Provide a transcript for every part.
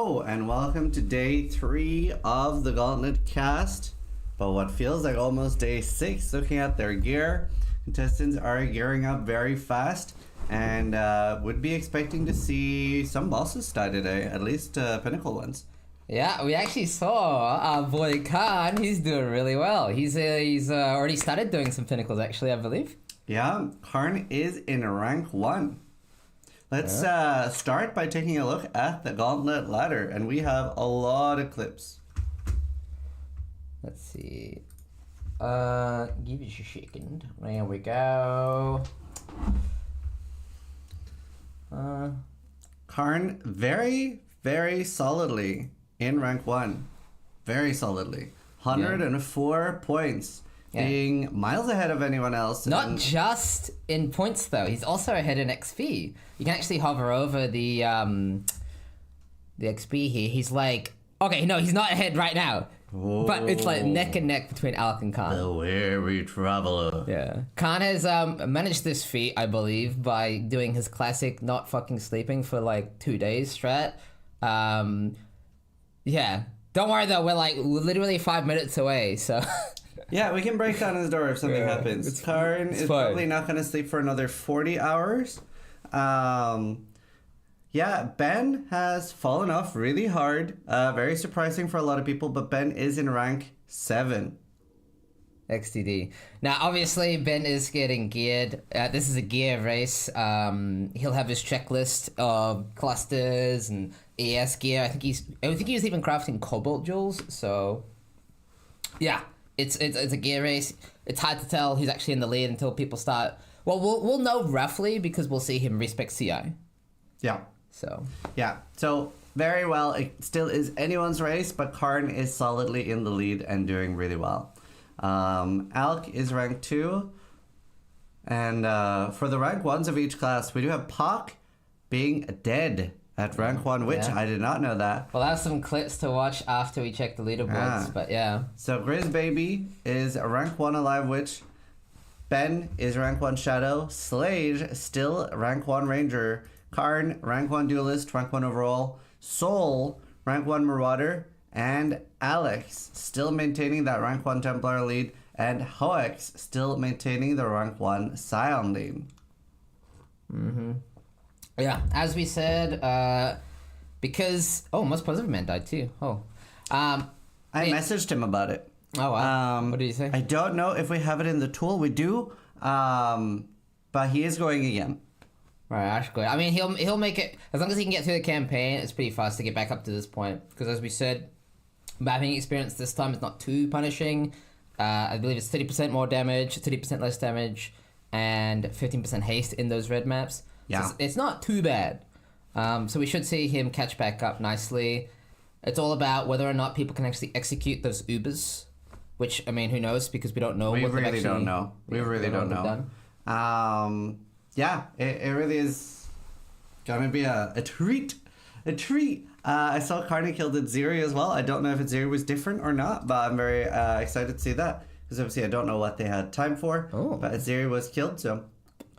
Hello and welcome to day 3 of the Gauntlet cast, but what feels like almost day 6. Looking at their gear, contestants are gearing up very fast and would be expecting to see some bosses die today, at least pinnacle ones. Yeah, we actually saw our boy Khan. He's doing really well. He's already started doing some pinnacles, actually, I believe. Yeah, Karn is in rank 1. Let's start by taking a look at the Gauntlet ladder, and we have a lot of clips. Let's see. Give it a second. There we go. Karn very, very solidly in rank 1. Very solidly. 104 points. Yeah. Being miles ahead of anyone else. Not just in points, though. He's also ahead in XP. You can actually hover over the XP here. He's like... Okay, no, he's not ahead right now. Oh. But it's like neck and neck between Alec and Khan. The weary traveler. Yeah. Khan has managed this feat, I believe, by doing his classic not fucking sleeping for like 2 days strat. Yeah. Don't worry though, we're literally 5 minutes away, so... Yeah, we can break down his door if something happens. Karn is probably not going to sleep for another 40 hours. Yeah, Ben has fallen off really hard. Very surprising for a lot of people, but Ben is in rank 7. XTD. Now, obviously, Ben is getting geared. This is a gear race. He'll have his checklist of clusters and ES gear. I think he was even crafting cobalt jewels. So, yeah, it's a gear race. It's hard to tell who's actually in the lead until people start. Well, we'll know roughly because we'll see him respec CI. Yeah. So. Yeah. So very well. It still is anyone's race, but Karn is solidly in the lead and doing really well. Alk is rank 2, and for the rank 1s of each class, we do have Pak being dead at rank 1, which I did not know that. We'll have some clips to watch after we check the leaderboards, but yeah. So Grizz Baby is a rank 1 Alive Witch, Ben is rank 1 Shadow, Slade still rank 1 Ranger, Karn rank 1 Duelist, rank 1 overall, Soul rank 1 Marauder, and Alex still maintaining that rank 1 Templar lead, and Hoex still maintaining the rank 1 Scion lead. Yeah, as we said, because... Oh, most positive man died too. Oh. I messaged him about it. Oh, wow. What did he say? I don't know if we have it in the tool. We do, but he is going again. Right, that's good. I mean, he'll make it... As long as he can get through the campaign, it's pretty fast to get back up to this point. Because as we said... Mapping experience this time is not too punishing. I believe it's 30% more damage, 30% less damage, and 15% haste in those red maps. Yeah. So it's not too bad. So we should see him catch back up nicely. It's all about whether or not people can actually execute those Ubers, which, I mean, who knows, because we don't know what they've actually... We really don't know. We really don't know. Yeah, it really is gonna be a treat. A treat. I saw Carney killed at Zeri as well. I don't know if Zeri was different or not, but I'm very excited to see that. Because obviously I don't know what they had time for. Oh. But Zeri was killed, so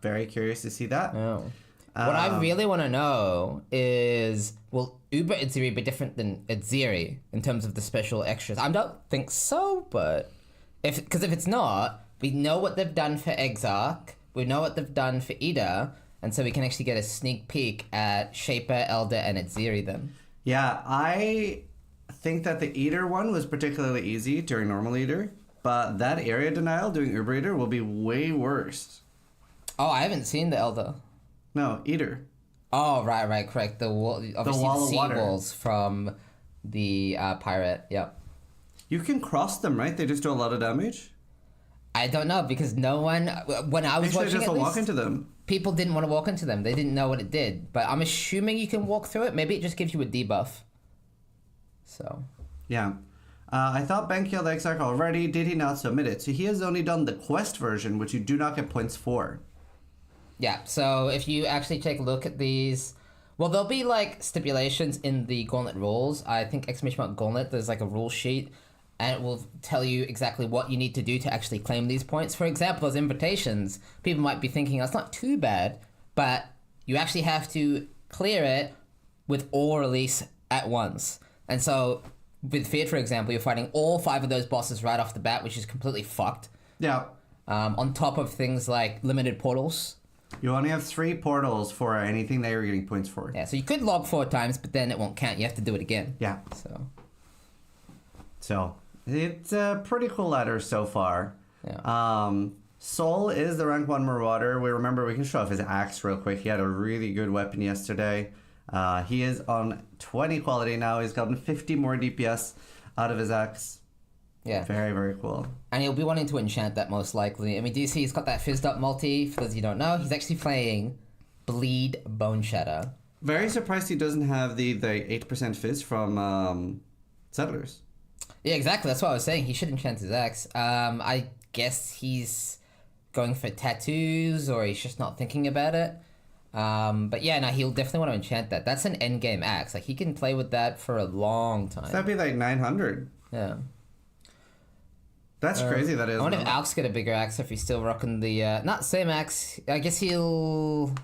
very curious to see that. Oh. What I really want to know is, will Uber at Zeri be different than at Zeri in terms of the special extras? I don't think so, but... Because if it's not, we know what they've done for Exarch, we know what they've done for Ida, and so we can actually get a sneak peek at Shaper, Elder, and at Zeri then. Yeah, I think that the Eater one was particularly easy during normal Eater, but that area denial doing Uber Eater will be way worse. Oh, I haven't seen the Elder. No, Eater. Oh, right, correct. The wall, obviously the wall of water. walls from the pirate, yep. You can cross them, right? They just do a lot of damage? I don't know, because no one, when I was watching just at least, walk into them. People didn't want to walk into them. They didn't know what it did. But I'm assuming you can walk through it. Maybe it just gives you a debuff. So. Yeah. I thought Ben killed Exarch already. Did he not submit it? So he has only done the quest version, which you do not get points for. Yeah, so if you actually take a look at these... Well, there'll be, like, stipulations in the Gauntlet rules. I think !Gauntlet, there's, like, a rule sheet. And it will tell you exactly what you need to do to actually claim these points. For example, as invitations, people might be thinking, that's not too bad, but you actually have to clear it with all release at once. And so with Feared, for example, you're fighting all 5 of those bosses right off the bat, which is completely fucked. Yeah. On top of things like limited portals. You only have 3 portals for anything that you're getting points for. Yeah, so you could log 4 times, but then it won't count. You have to do it again. Yeah. So it's a pretty cool ladder so far. Yeah. Soul is the rank 1 Marauder. We can show off his axe real quick. He had a really good weapon yesterday. He is on 20 quality now. He's gotten 50 more DPS out of his axe. Yeah. Very, very cool. And he'll be wanting to enchant that most likely. I mean, do you see he's got that fizzed up multi? For those of you who don't know, he's actually playing Bleed Bone Shatter. Very surprised he doesn't have the 8% fizz from Settlers. Yeah, exactly. That's what I was saying. He should enchant his axe. I guess he's going for tattoos, or he's just not thinking about it. But yeah, no, he'll definitely want to enchant that. That's an endgame axe. Like, he can play with that for a long time. So that'd be like 900. Yeah. That's crazy, that is. I wonder if Alk's got a bigger axe if he's still rocking the... not same axe. I guess he'll...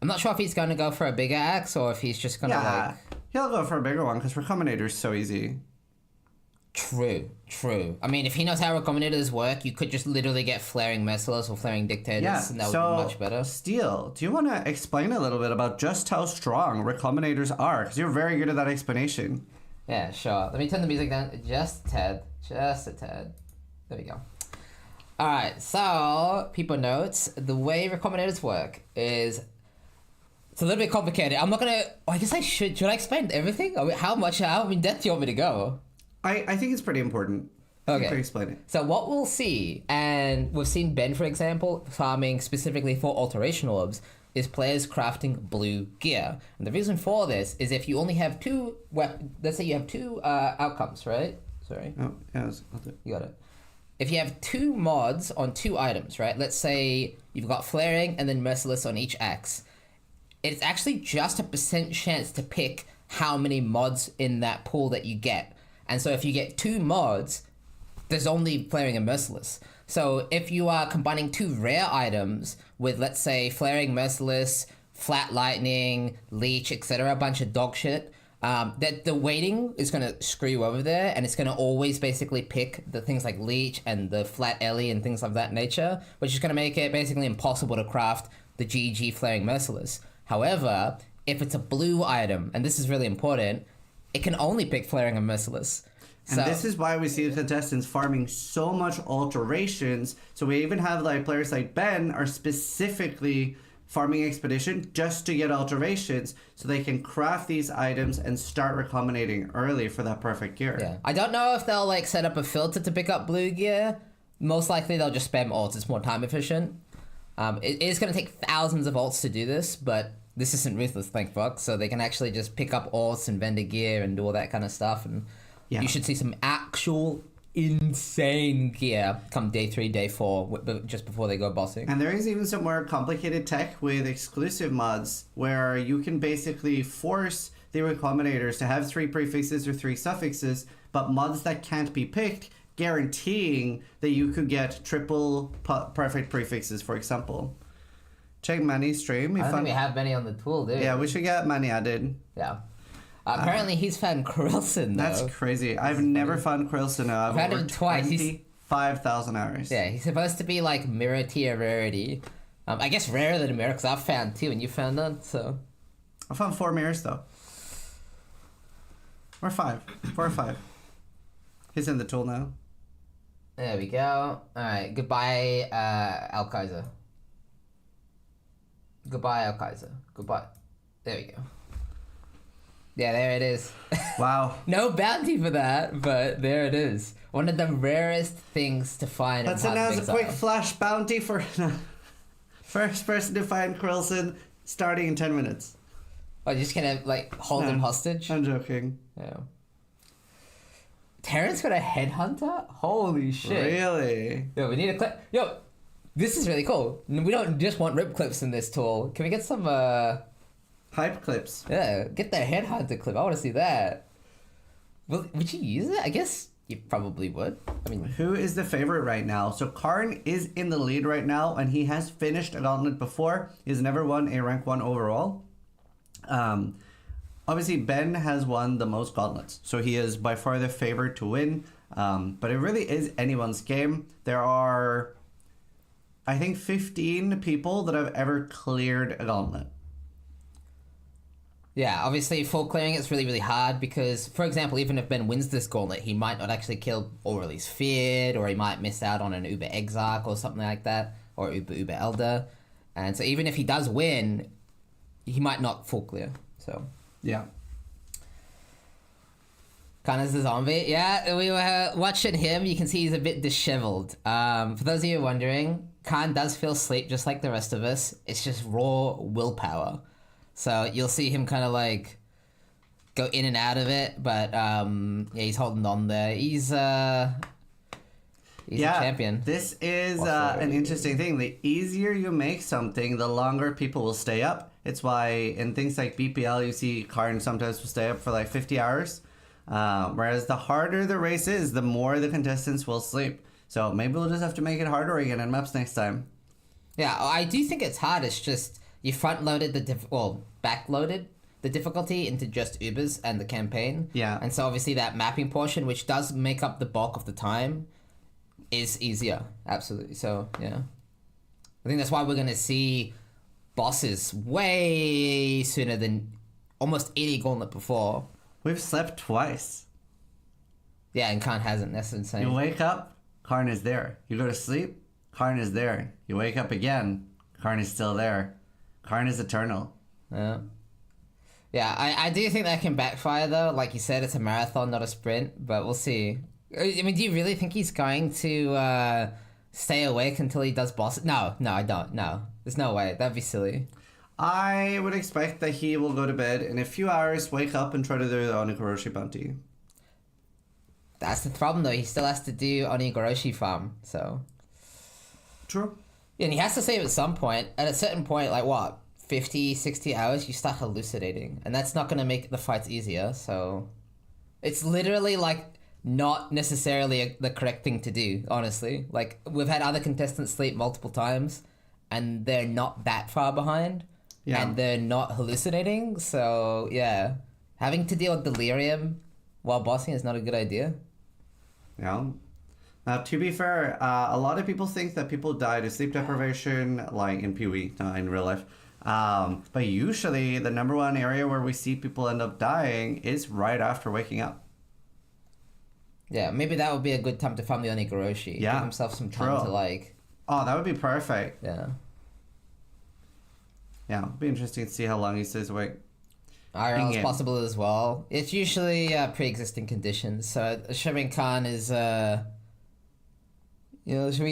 I'm not sure if he's going to go for a bigger axe or if he's just going to like... He'll go for a bigger one because Recombinator's so easy. True. I mean, if he knows how Recombinators work, you could just literally get Flaring Merciless or Flaring Dictators, and that would be much better. Steel, do you want to explain a little bit about just how strong Recombinators are? Because you're very good at that explanation. Yeah, sure. Let me turn the music down just a tad. Just a tad. There we go. Alright, so, people notes, the way Recombinators work is... It's a little bit complicated. I'm not gonna... I guess I should... Should I explain everything? How in depth do you want me to go? I think it's pretty important. Okay. You can explain it. So what we'll see, and we've seen Ben, for example, farming specifically for alteration orbs, is players crafting blue gear. And the reason for this is if you only have 2... Let's say you have 2 outcomes, right? Sorry. Oh, yeah, I'll do it. You got it. If you have 2 mods on 2 items, right? Let's say you've got Flaring and then Merciless on each axe. It's actually just a % chance to pick how many mods in that pool that you get. And so if you get 2 mods, there's only Flaring and Merciless. So if you are combining 2 rare items with, let's say, Flaring, Merciless, Flat Lightning, Leech, etc., a bunch of dog shit, that the weighting is going to screw you over there, and it's going to always basically pick the things like Leech and the Flat Ellie and things of that nature, which is going to make it basically impossible to craft the GG Flaring Merciless. However, if it's a blue item, and this is really important, it can only pick Flaring and Merciless. And this is why we see the contestants farming so much alterations. So we even have like players like Ben are specifically farming Expedition just to get alterations so they can craft these items and start recombinating early for that perfect gear. Yeah. I don't know if they'll like set up a filter to pick up blue gear. Most likely they'll just spam ults. It's more time efficient. It is going to take thousands of ults to do this, but this isn't Ruthless, thank fuck. So they can actually just pick up ults and vendor gear and do all that kind of stuff. And you should see some actual insane gear come day 3, day 4, just before they go bossing. And there is even some more complicated tech with exclusive mods where you can basically force the recombinators to have 3 prefixes or 3 suffixes, but mods that can't be picked, guaranteeing that you could get triple perfect prefixes, for example. Check Manny's stream. I don't think we have Manny on the tool, do we? Yeah, we should get Manny added. Yeah. Apparently he's found Krilson, though. That's crazy. I've never found Krilson. I've found him twice. 25,000 hours. Yeah, he's supposed to be like mirror tier rarity. I guess rarer than a mirror, because I've found 2 and you found none, so... I found 4 mirrors, though. Or 5. 4 or 5. He's in the tool now. There we go. Alright, goodbye, Alkaiser. Goodbye, Alkaiser. Goodbye. There we go. Yeah, there it is. Wow. No bounty for that, but there it is. One of the rarest things to find. Let's announce a quick flash bounty for first person to find Krilson starting in 10 minutes. Oh, you're just gonna like hold him hostage? I'm joking. Yeah. Terrence got a headhunter? Holy shit. Really? Yo, we need a clip. Yo, this is really cool. We don't just want rip clips in this tool. Can we get some hype clips? Yeah, get the headhunter clip. I want to see that. Would you use it? I guess you probably would. I mean, who is the favorite right now? So Karn is in the lead right now, and he has finished a gauntlet before. He's never won a rank 1 overall. Obviously, Ben has won the most gauntlets, so he is by far the favorite to win. But it really is anyone's game. There are, I think, 15 people that have ever cleared a gauntlet. Yeah, obviously full clearing it's really, really hard because, for example, even if Ben wins this gauntlet, he might not actually kill or release Feared, or he might miss out on an Uber Exarch or something like that, or Uber Elder. And so even if he does win, he might not full clear. So Yeah. Khan is the zombie. Yeah, we were watching him. You can see he's a bit disheveled. For those of you wondering, Khan does feel sleep just like the rest of us. It's just raw willpower. So you'll see him kind of like go in and out of it, but yeah, he's holding on there. He's a champion. This is an interesting thing. The easier you make something, the longer people will stay up. It's why in things like BPL, you see Karn sometimes will stay up for like 50 hours. Whereas the harder the race is, the more the contestants will sleep. So maybe we'll just have to make it harder again in maps next time. Yeah, I do think it's hard. It's just you front-loaded back-loaded the difficulty into just Ubers and the campaign. Yeah. And so obviously that mapping portion, which does make up the bulk of the time, is easier. Absolutely. So, yeah. I think that's why we're going to see bosses way sooner than almost any gauntlet before. We've slept twice. Yeah, and Khan hasn't. That's insane. You wake up, Karn is there. You go to sleep, Karn is there. You wake up again, Karn is still there. Karn is eternal. Yeah. Yeah, I do think that can backfire, though. Like you said, it's a marathon, not a sprint, but we'll see. I mean, do you really think he's going to stay awake until he does bosses? No, I don't. No. There's no way. That'd be silly. I would expect that he will go to bed in a few hours, wake up, and try to do the Onigoroshi bounty. That's the problem, though. He still has to do Onigoroshi farm, so... True. Yeah, and he has to save at some point. At a certain point, like what, 50, 60 hours, you start hallucinating. And that's not going to make the fights easier, so... It's literally, like, not necessarily the correct thing to do, honestly. Like, we've had other contestants sleep multiple times, and they're not that far behind. Yeah. And they're not hallucinating, so, yeah. Having to deal with delirium while bossing is not a good idea. Yeah. Now, to be fair, a lot of people think that people die to sleep deprivation, like in PoE, not in real life. But usually, the number one area where we see people end up dying is right after waking up. Yeah, maybe that would be a good time to farm the Onigoroshi. Yeah, give himself some time to like... Oh, that would be perfect. Yeah. Yeah, it'd be interesting to see how long he stays awake. IRL is possible as well. It's usually pre-existing conditions. So Sherman Khan is, Sherman's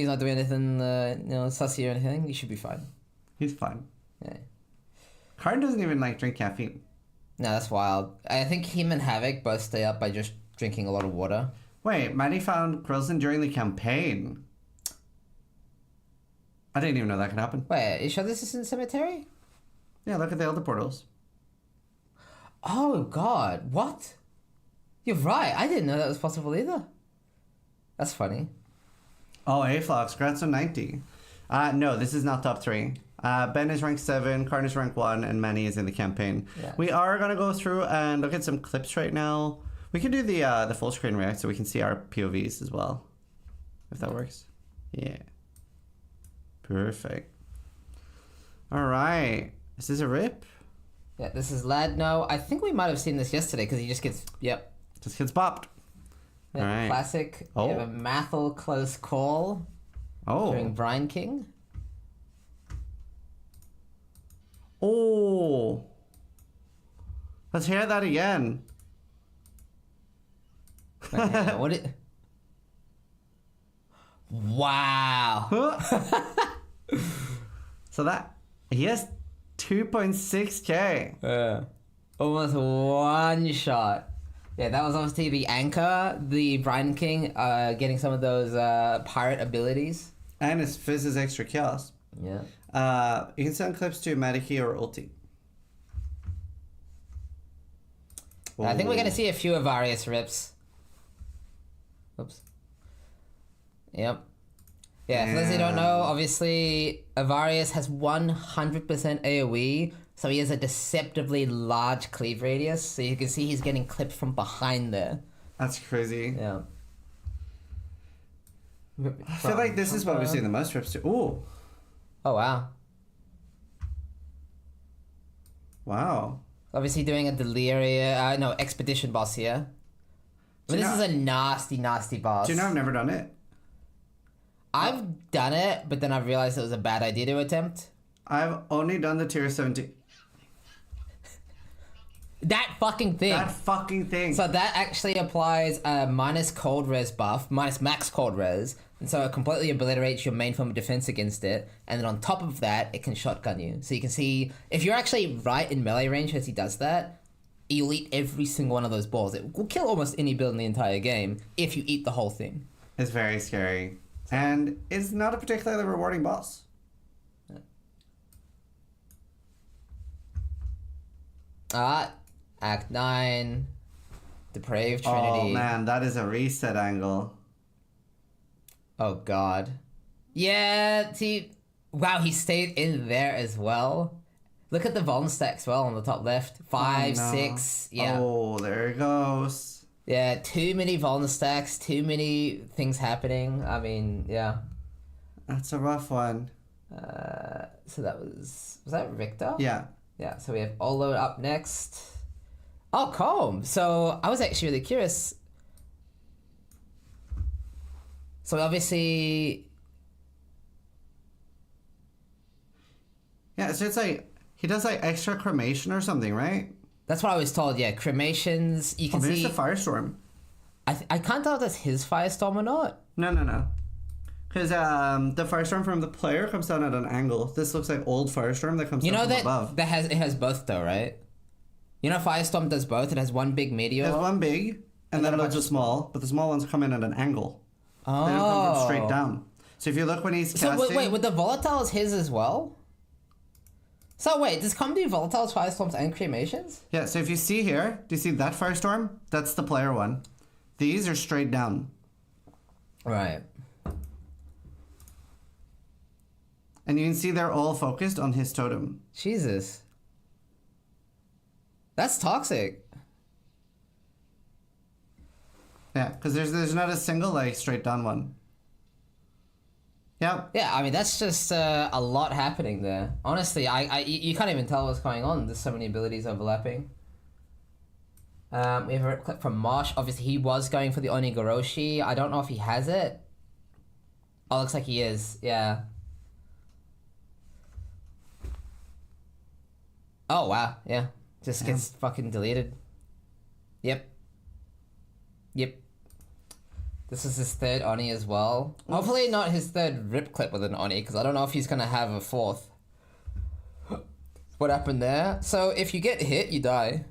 not doing anything, sussy or anything. You should be fine. He's fine. Yeah. Khan doesn't even drink caffeine. No, that's wild. I think him and Havoc both stay up by just drinking a lot of water. Wait, Maddie found Krillson during the campaign. I didn't even know that could happen. Wait, you sure this is in the cemetery? Yeah, look at the Elder Portals. Oh, God. What? You're right. I didn't know that was possible either. That's funny. Oh, A-Flox. Congrats on 90. No, this is not top 3. Ben is rank 7, Karn is rank 1, and Manny is in the campaign. Yeah. We are going to go through and look at some clips right now. We can do the full screen react so we can see our POVs as well. If that works. Yeah. Perfect. All right. Is this a rip? Yeah, this is Ladno. I think we might have seen this yesterday because he just gets... Yep. Just gets bopped. Yeah, all right. Classic. Oh. We have a Mathel close call. Oh. During Brine King. Oh. Let's hear that again. What it... Wow. So that... He has 2.6k. Yeah. Almost one shot. Yeah, that was obviously the anchor, the Brine King, getting some of those pirate abilities. And his Fizz is extra chaos. Yeah. You can send clips to Madiki or Ulti. I think we're going to see a few Avarius rips. Oops. Yep. Yeah, for those who don't know, obviously, Avarius has 100% AoE, So he has a deceptively large cleave radius. So you can see he's getting clipped from behind there. That's crazy. Yeah. I feel like this is what we see the most rips to. Ooh. Oh, wow. Wow. Obviously doing a Deliria, Expedition boss here. I mean, this is a nasty, nasty boss. Do you know I've never done it? I've done it, but then I've realized it was a bad idea to attempt. I've only done the tier 17. That fucking thing. That fucking thing. So that actually applies a minus cold res buff, minus max cold res, and so it completely obliterates your main form of defense against it, and then on top of that, it can shotgun you. So you can see, if you're actually right in melee range as he does that, you'll eat every single one of those balls. It will kill almost any build in the entire game if you eat the whole thing. It's very scary. And it's not a particularly rewarding boss. Act 9, Depraved Trinity. Oh man, that is a reset angle. Oh god. Yeah, see, wow, he stayed in there as well. Look at the vuln stack as well on the top left. 5, 6, yeah. Oh, there it goes. Yeah, too many vuln stacks, too many things happening. I mean, yeah. That's a rough one. So that was that Richter? Yeah. Yeah, so we have Olo up next. Oh, Comb. So I was actually really curious. So obviously... Yeah, so it's like, he does like extra cremation or something, right? That's what I was told, yeah. Cremations, you can maybe see... it's the Firestorm. I can't tell if that's his Firestorm or not. No. Because the Firestorm from the player comes down at an angle. This looks like old Firestorm that comes down from above. It has both though, right? You know Firestorm does both. It has one big meteor. There's one big, and then loads of small, but the small ones come in at an angle. Oh. They don't come from straight down. So if you look when he's casting... So wait, with the volatiles his as well? So wait, does Com do volatiles, Firestorms, and cremations? Yeah, so if you see here, do you see that Firestorm? That's the player one. These are straight down. Right. And you can see they're all focused on his totem. Jesus. That's toxic. Yeah, because there's not a single like straight down one. Yep. Yeah, I mean that's just a lot happening there. Honestly, you can't even tell what's going on. There's so many abilities overlapping. We have a rip clip from Marsh. Obviously, he was going for the Onigoroshi. I don't know if he has it. Oh, looks like he is. Yeah. Oh, wow. Yeah. Just gets fucking deleted. Yep. This is his third Oni as well. Hopefully not his third rip clip with an Oni, because I don't know if he's going to have a fourth. What happened there? So if you get hit, you die.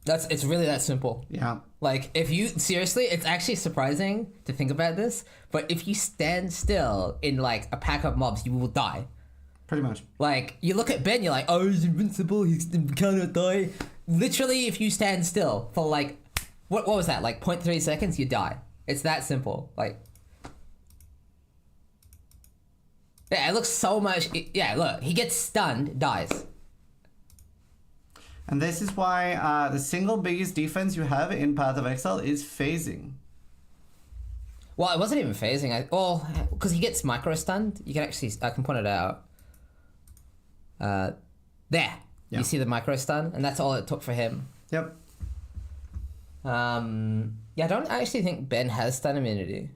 It's really that simple. Yeah. Like, if you... Seriously, it's actually surprising to think about this, but if you stand still in, like, a pack of mobs, you will die. Pretty much. Like, you look at Ben, you're like, oh, he's invincible, he cannot die. Literally, if you stand still for, like... What was that? Like, 0.3 seconds, you die. It's that simple. Like... Yeah, it looks so much... Yeah, look, he gets stunned, dies. And this is why the single biggest defense you have in Path of Exile is phasing. Well, it wasn't even phasing. Because he gets micro stunned. You can actually... I can point it out. There. Yeah. You see the micro stun? And that's all it took for him. Yep. Yeah, I don't actually think Ben has stun immunity.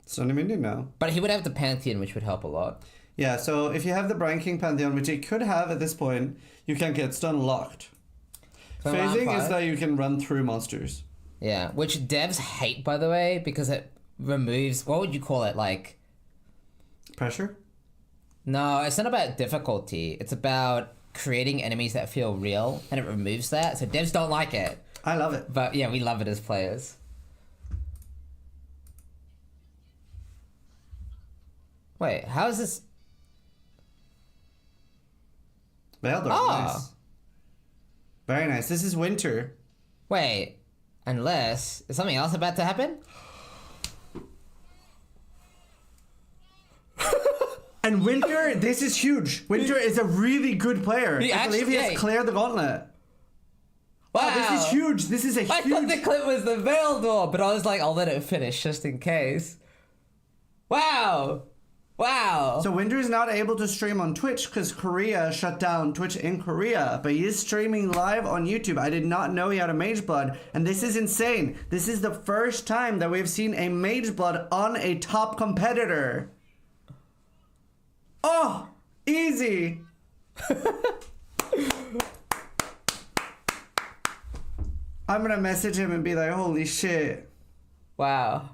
Stun immunity? No. But he would have the Pantheon, which would help a lot. Yeah, so if you have the Brian King Pantheon, which he could have at this point, you can get stun locked. So phasing is that you can run through monsters. Yeah, which devs hate, by the way, because it removes... What would you call it? Like... Pressure? No, it's not about difficulty. It's about creating enemies that feel real, and it removes that. So devs don't like it. I love it. But yeah, we love it as players. Wait, how is this... Veiled nice. Very nice. This is winter. Wait, unless... Is something else about to happen? And Winter, this is huge. Winter is a really good player. I believe he has cleared the gauntlet. Wow, this is huge. This is a huge... I thought the clip was the veil door, but I was like, I'll let it finish just in case. Wow. Wow. So Winter is not able to stream on Twitch because Korea shut down Twitch in Korea, but he is streaming live on YouTube. I did not know he had a Mage Blood, and this is insane. This is the first time that we've seen a Mage Blood on a top competitor. Oh, easy. I'm gonna message him and be like, holy shit. Wow.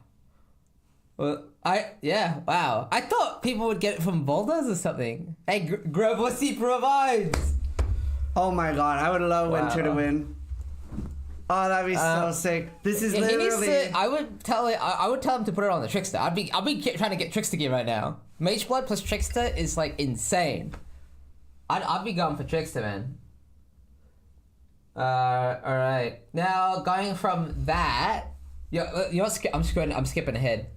Well, wow. I thought people would get it from boulders or something. Hey, Gravosi provides. Oh my god, I would love Winter to win. Oh, that'd be so sick. This is literally... I would tell him to put it on the Trickster. I'll be trying to get Trickster gear right now. Mage Blood plus Trickster is like insane. I'd be going for Trickster, man. Alright. Now, going from that... I'm skipping ahead.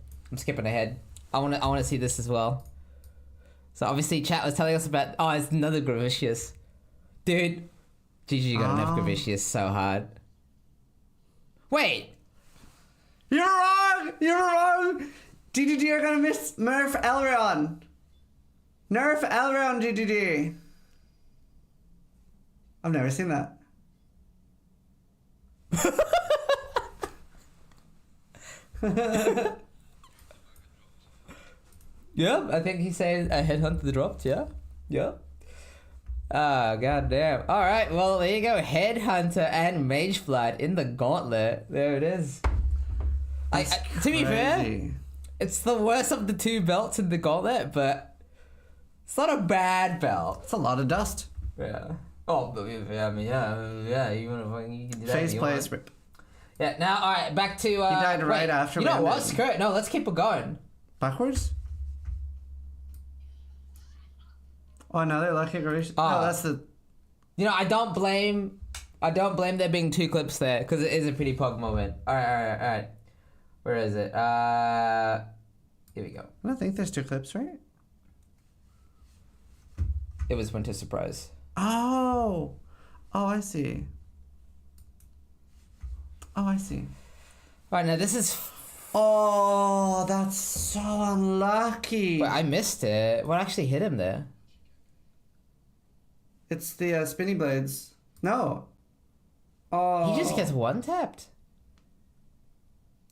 I wanna see this as well. So obviously chat was telling us about... Oh, it's another Gravicious. Dude. GG got enough Gravicious so hard. Wait! You're wrong! You're wrong! DDD are gonna miss Nerf Elrond. Nerf Elrond, DDD. I've never seen that. Yep, I think he said a headhunter dropped, yeah? Yep. Ah, goddamn. Alright, well, there you go. Headhunter and Mage Blood in the Gauntlet. There it is. To be fair, it's the worst of the two belts in the Gauntlet, but it's not a bad belt. It's a lot of dust. Yeah. Oh, but I mean, yeah. You can do that. Face plays rip. Yeah, now, alright, back to... he died right after. You know what? Screw it. No, let's keep it going. Backwards? Oh, another lucky Gravicious. No, that's the... You know, I don't blame there being two clips there, because it is a pretty pog moment. Alright. Where is it? Here we go. I don't think there's two clips, right? It was Winter Surprise. Oh, I see. Right, now this is... Oh, that's so unlucky. Wait, I missed it. What actually hit him there? It's the spinny blades. No. Oh. He just gets one-tapped.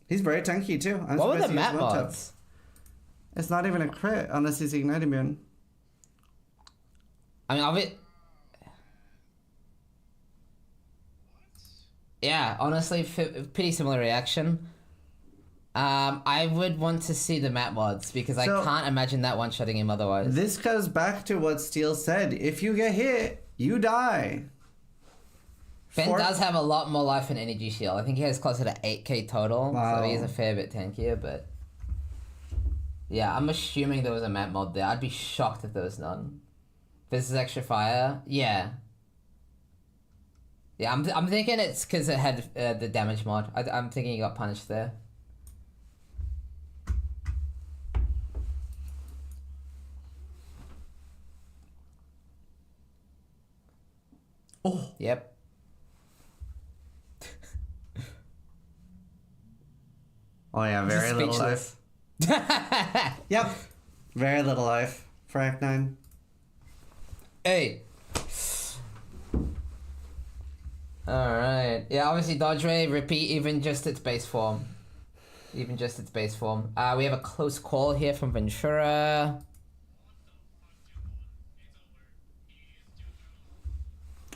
He's very tanky too. What were the map mods? It's not even a crit unless he's Ignite Immune. I mean, of it... Yeah, honestly, pretty similar reaction. I would want to see the map mods because I can't imagine that one-shotting him otherwise. This goes back to what Steel said. If you get hit, you die. Ben does have a lot more life and energy shield. I think he has closer to 8k total, so he is a fair bit tankier, but... Yeah, I'm assuming there was a map mod there. I'd be shocked if there was none. This is extra fire? Yeah. Yeah, I'm thinking it's because it had the damage mod. I'm thinking he got punished there. Oh. Yep. Oh yeah, very little life. Yep. Very little life for Act 9. Hey. Alright. Yeah, obviously Dodge Ray, repeat even just its base form. We have a close call here from Ventura.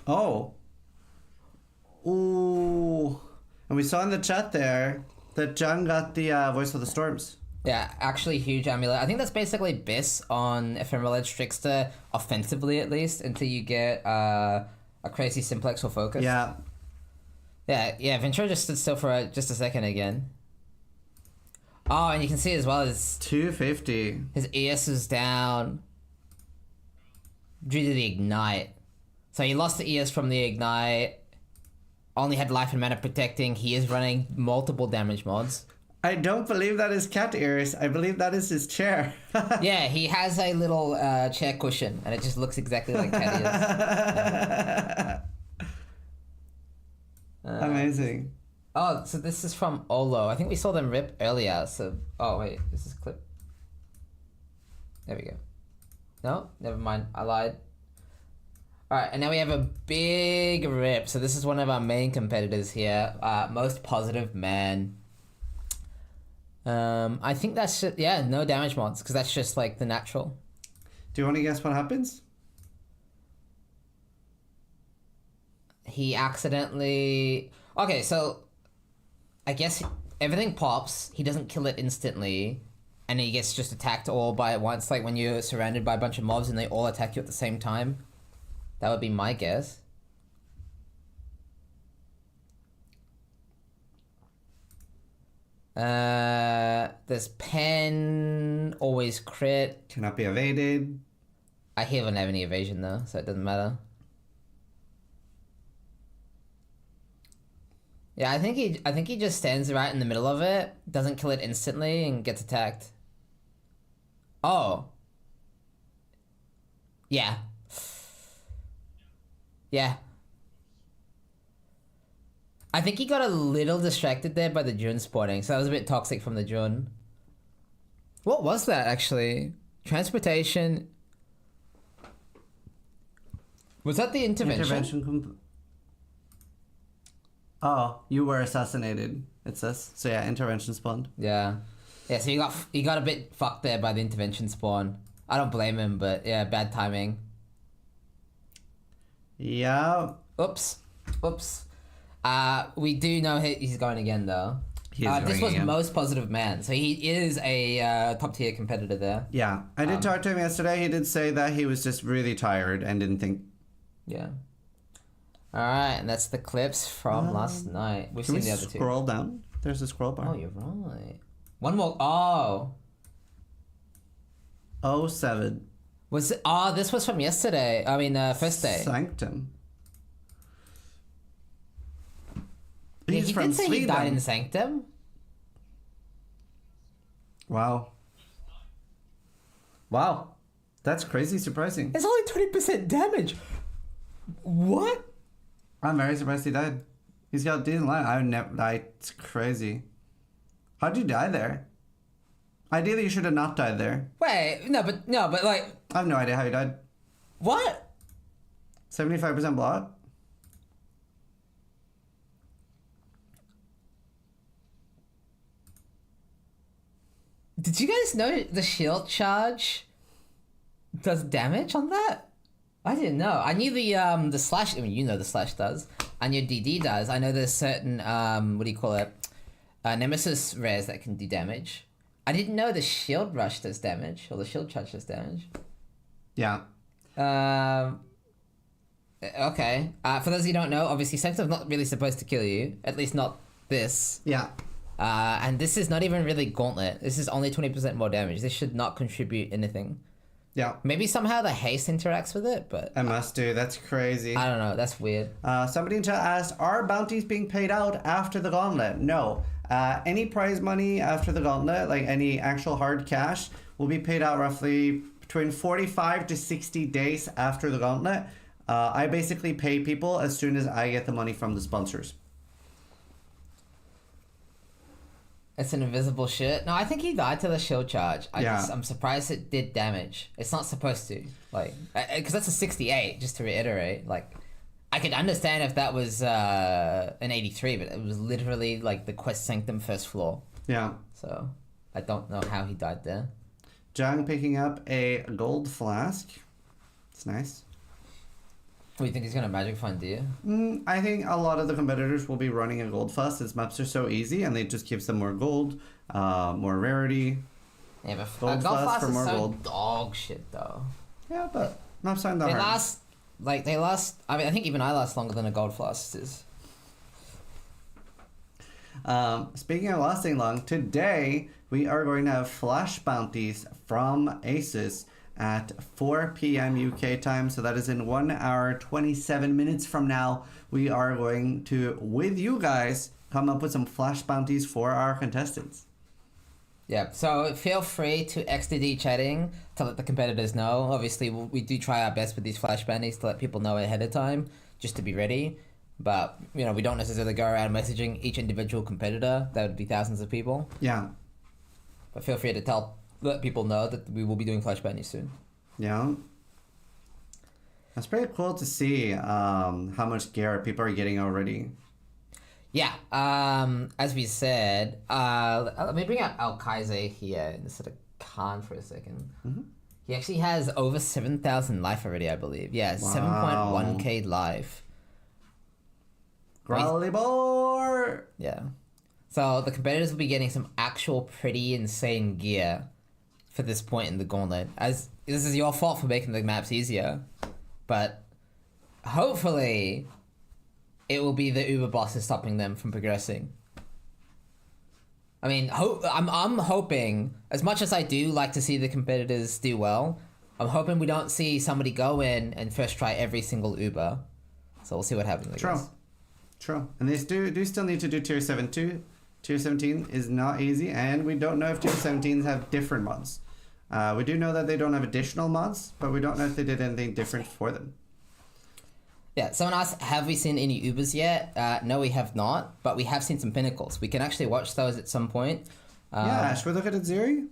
Oh. Ooh. And we saw in the chat there that John got the Voice of the Storms. Yeah, actually huge amulet. I think that's basically Biss on Ephemeral Edge Trickster, offensively at least, until you get a crazy simplex or focus. Yeah. Yeah, Ventura just stood still for just a second again. Oh, and you can see as well as 250. His ES is down due to the Ignite. So he lost the ES from the Ignite, only had life and mana protecting. He is running multiple damage mods. I don't believe that is cat ears. I believe that is his chair. Yeah, he has a little chair cushion, and it just looks exactly like cat ears. Amazing. Oh, so this is from Olo. I think we saw them rip earlier. So, oh wait, this is clip. There we go. No, never mind. I lied. All right, and now we have a big rip. So this is one of our main competitors here. Most positive man. I think that's just, yeah, no damage mods because that's just like the natural. Do you want to guess what happens? He accidentally. Okay, so I guess everything pops. He doesn't kill it instantly, and he gets just attacked all by at once. Like when you're surrounded by a bunch of mobs and they all attack you at the same time. That would be my guess. There's pen, always crit. Cannot be evaded. I here don't have any evasion though, so it doesn't matter. Yeah, I think he just stands right in the middle of it, doesn't kill it instantly, and gets attacked. Oh. Yeah. Yeah. I think he got a little distracted there by the Jun spawning, so that was a bit toxic from the Jun. What was that, actually? Transportation... Was that the intervention? Oh, you were assassinated, it says. So yeah, intervention spawned. Yeah. Yeah, so he got a bit fucked there by the intervention spawn. I don't blame him, but yeah, bad timing. Yeah. Oops. We do know he's going again though. This was again. Most positive man, so he is a top tier competitor there. Yeah, I did talk to him yesterday. He did say that he was just really tired and didn't think. Yeah. All right, and that's the clips from last night. We've seen the other two. Scroll down. There's a scroll bar. Oh, you're right. One more. Oh. 07. Was it? Oh, this was from yesterday. I mean, first day. Sanctum. Yeah, he did say Sweden. He died in Sanctum. Wow. That's crazy surprising. It's only 20% damage. What? I'm very surprised he died. He's got decent line. I would never die. It's crazy. How'd you die there? Ideally, you should have not died there. Wait, no, but like... I have no idea how you died. What? 75% block? Did you guys know the shield charge does damage on that? I didn't know. I knew the slash. I mean, you know the slash does. I knew DD does. I know there's certain what do you call it? Nemesis rares that can do damage. I didn't know the shield rush does damage or the shield charge does damage. Yeah. Okay. For those of you who don't know, obviously Sanctum's not really supposed to kill you. At least not this. Yeah. And this is not even really Gauntlet. This is only 20% more damage. This should not contribute anything. Yeah. Maybe somehow the haste interacts with it, but... It must do. That's crazy. I don't know. That's weird. Somebody in chat asked, are bounties being paid out after the Gauntlet? No. Any prize money after the Gauntlet, like any actual hard cash, will be paid out roughly between 45 to 60 days after the Gauntlet. I basically pay people as soon as I get the money from the sponsors. It's an invisible shit. No, I think he died to the shield charge. I'm surprised it did damage. It's not supposed to. Like, because that's a 68, just to reiterate. Like, I could understand if that was an 83, but it was literally like the Quest Sanctum first floor. Yeah. So, I don't know how he died there. Jang picking up a gold flask. It's nice. What do you think he's going to magic find, do you? I think a lot of the competitors will be running a gold flask since maps are so easy and it just gives them more gold, more rarity. Yeah, but gold flask for more so gold. Dog shit though. Yeah, but maps aren't that hard. They last, I mean, I think even I last longer than a gold flask is. Speaking of lasting long, today we are going to have flash bounties from Asus at 4 p.m. UK time, so that is in 1 hour 27 minutes from now. We are going to, with you guys, come up with some flash bounties for our contestants. Yeah, so feel free to XDD chatting to let the competitors know. Obviously, we do try our best with these flash bandies to let people know ahead of time, just to be ready. But, you know, we don't necessarily go around messaging each individual competitor. That would be thousands of people. Yeah. But feel free to let people know that we will be doing flash bandies soon. Yeah. That's pretty cool to see how much gear people are getting already. Yeah, as we said, let me bring out Al-Kaiser here instead of Khan for a second. Mm-hmm. He actually has over 7,000 life already, I believe. Yeah, Wow. 7.1k life. Growlibor! Yeah. So the competitors will be getting some actual pretty insane gear for this point in the Gauntlet. As this is your fault for making the maps easier, but hopefully it will be the Uber bosses stopping them from progressing. I mean, I'm hoping, as much as I do like to see the competitors do well, I'm hoping we don't see somebody go in and first try every single Uber. So we'll see what happens, I guess. True. And they do still need to do tier 7 too. Tier 17 is not easy, and we don't know if tier 17s have different mods. We do know that they don't have additional mods, but we don't know if they did anything different for them. Yeah, someone asked, have we seen any Ubers yet? No, we have not, but we have seen some Pinnacles. We can actually watch those at some point. Yeah, should we look at it, Ziri?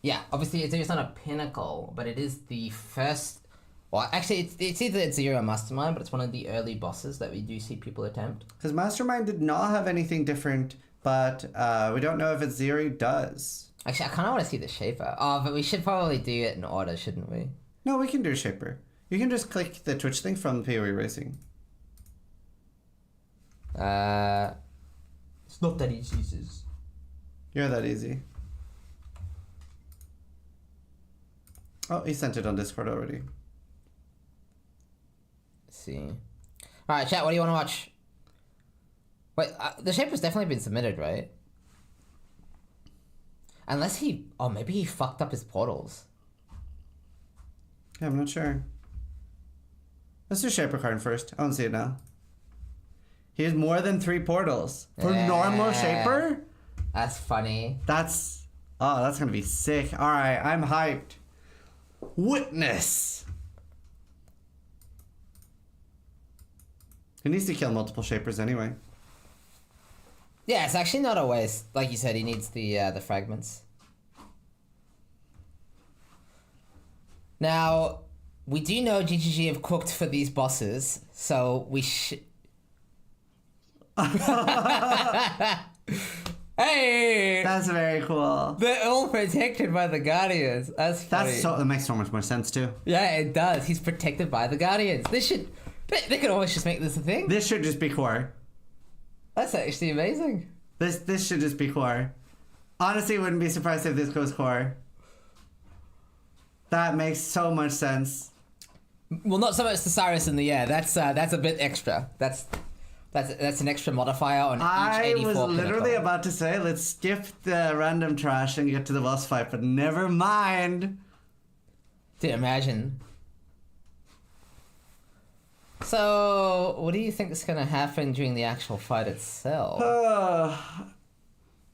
Yeah, obviously it's not a Pinnacle, but it is the first... Well, actually, it's either Zero or Mastermind, but it's one of the early bosses that we do see people attempt. Because Mastermind did not have anything different, but we don't know if it's Ziri does. Actually, I kind of want to see the Shaper. Oh, but we should probably do it in order, shouldn't we? No, we can do Shaper. You can just click the Twitch link from PoE Racing. It's not that easy, sis. You're that easy. Oh, he sent it on Discord already. Let's see. Alright, chat, what do you want to watch? Wait, the Shaper's definitely been submitted, right? Unless he... Oh, maybe he fucked up his portals. Yeah, I'm not sure. Let's do Shaper card first. I don't see it now. He has more than 3 portals. For normal Shaper? That's funny. That's... Oh, that's gonna be sick. Alright, I'm hyped. Witness! He needs to kill multiple Shapers anyway. Yeah, it's actually not a waste. Like you said, he needs the fragments. Now, we do know GGG have cooked for these bosses, so we should... Hey! That's very cool. They're all protected by the Guardians. That's funny. That makes so much more sense too. Yeah, it does. He's protected by the Guardians. This should... They could always just make this a thing. This should just be core. That's actually amazing. This should just be core. Honestly, wouldn't be surprised if this goes core. That makes so much sense. Well, not so much the Cyrus in the air. That's a bit extra. That's an extra modifier on each 84 I was literally Pinnacle. about to say, let's skip the random trash and get to the boss fight, but never mind. Dude, imagine. So, what do you think is going to happen during the actual fight itself?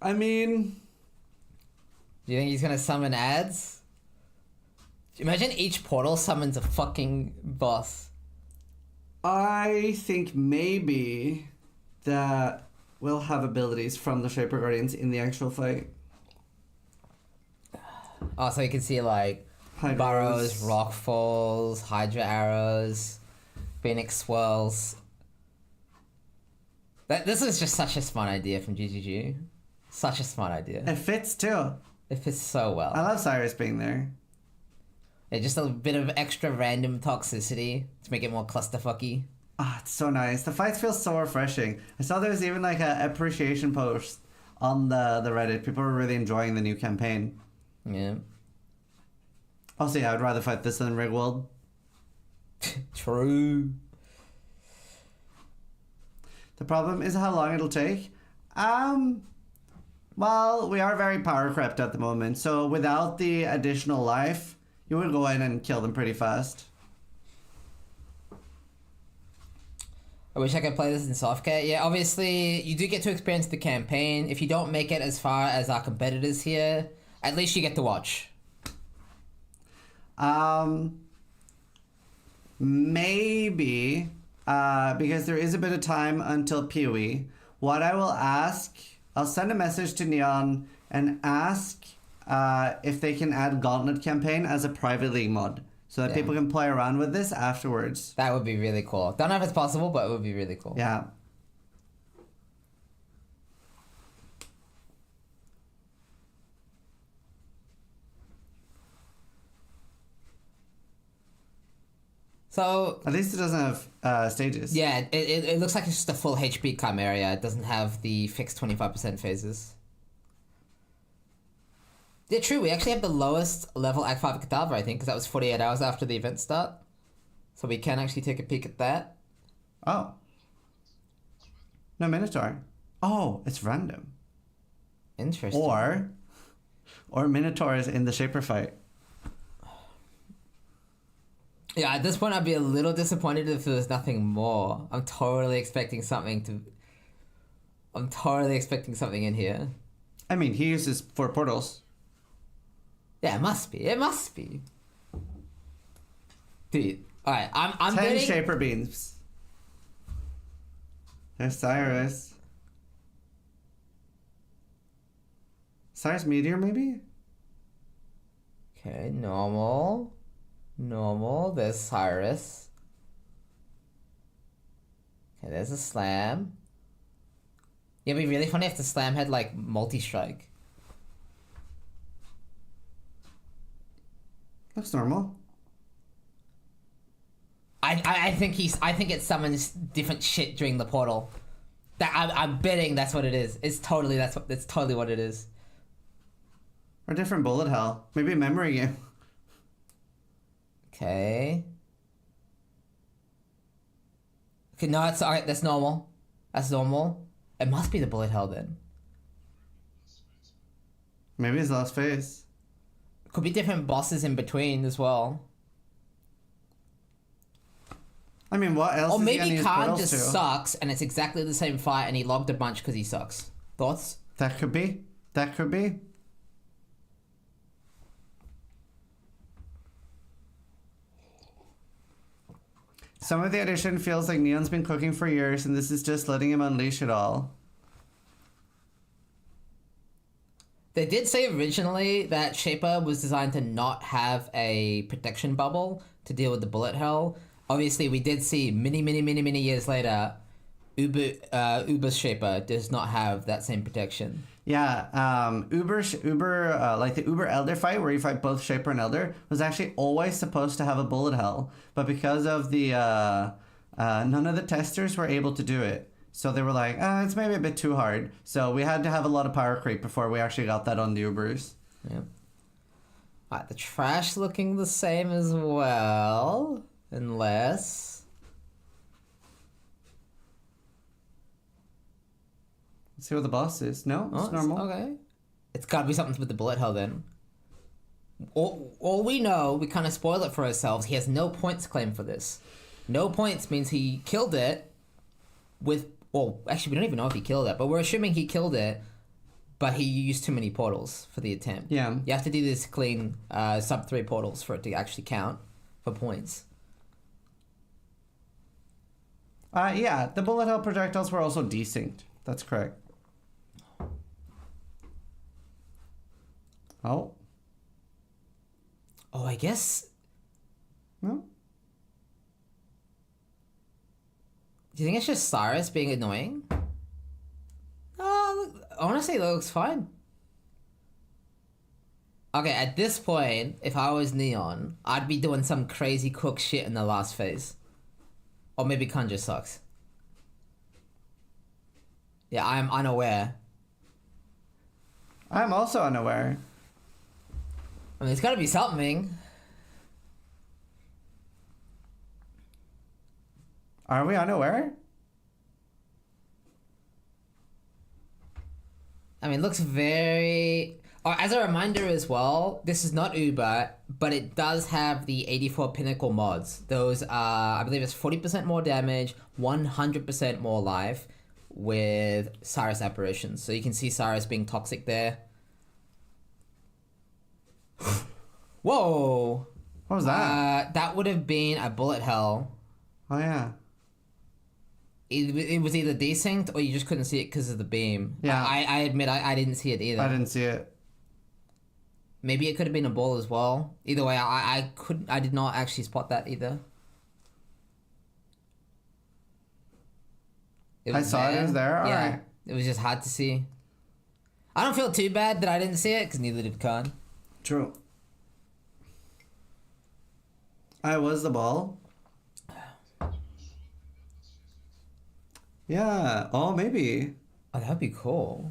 I mean... Do you think he's going to summon ads? Imagine each portal summons a fucking boss. I think maybe that we'll have abilities from the Shaper Guardians in the actual fight. Oh, so you can see like Hydras. burrows, rock falls, Hydra arrows, Phoenix swirls. This is just such a smart idea from GGG. Such a smart idea. It fits too. It fits so well. I love Cyrus being there. Yeah, just a bit of extra random toxicity to make it more clusterfucky. Ah, it's so nice. The fights feel so refreshing. I saw there was even like a appreciation post on the Reddit. People were really enjoying the new campaign. Yeah. Also, yeah, I would rather fight this than Rigworld. True. The problem is how long it'll take. Well, we are very power crept at the moment, so without the additional life, you would go in and kill them pretty fast. I wish I could play this in softcat. Yeah, obviously, you do get to experience the campaign. If you don't make it as far as our competitors here, at least you get to watch. Maybe, because there is a bit of time until PoE. What I will ask, I'll send a message to Neon and ask if they can add Gauntlet campaign as a private league mod, so that people can play around with this afterwards. That would be really cool. Don't know if it's possible, but it would be really cool. Yeah. So at least it doesn't have stages. yeah, it looks like it's just a full HP Chimera. It doesn't have the fixed 25% phases. Yeah, true. We actually have the lowest level Act 5 Cadaver, I think, because that was 48 hours after the event start. So we can actually take a peek at that. Oh. No Minotaur. Oh, it's random. Interesting. Or Minotaur is in the Shaper fight. Yeah, at this point I'd be a little disappointed if there was nothing more. I'm totally expecting something in here. I mean, he uses 4 portals. Yeah, it must be. It must be. Dude, alright, I'm 10 getting... Shaper beams. There's Cyrus. Cyrus Meteor, maybe? Okay, normal. There's Cyrus. Okay, there's a Slam. Yeah, it'd be really funny if the Slam had, like, multi-strike. Looks normal. I think it summons different shit during the portal. I'm betting that's what it is. It's totally what it is. Or different bullet hell. Maybe a memory game. Okay. Okay, no, it's alright, that's normal. That's normal. It must be the bullet hell then. Maybe his last phase. Could be different bosses in between as well. I mean, what else Or is he maybe gonna use Khan portals just to? sucks and it's exactly the same fight and he logged a bunch because he sucks. Thoughts? That could be. That could be. Some of the addition feels like Neon's been cooking for years and this is just letting him unleash it all. They did say originally that Shaper was designed to not have a protection bubble to deal with the bullet hell. Obviously, we did see many years later, Uber's Shaper does not have that same protection. Yeah, Uber, like the Uber Elder fight where you fight both Shaper and Elder was actually always supposed to have a bullet hell, but because of the none of the testers were able to do it, so they were like, it's maybe a bit too hard. So we had to have a lot of power creep before we actually got that on the Ubers. Yeah. Alright, the trash looking the same as well, unless. Let's see what the boss is. No, it's normal. Okay. It's gotta be something with the bullet hell then. All we know, we kind of spoil it for ourselves, he has no points claim for this. No points means he killed it with... Well, actually, we don't even know if he killed it, but we're assuming he killed it, but he used too many portals for the attempt. Yeah. You have to do this clean sub 3 portals for it to actually count for points. Yeah, the bullet hell projectiles were also desynced. That's correct. Oh. Oh, I guess... No? Do you think it's just Cyrus being annoying? Honestly, that looks fine. Okay, at this point, if I was Neon, I'd be doing some crazy cook shit in the last phase. Or maybe Khan just sucks. Yeah, I'm unaware. I'm also unaware. I mean, it's gotta be something. Are we unaware? I mean, it looks very... Oh, as a reminder as well, this is not Uber, but it does have the 84 Pinnacle mods. Those are, I believe it's 40% more damage, 100% more life with Cyrus apparitions. So you can see Cyrus being toxic there. Whoa! What was that? That would have been a bullet hell. Oh, yeah. It was either desynced or you just couldn't see it because of the beam. Yeah. I admit I didn't see it either. I didn't see it. Maybe it could have been a ball as well. Either way, I did not actually spot that either. I saw it was there? All yeah, right. it was just hard to see. I don't feel too bad that I didn't see it because neither did Khan. True. I was the ball. Yeah. Oh, maybe. Oh, that'd be cool.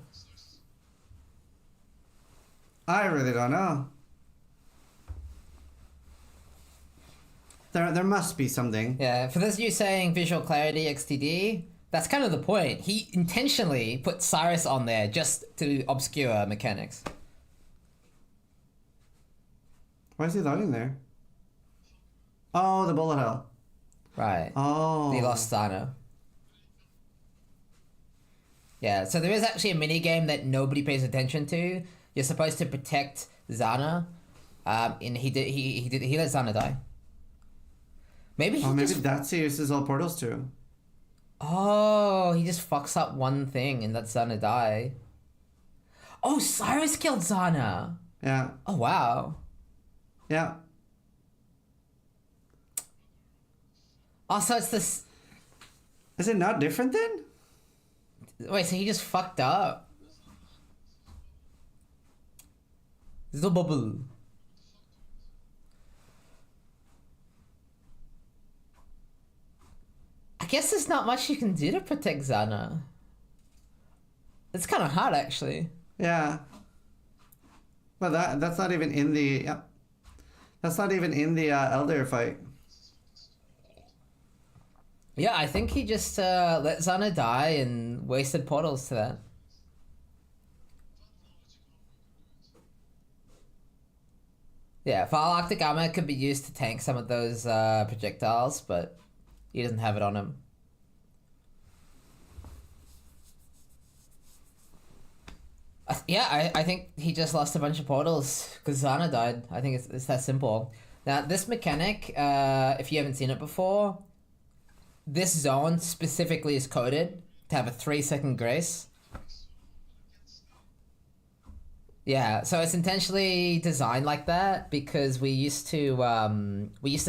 I really don't know. There must be something. Yeah, for those of you saying visual clarity XTD, that's kind of the point. He intentionally put Cyrus on there just to obscure mechanics. Why is he loading there? Oh, the bullet hell. Right. Oh. He lost Zana. Yeah, so there is actually a mini game that nobody pays attention to. You're supposed to protect Zana, and he let Zana die. Maybe he maybe just... that's he uses all portals too. Oh, he just fucks up one thing and lets Zana die. Oh, Cyrus killed Zana. Yeah. Oh, wow. Yeah. Also, it's this... Is it not different then? Wait, so he just fucked up? The bubble. I guess there's not much you can do to protect Zana. It's kind of hard, actually. Yeah. But that's not even in the... Yeah. That's not even in the Elder fight. Yeah, I think he just let Zana die and wasted portals to that. Yeah, File Arctic Armor could be used to tank some of those projectiles, but he doesn't have it on him. I think he just lost a bunch of portals because Zana died. I think it's that simple. Now, this mechanic, if you haven't seen it before, this zone specifically is coded to have a 3-second grace. Yeah, so it's intentionally designed like that because we used to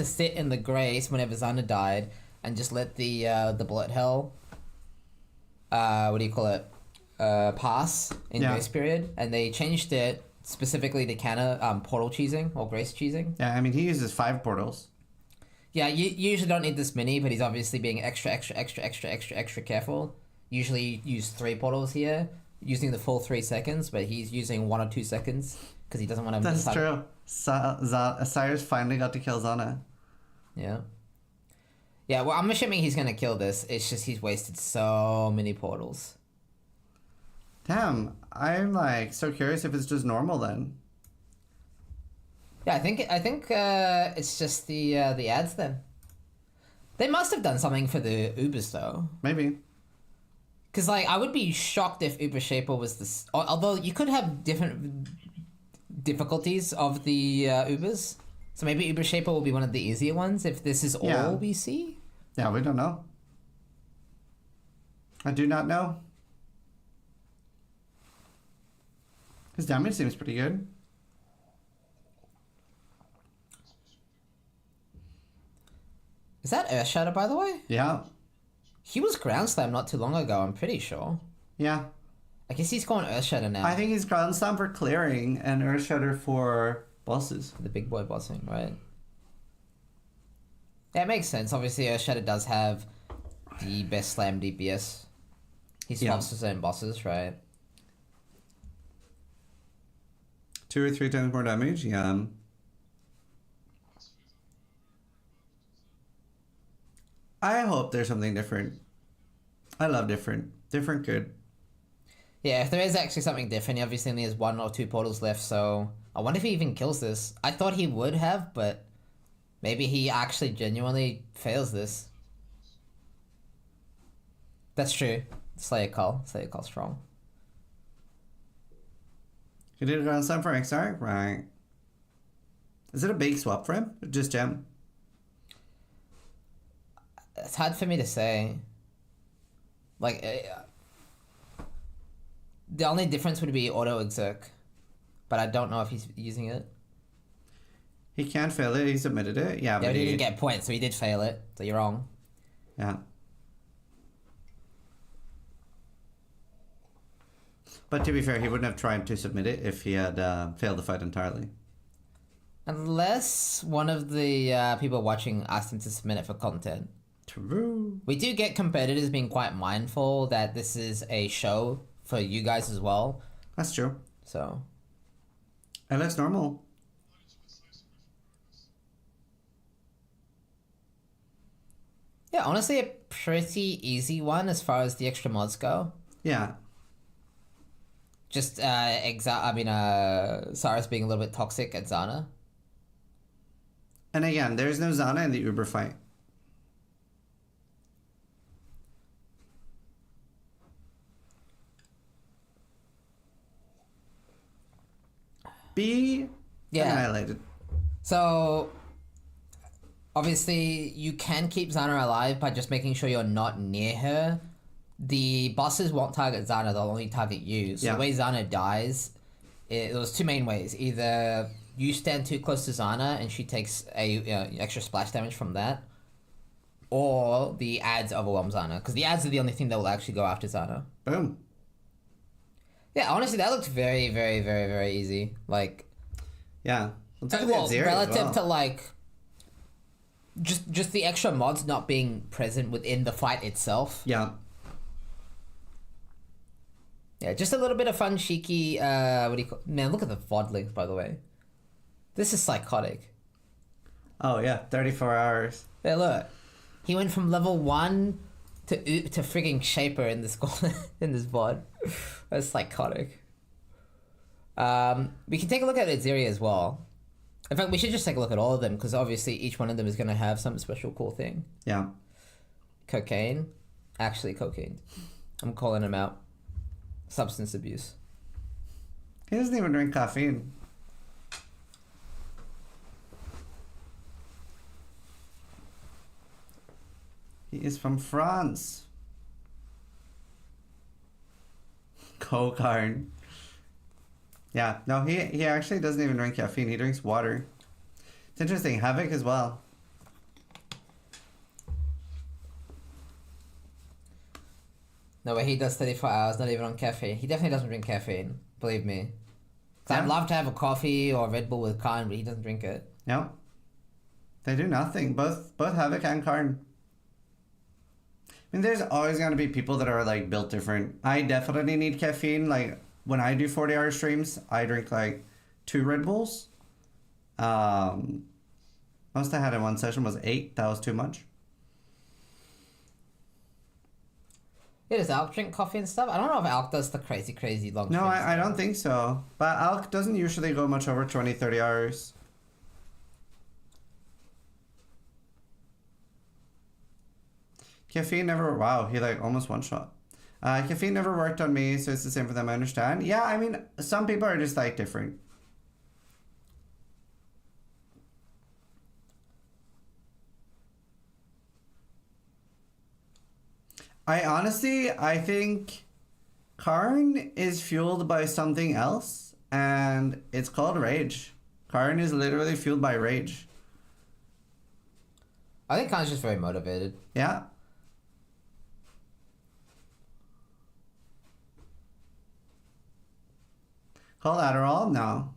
sit in the grace whenever Zana died and just let the bullet hell, what do you call it, pass in grace period, and they changed it specifically to counter portal cheesing or grace cheesing. Yeah, I mean he uses 5 portals. Yeah, you usually don't need this many, but he's obviously being extra careful. Usually you use 3 portals here, using the full 3 seconds, but he's using 1 or 2 seconds because he doesn't want to miss. That's true. Cyrus finally got to kill Zana. Yeah. Yeah, well, I'm assuming he's going to kill this. It's just he's wasted so many portals. Damn, I'm like so curious if it's just normal then. Yeah, I think it's just the ads then. They must have done something for the Ubers though. Maybe. Because like I would be shocked if Uber Shaper was this. Although you could have different difficulties of the Ubers, so maybe Uber Shaper will be one of the easier ones if this is all we see. Yeah, we don't know. I do not know. His damage seems pretty good. Is that Earthshatter, by the way? Yeah. He was Ground Slam not too long ago, I'm pretty sure. Yeah. I guess he's going Earthshatter now. I think he's Ground Slam for clearing and Earthshatter for bosses. The big boy bossing, right? Yeah, it makes sense. Obviously, Earthshatter does have the best slam DPS. He swaps his own bosses, right? 2 or 3 times more damage, yeah. I hope there's something different. I love different. Different good. Yeah, if there is actually something different, he obviously only has 1 or 2 portals left, so I wonder if he even kills this. I thought he would have, but maybe he actually genuinely fails this. That's true. Slayer Call strong. He did a ground slam for Exile? Right. Is it a big swap for him? Or just gem? It's hard for me to say. Like, the only difference would be auto exec, but I don't know if he's using it. He can't fail it. He submitted it. Yeah, but he didn't get points, so he did fail it. So you're wrong. Yeah. But to be fair, he wouldn't have tried to submit it if he had failed the fight entirely. Unless one of the people watching asked him to submit it for content. True. We do get competitors being quite mindful that this is a show for you guys as well. That's true. So. It looks normal. Yeah, honestly, a pretty easy one as far as the extra mods go. Yeah. Just Cyrus being a little bit toxic at Zana. And again, there's no Zana in the Uber fight. B annihilated. So obviously you can keep Zana alive by just making sure you're not near her. The bosses won't target Zana, they'll only target you. So the way Zana dies, there's 2 main ways. Either you stand too close to Zana and she takes a extra splash damage from that, or the ads overwhelm Zana, because the ads are the only thing that will actually go after Zana. Boom. Yeah, honestly, that looked very, very, very, very easy. Like, yeah, relative to like just the extra mods not being present within the fight itself. Yeah. Yeah, just a little bit of fun, cheeky. What do you call? Man, look at the VOD links, by the way. This is psychotic. Oh yeah, 34 hours. Yeah, look, he went from level 1 to frigging Shaper in this in this VOD. That's psychotic. We can take a look at Aziri as well. In fact, we should just take a look at all of them, because obviously each one of them is going to have some special cool thing. Yeah. Cocaine. Actually, cocaine. I'm calling him out. Substance abuse. He doesn't even drink caffeine. He is from France. Cocaine. Yeah, no, he actually doesn't even drink caffeine. He drinks water. It's interesting. Havoc as well. No, but he does 34 hours, not even on caffeine. He definitely doesn't drink caffeine, believe me. Yeah. I'd love to have a coffee or a Red Bull with Karn, but he doesn't drink it. No. They do nothing. Both Havoc and Karn. I mean, there's always going to be people that are, like, built different. I definitely need caffeine. Like, when I do 40-hour streams, I drink, like, 2 Red Bulls. Most I had in one session was 8. That was too much. Yeah, does Alk drink coffee and stuff? I don't know if Alk does the crazy long No, I don't think so. But Alk doesn't usually go much over 20, 30 hours. Caffeine never... Wow, he like almost one-shot. Caffeine never worked on me, so it's the same for them, I understand. Yeah, I mean, some people are just like different. I think Karn is fueled by something else, and it's called rage. Karn is literally fueled by rage. I think Karn's just very motivated. Yeah. Called Adderall? No.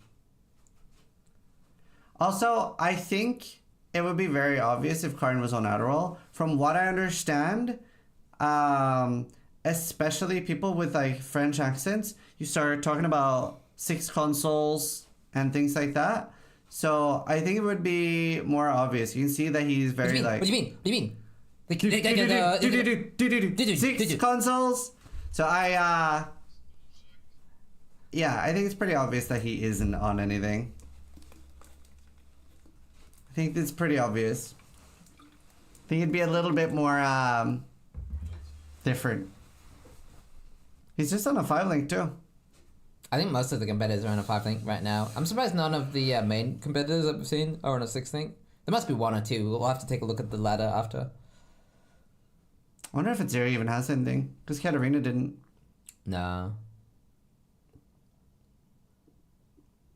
Also, I think it would be very obvious if Karn was on Adderall. From what I understand, especially people with like French accents, you start talking about 6 consoles and things like that. So I think it would be more obvious. You can see that he's very like... What do you mean? 6 consoles. So Yeah, I think it's pretty obvious that he isn't on anything. I think it's pretty obvious. I think it'd be a little bit more different. He's just on a 5-link too. I think most of the competitors are on a 5-link right now. I'm surprised none of the main competitors that we've seen are on a 6-link. There must be one or two. We'll have to take a look at the ladder after. I wonder if Zeri even has anything. Because Katarina didn't. No.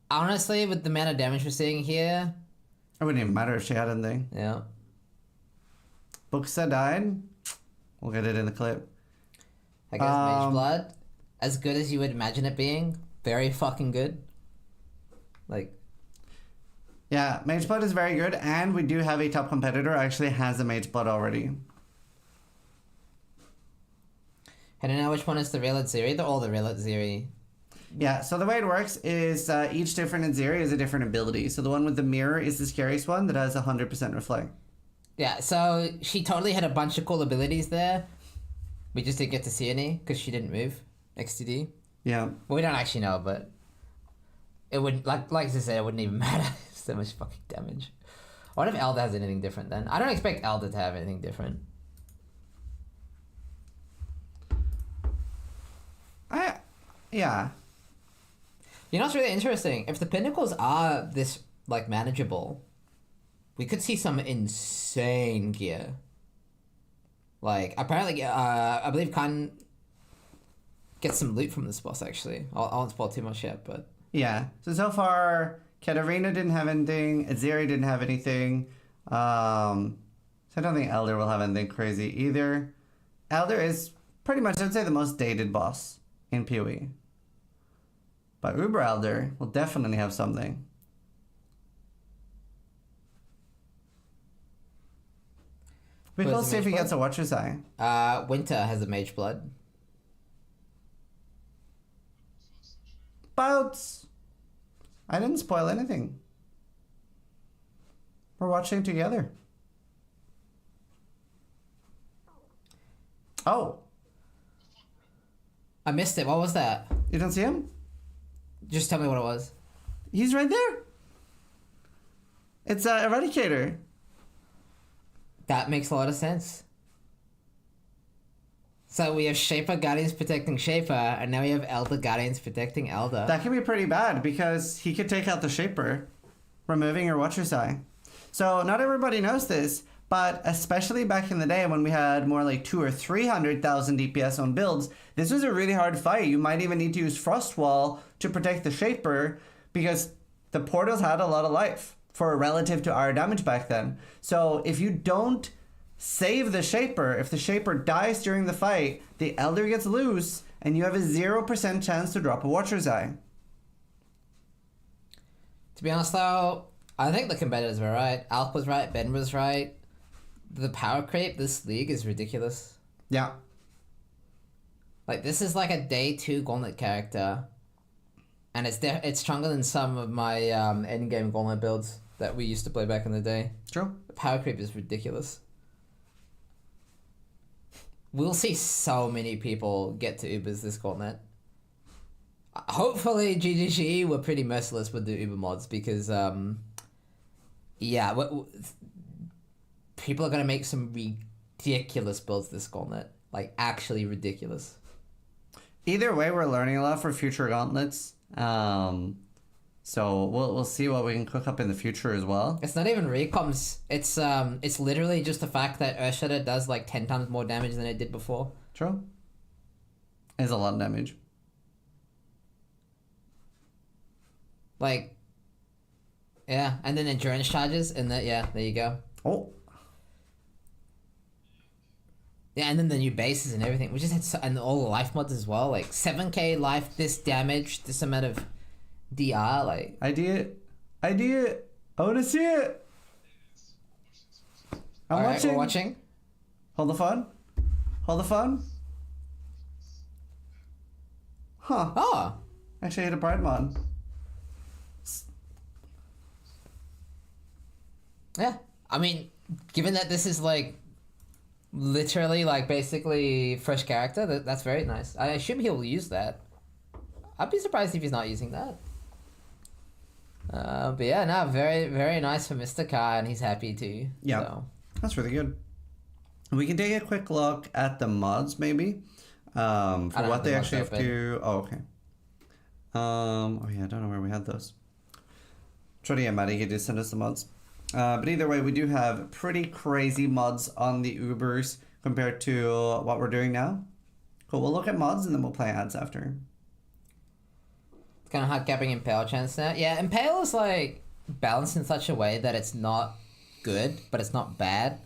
Honestly, with the amount of damage we're seeing here... It wouldn't even matter if she had anything. Yeah. Buxa died. We'll get it in the clip. I guess Mage Blood, as good as you would imagine it being, very fucking good. Like... Yeah, Mage Blood is very good, and we do have a top competitor who actually has a Mage Blood already. I don't know which one is the real Zeri. They're all the real Zeri. Yeah, so the way it works is each different Zeri has a different ability. So the one with the mirror is the scariest one that has 100% reflect. Yeah, so she totally had a bunch of cool abilities there. We just didn't get to see any because she didn't move. XTD. Yeah. Well, we don't actually know, but it would like I said, it wouldn't even matter. So much fucking damage. What if Elder has anything different then? I don't expect Elder to have anything different. Yeah. You know what's really interesting? If the pinnacles are this like manageable, we could see some insane gear. Like apparently, I believe Khan gets some loot from this boss. Actually, I won't spoil too much yet, but Yeah. So far, Katarina didn't have anything. Zeri didn't have anything. So I don't think Elder will have anything crazy either. Elder is pretty much, I'd say, the most dated boss in PoE. But Uber Elder will definitely have something. We will see if he gets a Watcher's Eye. Winter has a Mage Blood. Bouts! I didn't spoil anything. We're watching together. Oh. I missed it. What was that? You don't see him? Just tell me what it was. He's right there. It's Eradicator. That makes a lot of sense. So we have Shaper Guardians protecting Shaper, and now we have Elder Guardians protecting Elder. That can be pretty bad because he could take out the Shaper, removing your Watcher's Eye. So not everybody knows this, but especially back in the day when we had more like 200,000 or 300,000 DPS on builds, this was a really hard fight. You might even need to use Frost Wall to protect the Shaper because the portals had a lot of life for relative to our damage back then. So if you don't save the Shaper, if the Shaper dies during the fight, the Elder gets loose and you have a 0% chance to drop a Watcher's Eye. To be honest though, I think the competitors were right. Alp was right, Ben was right. The power creep this league is ridiculous. Yeah. Like this is like a day 2 Gauntlet character. And it's stronger than some of my endgame Gauntlet builds that we used to play back in the day. True. The power creep is ridiculous. We'll see so many people get to Ubers this Gauntlet. Hopefully GGG were pretty merciless with the Uber mods because yeah, people are going to make some ridiculous builds this Gauntlet. Like actually ridiculous. Either way, we're learning a lot for future Gauntlets. So we'll see what we can cook up in the future as well. It's not even recoms. It's literally just the fact that Earthshatter does like 10 times more damage than it did before. True. It's a lot of damage. Like, yeah, and then endurance charges, and that, yeah, there you go. Oh. Yeah, and then the new bases and everything. We just had and all the life mods as well. Like 7k life, this damage, this amount of DR. Like idea. I want to see it. I'm Alright, watching. we're watching. Hold the phone. Hold the phone. Huh. Oh. Actually, I hit a Pride mod. Yeah. I mean, given that this is like literally like basically fresh character, that's very nice. I assume he'll use that. I'd be surprised if he's not using that. But yeah, no, very, very nice for Mr. Kai, and he's happy too. Yeah, so. That's really good. We can take a quick look at the mods, maybe, for what they actually have to... Oh, okay. Oh yeah, I don't know where we had those. Try to get Maddie to send us the mods. But either way, we do have pretty crazy mods on the Ubers compared to what we're doing now. Cool, we'll look at mods and then we'll play ads after. It's kind of hard capping Impale chance now. Yeah, Impale is like balanced in such a way that it's not good, but it's not bad.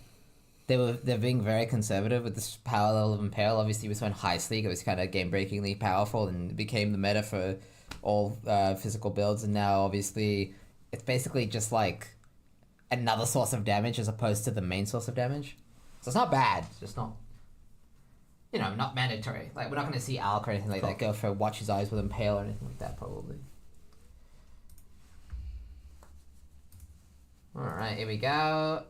They're being very conservative with this power level of Impale. Obviously, with when High Sleek, it was kind of game-breakingly powerful and it became the meta for all physical builds. And now, obviously, it's basically just like another source of damage as opposed to the main source of damage. So it's not bad. It's just not, you know, not mandatory. Like, we're not going to see Alk or anything like that go for Watch His Eyes with Impale or anything like that, probably. Alright, here we go.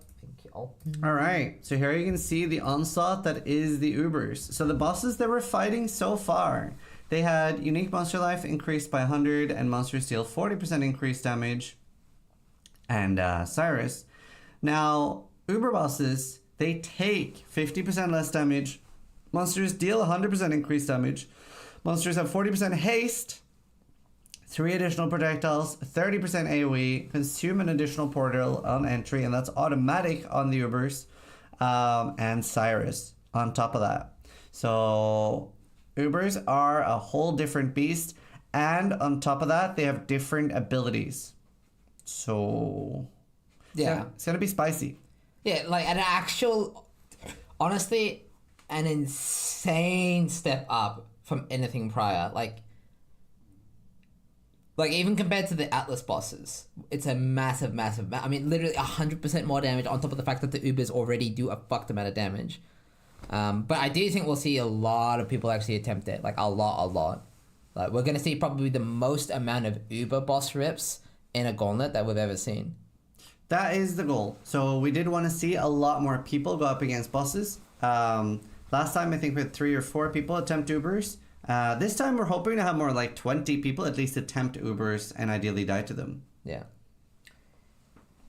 Alright, so here you can see the onslaught that is the Ubers. So the bosses that we're fighting so far, they had unique monster life increased by 100 and monsters deal 40% increased damage. And Cyrus. Now, Uber bosses, they take 50% less damage. Monsters deal 100% increased damage. Monsters have 40% haste, 3 additional projectiles, 30% AoE, consume an additional portal on entry, and that's automatic on the Ubers, and Cyrus on top of that. So Ubers are a whole different beast, and on top of that, they have different abilities. So yeah, it's gonna be spicy. Yeah, like an actual, honestly, an insane step up from anything prior. Like even compared to the Atlas bosses, it's a massive, I mean, literally 100% more damage on top of the fact that the Ubers already do a fucked amount of damage. But I do think we'll see a lot of people actually attempt it, like a lot. Like we're gonna see probably the most amount of Uber boss rips in a Gauntlet that we've ever seen. That is the goal. So we did want to see a lot more people go up against bosses. Last time I think we had 3 or 4 people attempt Ubers. This time we're hoping to have more like 20 people at least attempt Ubers and ideally die to them. Yeah.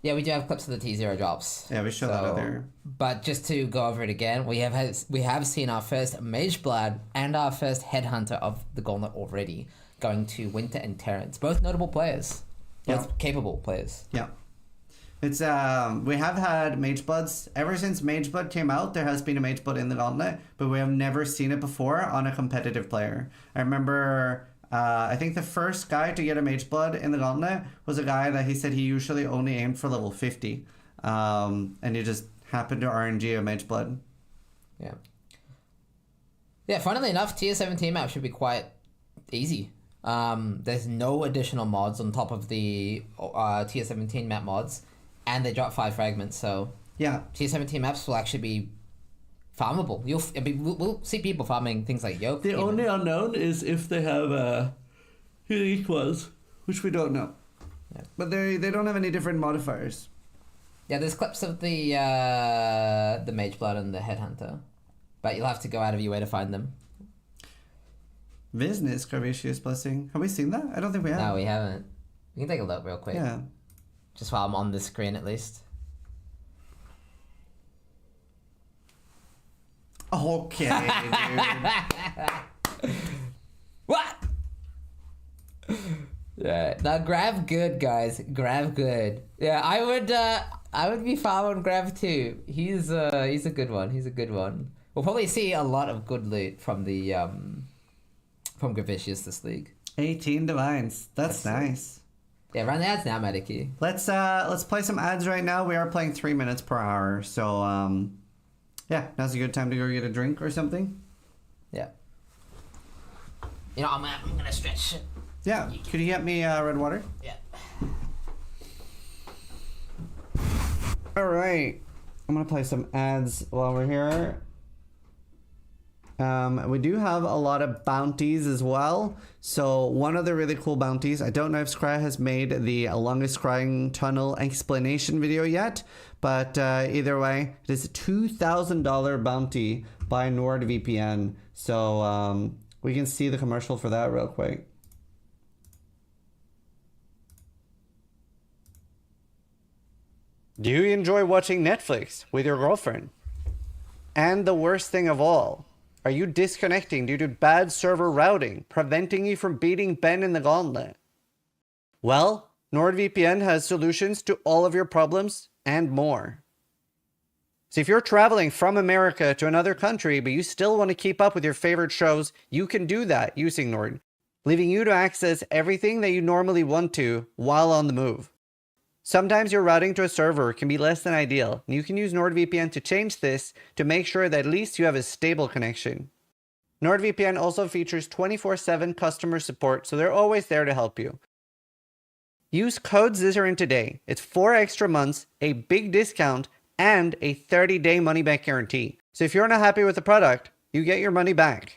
Yeah, we do have clips of the T0 drops. Yeah, we showed that other. But just to go over it again, we have seen our first Mageblood and our first Headhunter of the Gauntlet already going to Winter and Terrence. Both notable players. Both capable players. Yeah. It's we have had Magebloods ever since Mageblood came out. There has been a Mageblood in the Gauntlet, but we have never seen it before on a competitive player. I remember I think the first guy to get a Mageblood in the Gauntlet was a guy that he said he usually only aimed for level 50, and he just happened to RNG a Mageblood. Yeah. Yeah. Funnily enough, tier 17 map should be quite easy. There's no additional mods on top of the tier 17 map mods, and they drop 5 fragments, so yeah, tier 17 maps will actually be farmable. We'll see people farming things like Yoke. The only unknown is if they have unique ones, which we don't know. Yeah. But they don't have any different modifiers. Yeah, there's clips of the Mageblood and the Headhunter, but you'll have to go out of your way to find them. Business, Carvicious Blessing. Have we seen that? I don't think we have. No, we haven't. We can take a look real quick. Yeah. Just while I'm on the screen, at least. Okay, dude. What? Yeah. Now, Grav good, guys. Grav good. Yeah, I would be following Grav too. He's a good one. He's a good one. We'll probably see a lot of good loot from the from Gravicious this league. 18 divines. That's nice. Yeah, run the ads now, Medici. Let's play some ads right now. We are playing 3 minutes per hour, so yeah, now's a good time to go get a drink or something. Yeah. You know, I'm gonna stretch. Yeah. Could you get me red water? Yeah. All right. I'm gonna play some ads while we're here. We do have a lot of bounties as well. So one of the really cool bounties, I don't know if Scry has made the longest scrying tunnel explanation video yet, but either way, it is a $2,000 bounty by NordVPN. So we can see the commercial for that real quick. Do you enjoy watching Netflix with your girlfriend? And the worst thing of all, are you disconnecting due to bad server routing, preventing you from beating Ben in the Gauntlet? Well, NordVPN has solutions to all of your problems and more. So if you're traveling from America to another country, but you still want to keep up with your favorite shows, you can do that using Nord, leaving you to access everything that you normally want to while on the move. Sometimes your routing to a server can be less than ideal, and you can use NordVPN to change this to make sure that at least you have a stable connection. NordVPN also features 24/7 customer support, so they're always there to help you. Use code Zizaran today. It's 4 extra months, a big discount, and a 30-day money-back guarantee. So if you're not happy with the product, you get your money back.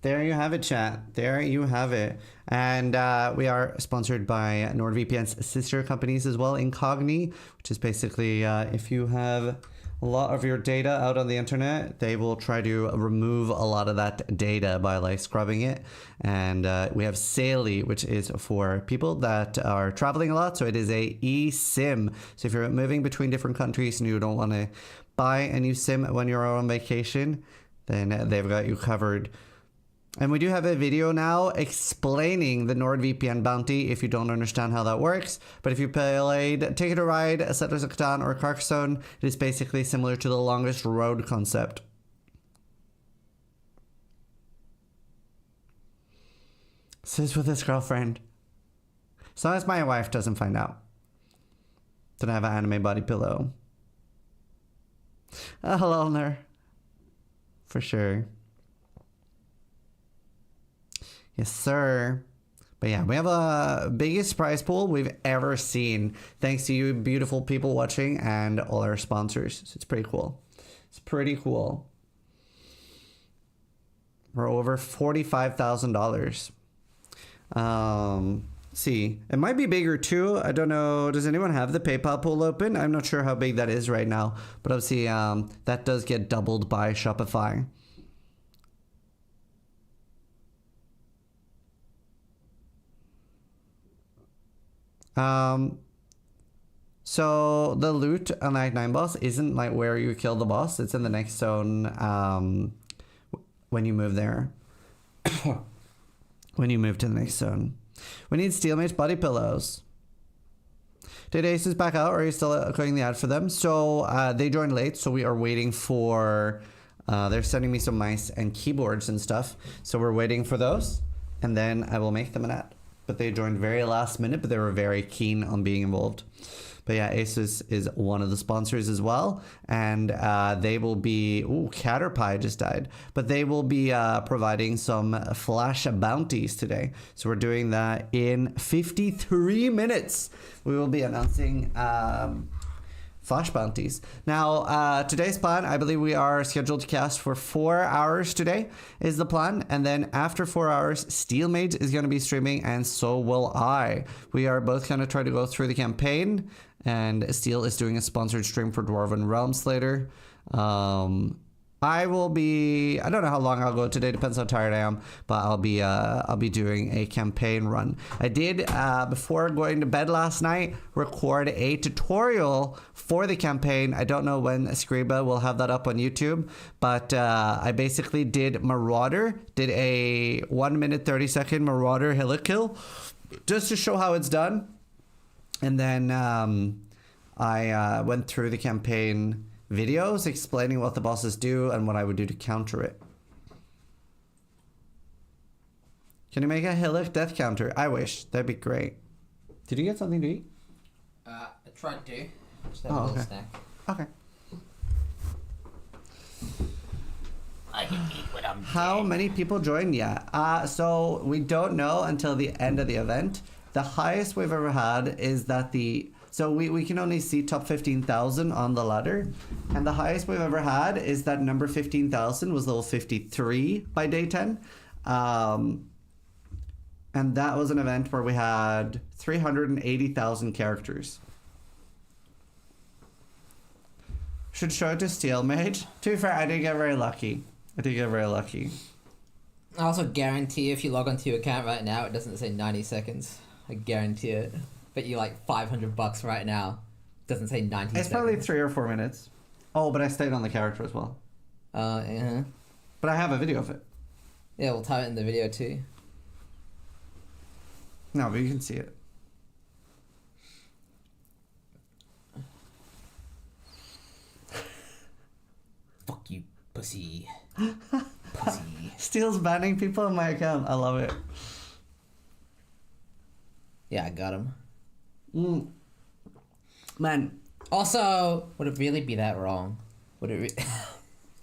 There you have it, chat. There you have it. And we are sponsored by NordVPN's sister companies as well, Incogni, which is basically if you have a lot of your data out on the internet, they will try to remove a lot of that data by like scrubbing it. And we have Saily, which is for people that are traveling a lot. So it is a eSIM. So if you're moving between different countries and you don't want to buy a new SIM when you're on vacation, then they've got you covered. And we do have a video now explaining the NordVPN bounty if you don't understand how that works. But if you played Ticket to Ride, Settlers of Catan, or Carcassonne, it is basically similar to the longest road concept. Sis with his girlfriend. As long as my wife doesn't find out. Don't have an anime body pillow. Hello there. For sure. Yes, sir. But yeah, we have a biggest prize pool we've ever seen. Thanks to you beautiful people watching and all our sponsors. So it's pretty cool. It's pretty cool. We're over $45,000. See, it might be bigger too. I don't know. Does anyone have the PayPal pool open? I'm not sure how big that is right now. But obviously, that does get doubled by Shopify. So the loot on Act 9 boss isn't like where you kill the boss. It's in the next zone when you move there. When you move to the next zone. We need Steelmate body pillows. Did Asus back out or are you still cooking the ad for them? So they joined late, so we are waiting for... they're sending me some mice and keyboards and stuff. So we're waiting for those. And then I will make them an ad. But they joined very last minute, but they were very keen on being involved. But yeah, Asus is one of the sponsors as well. And they will be... Ooh, Caterpie just died. But they will be providing some flash bounties today. So we're doing that in 53 minutes. We will be announcing... flash bounties. Now, today's plan, I believe we are scheduled to cast for 4 hours today is the plan. And then after 4 hours, Steelmate is going to be streaming and so will I. We are both going to try to go through the campaign and Steel is doing a sponsored stream for Dwarven Realms later. I will be, I don't know how long I'll go today, depends how tired I am, but I'll be doing a campaign run. I did, before going to bed last night, record a tutorial for the campaign. I don't know when Scriba will have that up on YouTube, but I basically did Marauder, did a 1 minute 30-second Marauder Hillock kill, just to show how it's done. And then I went through the campaign videos explaining what the bosses do and what I would do to counter it. Can you make a Hillock death counter? I wish. That'd be great. Did you get something to eat? I tried to. Just have a little snack. Okay. I can eat what I'm How many people joined? Yeah. So we don't know until the end of the event. The highest we've ever had is that so we can only see top 15,000 on the ladder. And the highest we've ever had is that number 15,000 was level 53 by day 10. And that was an event where we had 380,000 characters. Should show it to Steelmate. To be fair, I didn't get very lucky. I think you're very lucky. I also guarantee if you log onto your account right now, it doesn't say 90 seconds. I guarantee it. Bet you like $500 right now. It doesn't say 90 seconds. It's probably 3 or 4 minutes. Oh, but I stayed on the character as well. Yeah. But I have a video of it. Yeah, we'll type it in the video too. No, but you can see it. Fuck you, pussy. Pussy. Steel's banning people on my account. I love it. Yeah, I got him. Man. Also, would it really be that wrong? Would it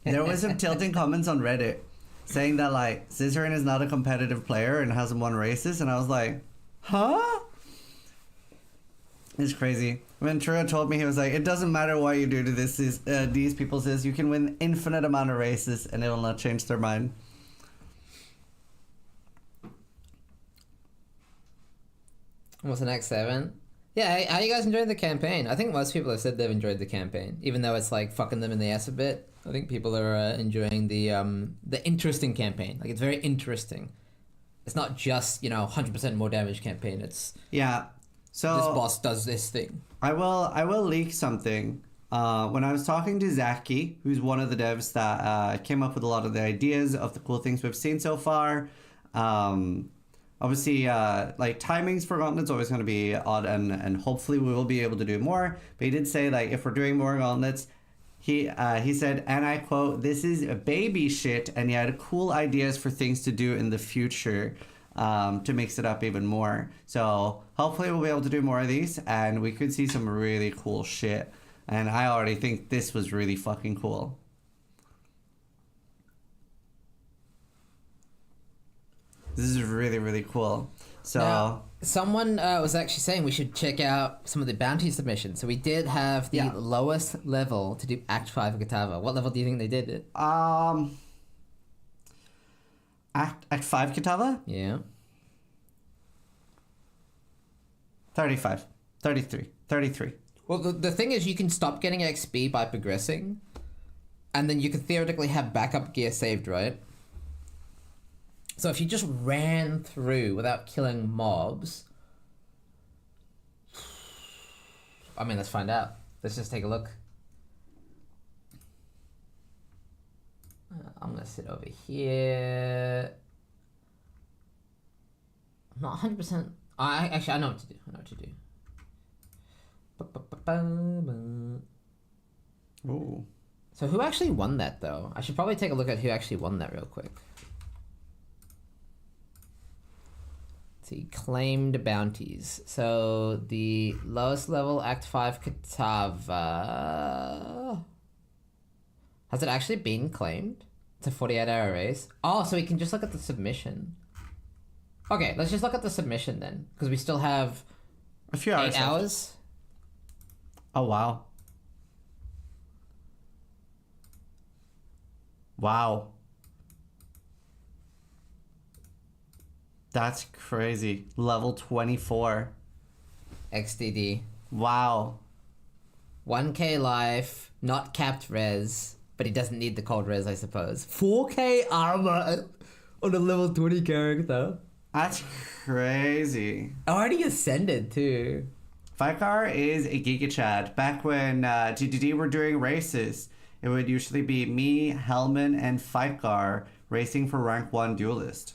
There was some tilting comments on Reddit saying that, like, Zizaran is not a competitive player and hasn't won races. And I was like, huh? It's crazy. Ventura told me, he was like, it doesn't matter what you do to these people, says you can win infinite amount of races and it will not change their mind. What's the next 7? Yeah, how you guys enjoying the campaign? I think most people have said they've enjoyed the campaign, even though it's like fucking them in the ass a bit. I think people are enjoying the interesting campaign. Like, it's very interesting. It's not just, 100% more damage campaign. It's So this boss does this thing. I will leak something. When I was talking to Zaki, who's one of the devs that came up with a lot of the ideas of the cool things we've seen so far. Obviously, like, timings for Gauntlet's always going to be odd, and hopefully we will be able to do more. But he did say, like, if we're doing more Gauntlets, he said, and I quote, "This is a baby shit," and he had cool ideas for things to do in the future to mix it up even more. So hopefully we'll be able to do more of these, and we could see some really cool shit. And I already think this was really fucking cool. This is really, really cool. So now, someone was actually saying we should check out some of the bounty submissions. So we did have the lowest level to do Act 5 of Katava. What level do you think they did it? Act 5 Katava? Yeah. 35. 33. 33. Well, the thing is, you can stop getting XP by progressing, and then you can theoretically have backup gear saved, right? So if you just ran through without killing mobs... I mean, let's find out. Let's just take a look. I'm gonna sit over here. I'm not 100%... Actually, I know what to do. Ooh. So who actually won that, though? I should probably take a look at who actually won that real quick. Let's see, claimed bounties. So the lowest level Act 5 Katava... Has it actually been claimed? It's a 48-hour race. Oh, so we can just look at the submission. Okay, let's just look at the submission then, because we still have a few hours. 8 hours. Oh, wow. Wow. That's crazy. Level 24. XDD. Wow. 1k life, not capped res, but he doesn't need the cold res, I suppose. 4k armor on a level 20 character. That's crazy. Already ascended too. Fikar is a Giga Chad. Back when GDD were doing races, it would usually be me, Hellman, and Fikar racing for rank 1 duelist.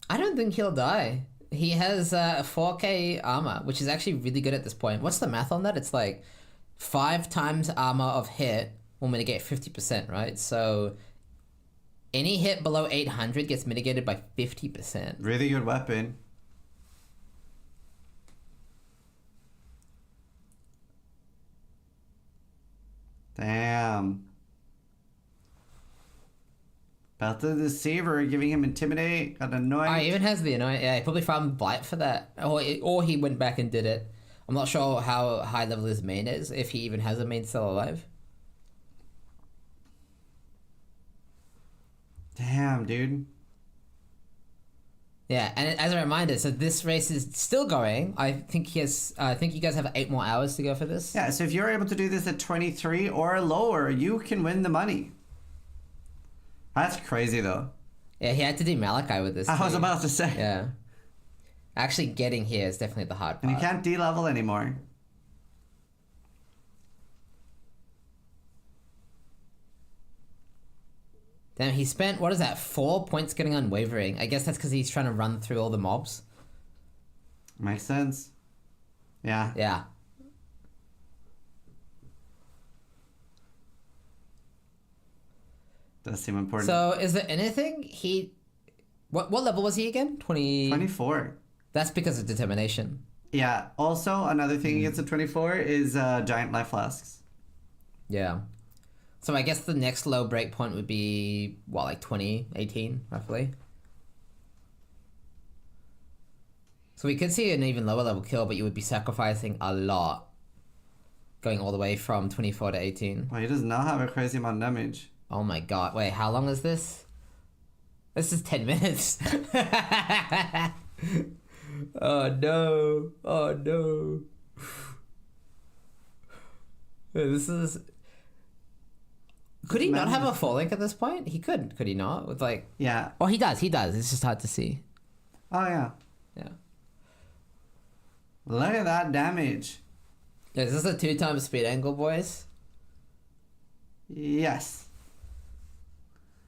I don't think he'll die. He has 4k armor, which is actually really good at this point. What's the math on that? It's like 5 times armor of hit will mitigate 50%, right? So any hit below 800 gets mitigated by 50%. Really good weapon. Damn. About the Deceiver, giving him Intimidate, got Annoying. Oh, he even has the Annoying. Yeah, he probably found Blight for that. Or he went back and did it. I'm not sure how high level his main is, if he even has a main still alive. Damn, dude. Yeah, and as a reminder, so this race is still going. I think he has. I think you guys have 8 more hours to go for this. Yeah, so if you're able to do this at 23 or lower, you can win the money. That's crazy, though. Yeah, he had to do Malachi with this. I was too. about to say. Yeah. Actually, getting here is definitely the hard part. And you can't D-level anymore. Damn, he spent, what is that, 4 points getting Unwavering. I guess that's because he's trying to run through all the mobs. Makes sense. Yeah. Yeah. Does seem important. So, is there anything he... What level was he again? 24. That's because of Determination. Yeah. Also, another thing he gets at 24 is giant life flasks. Yeah. So I guess the next low break point would be, what, like 2018, roughly? So we could see an even lower level kill, but you would be sacrificing a lot. Going all the way from 24 to 18. Well, he does not have a crazy amount of damage. Oh my god. Wait, how long is this? This is 10 minutes. Oh no. Oh no. This is... Could he not have a full link at this point? He could he not? With like... Yeah. Oh, he does. It's just hard to see. Oh, yeah. Yeah. Look at that damage. Is this a 2x speed angle, boys? Yes.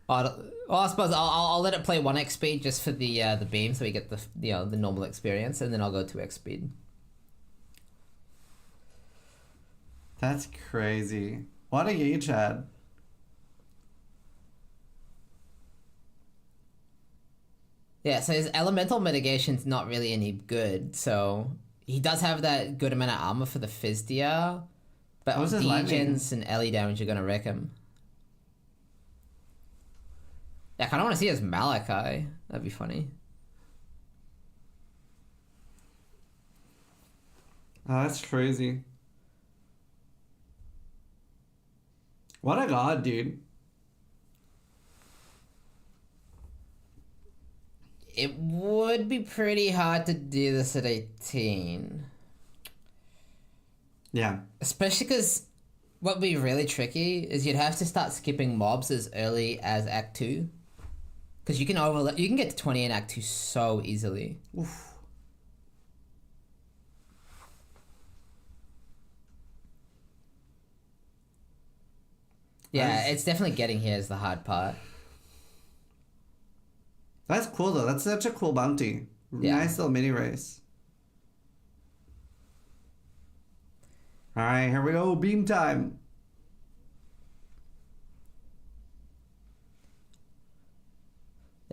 Oh, I suppose I'll let it play 1x speed just for the beam, so we get the the normal experience, and then I'll go 2x speed. That's crazy. What a gauge had. Yeah, so his elemental mitigation's not really any good, so he does have that good amount of armor for the Fizdia, but What was his lightning? Degens and Ellie damage are gonna wreck him. Yeah, I kinda wanna see his Malachi. That'd be funny. Oh, that's crazy. What a god, dude. It would be pretty hard to do this at 18. Yeah. Especially because what would be really tricky is you'd have to start skipping mobs as early as Act 2. Because you can get to 20 in Act 2 so easily. Oof. Yeah, it's definitely getting here is the hard part. That's cool, though. That's such a cool bounty. Yeah. Nice little mini race. Alright, here we go. Beam time.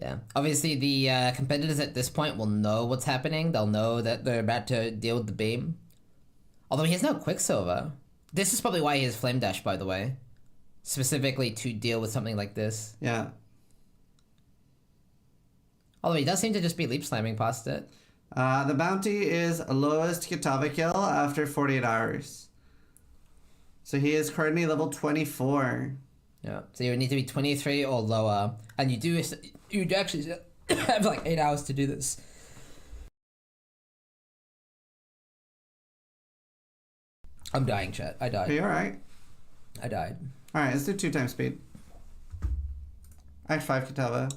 Yeah. Obviously, the competitors at this point will know what's happening. They'll know that they're about to deal with the beam. Although he has no Quicksilver. This is probably why he has Flame Dash, by the way. Specifically to deal with something like this. Yeah. Although he does seem to just be leap slamming past it. The bounty is lowest Kitava kill after 48 hours. So he is currently level 24. Yeah. So you would need to be 23 or lower. And you actually have like 8 hours to do this. I'm dying, chat. I Are died. you alright? I died. Alright, let's do 2x speed. Act 5 Kitava.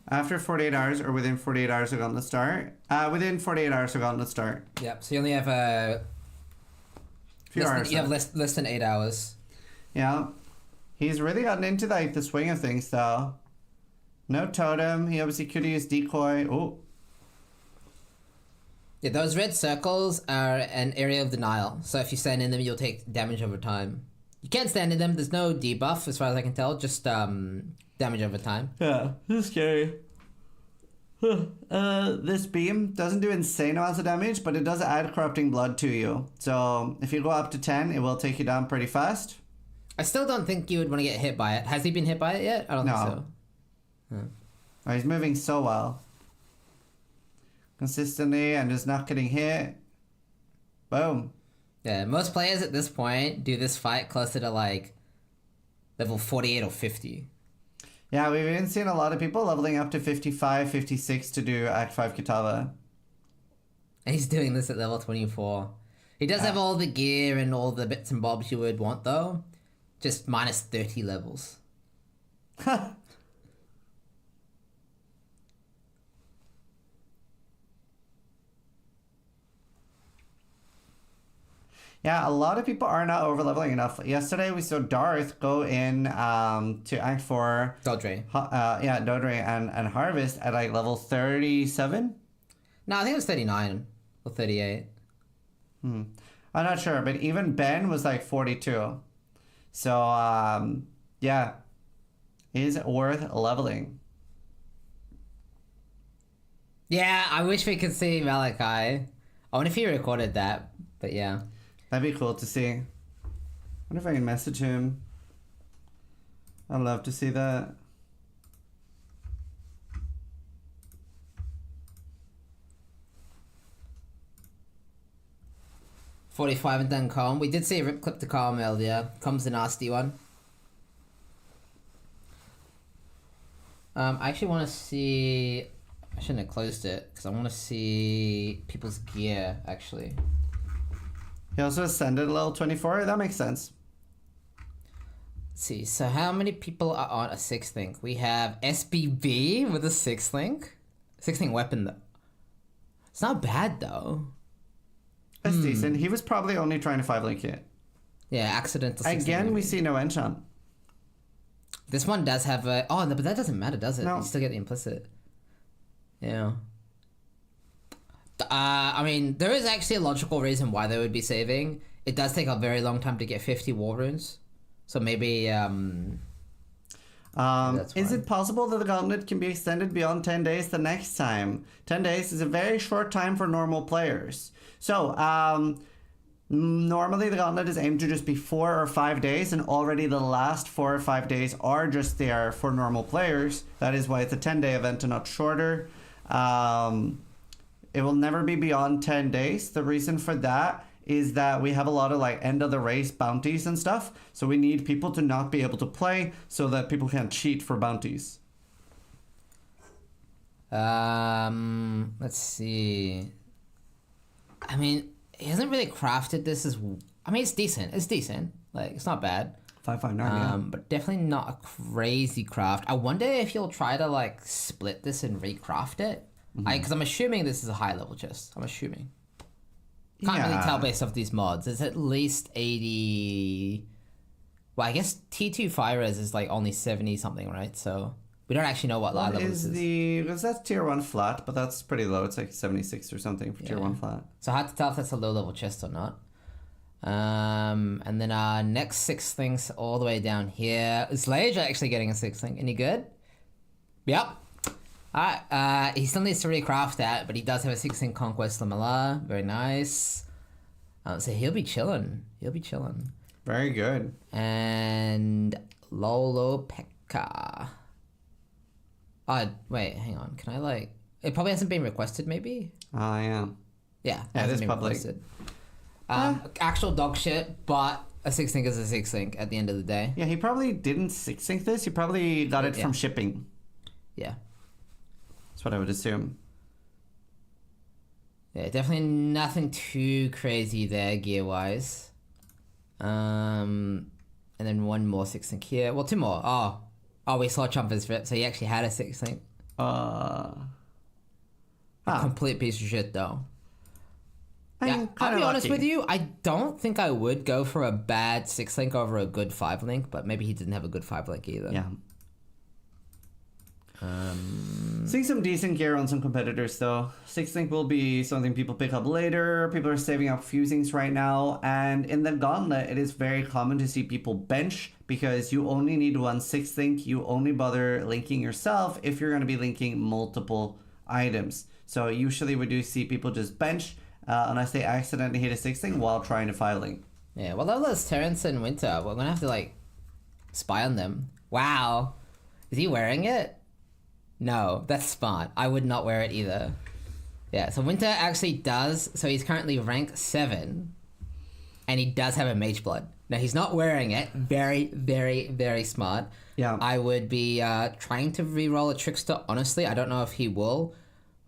After 48 hours or within 48 hours of Gauntlet start. Within 48 hours of Gauntlet start. Yep. So you only have a Few hours. you have less than 8 hours. Yeah. He's really gotten into like the swing of things though. No totem. He obviously could use decoy. Oh. Yeah, those red circles are an area of denial. So if you stand in them, you'll take damage over time. You can't stand in them. There's no debuff as far as I can tell. Just damage over time. Yeah, this is scary. This beam doesn't do insane amounts of damage, but it does add corrupting blood to you. So if you go up to 10, it will take you down pretty fast. I still don't think you would want to get hit by it. Has he been hit by it yet? I don't think so. Oh, he's moving so well. Consistently and just not getting hit. Boom. Yeah, most players at this point do this fight closer to like level 48 or 50. Yeah, we've even seen a lot of people leveling up to 55, 56 to do Act 5 Kitava. And he's doing this at level 24. He does have all the gear and all the bits and bobs you would want, though. Just minus 30 levels. Yeah, a lot of people are not over-leveling enough. Yesterday, we saw Darth go in to Act 4. Dodre. Dodre and Harvest at like level 37? No, I think it was 39 or 38. I'm not sure, but even Ben was like 42. So, yeah, is worth leveling. Yeah, I wish we could see Malachi. I wonder if he recorded that, but yeah. That'd be cool to see. I wonder if I can message him. I'd love to see that. $45 and then Com. We did see a rip clip to Com earlier. Com's a nasty one. I actually want to see... I shouldn't have closed it, because I want to see people's gear, actually. He also ascended level 24. That makes sense. Let's see, so how many people are on a 6th link? We have SBB with a 6th link. 6th link weapon, though. It's not bad, though. That's decent. He was probably only trying to 5-link it. Yeah, accidental 6th Again, link. we see no enchant. This one does have a... Oh, no, but that doesn't matter, does it? No. You still get the implicit. Yeah. I mean, there is actually a logical reason why they would be saving. It does take a very long time to get 50 war runes. So maybe, Is fine. it possible that the Gauntlet can be extended beyond 10 days the next time? 10 days is a very short time for normal players. So, normally the Gauntlet is aimed to just be 4 or 5 days, and already the last 4 or 5 days are just there for normal players. That is why it's a 10-day event and not shorter. It will never be beyond 10 days. The reason for that is that we have a lot of like end of the race bounties and stuff. So we need people to not be able to play so that people can't cheat for bounties. let's see. I mean, he hasn't really crafted this as... I mean, it's decent. It's decent. Like, it's not bad. 559, yeah. But definitely not a crazy craft. I wonder if he'll try to, like, split this and recraft it. Because I'm assuming this is a high level chest. I'm assuming. Can't really tell based off these mods. It's at least 80... Well, I guess T2 Fire Res is, like, only 70 something, right? So... We don't actually know what level this is. Because that's tier 1 flat, but that's pretty low. It's like 76 or something for tier 1 flat. So hard to tell if that's a low level chest or not. And then our next 6 things all the way down here. Is Lage actually getting a 6 thing? Any good? Yep. Alright, he still needs to recraft that, but he does have a 6 thing Conquest Lamela. Very nice. So he'll be chilling. He'll be chilling. Very good. And Lolo Pekka. Oh, wait, hang on. Can I, like... It probably hasn't been requested, maybe? Yeah. Yeah, It is public. Actual dog shit, but a 6 think is a 6 think at the end of the day. Yeah, he probably didn't 6-sync this. He probably got it from shipping. Yeah. That's what I would assume. Yeah, definitely nothing too crazy there, gear-wise. And then one more 6 think here. Well, 2 more. Oh, we saw Chumpers rip, so he actually had a 6 think. A complete piece of shit, though. Yeah, I'll be honest with you, I don't think I would go for a bad 6 link over a good 5 link, but maybe he didn't have a good 5 link either. Yeah. Seeing some decent gear on some competitors, though. 6 link will be something people pick up later. People are saving up fusings right now, and in the Gauntlet, it is very common to see people bench because you only need one 6 link. You only bother linking yourself if you're going to be linking multiple items. So usually we do see people just bench unless they accidentally hit a 6 link while trying to 5 link. Yeah, well, that was Terrence and Winter. We're gonna have to, like, spy on them. Wow. Is he wearing it? No, that's smart. I would not wear it either. Yeah, so Winter actually does. So he's currently rank 7, and he does have a Mage Blood. Now he's not wearing it. Very, very, very smart. Yeah. I would be trying to re-roll a Trickster. Honestly, I don't know if he will,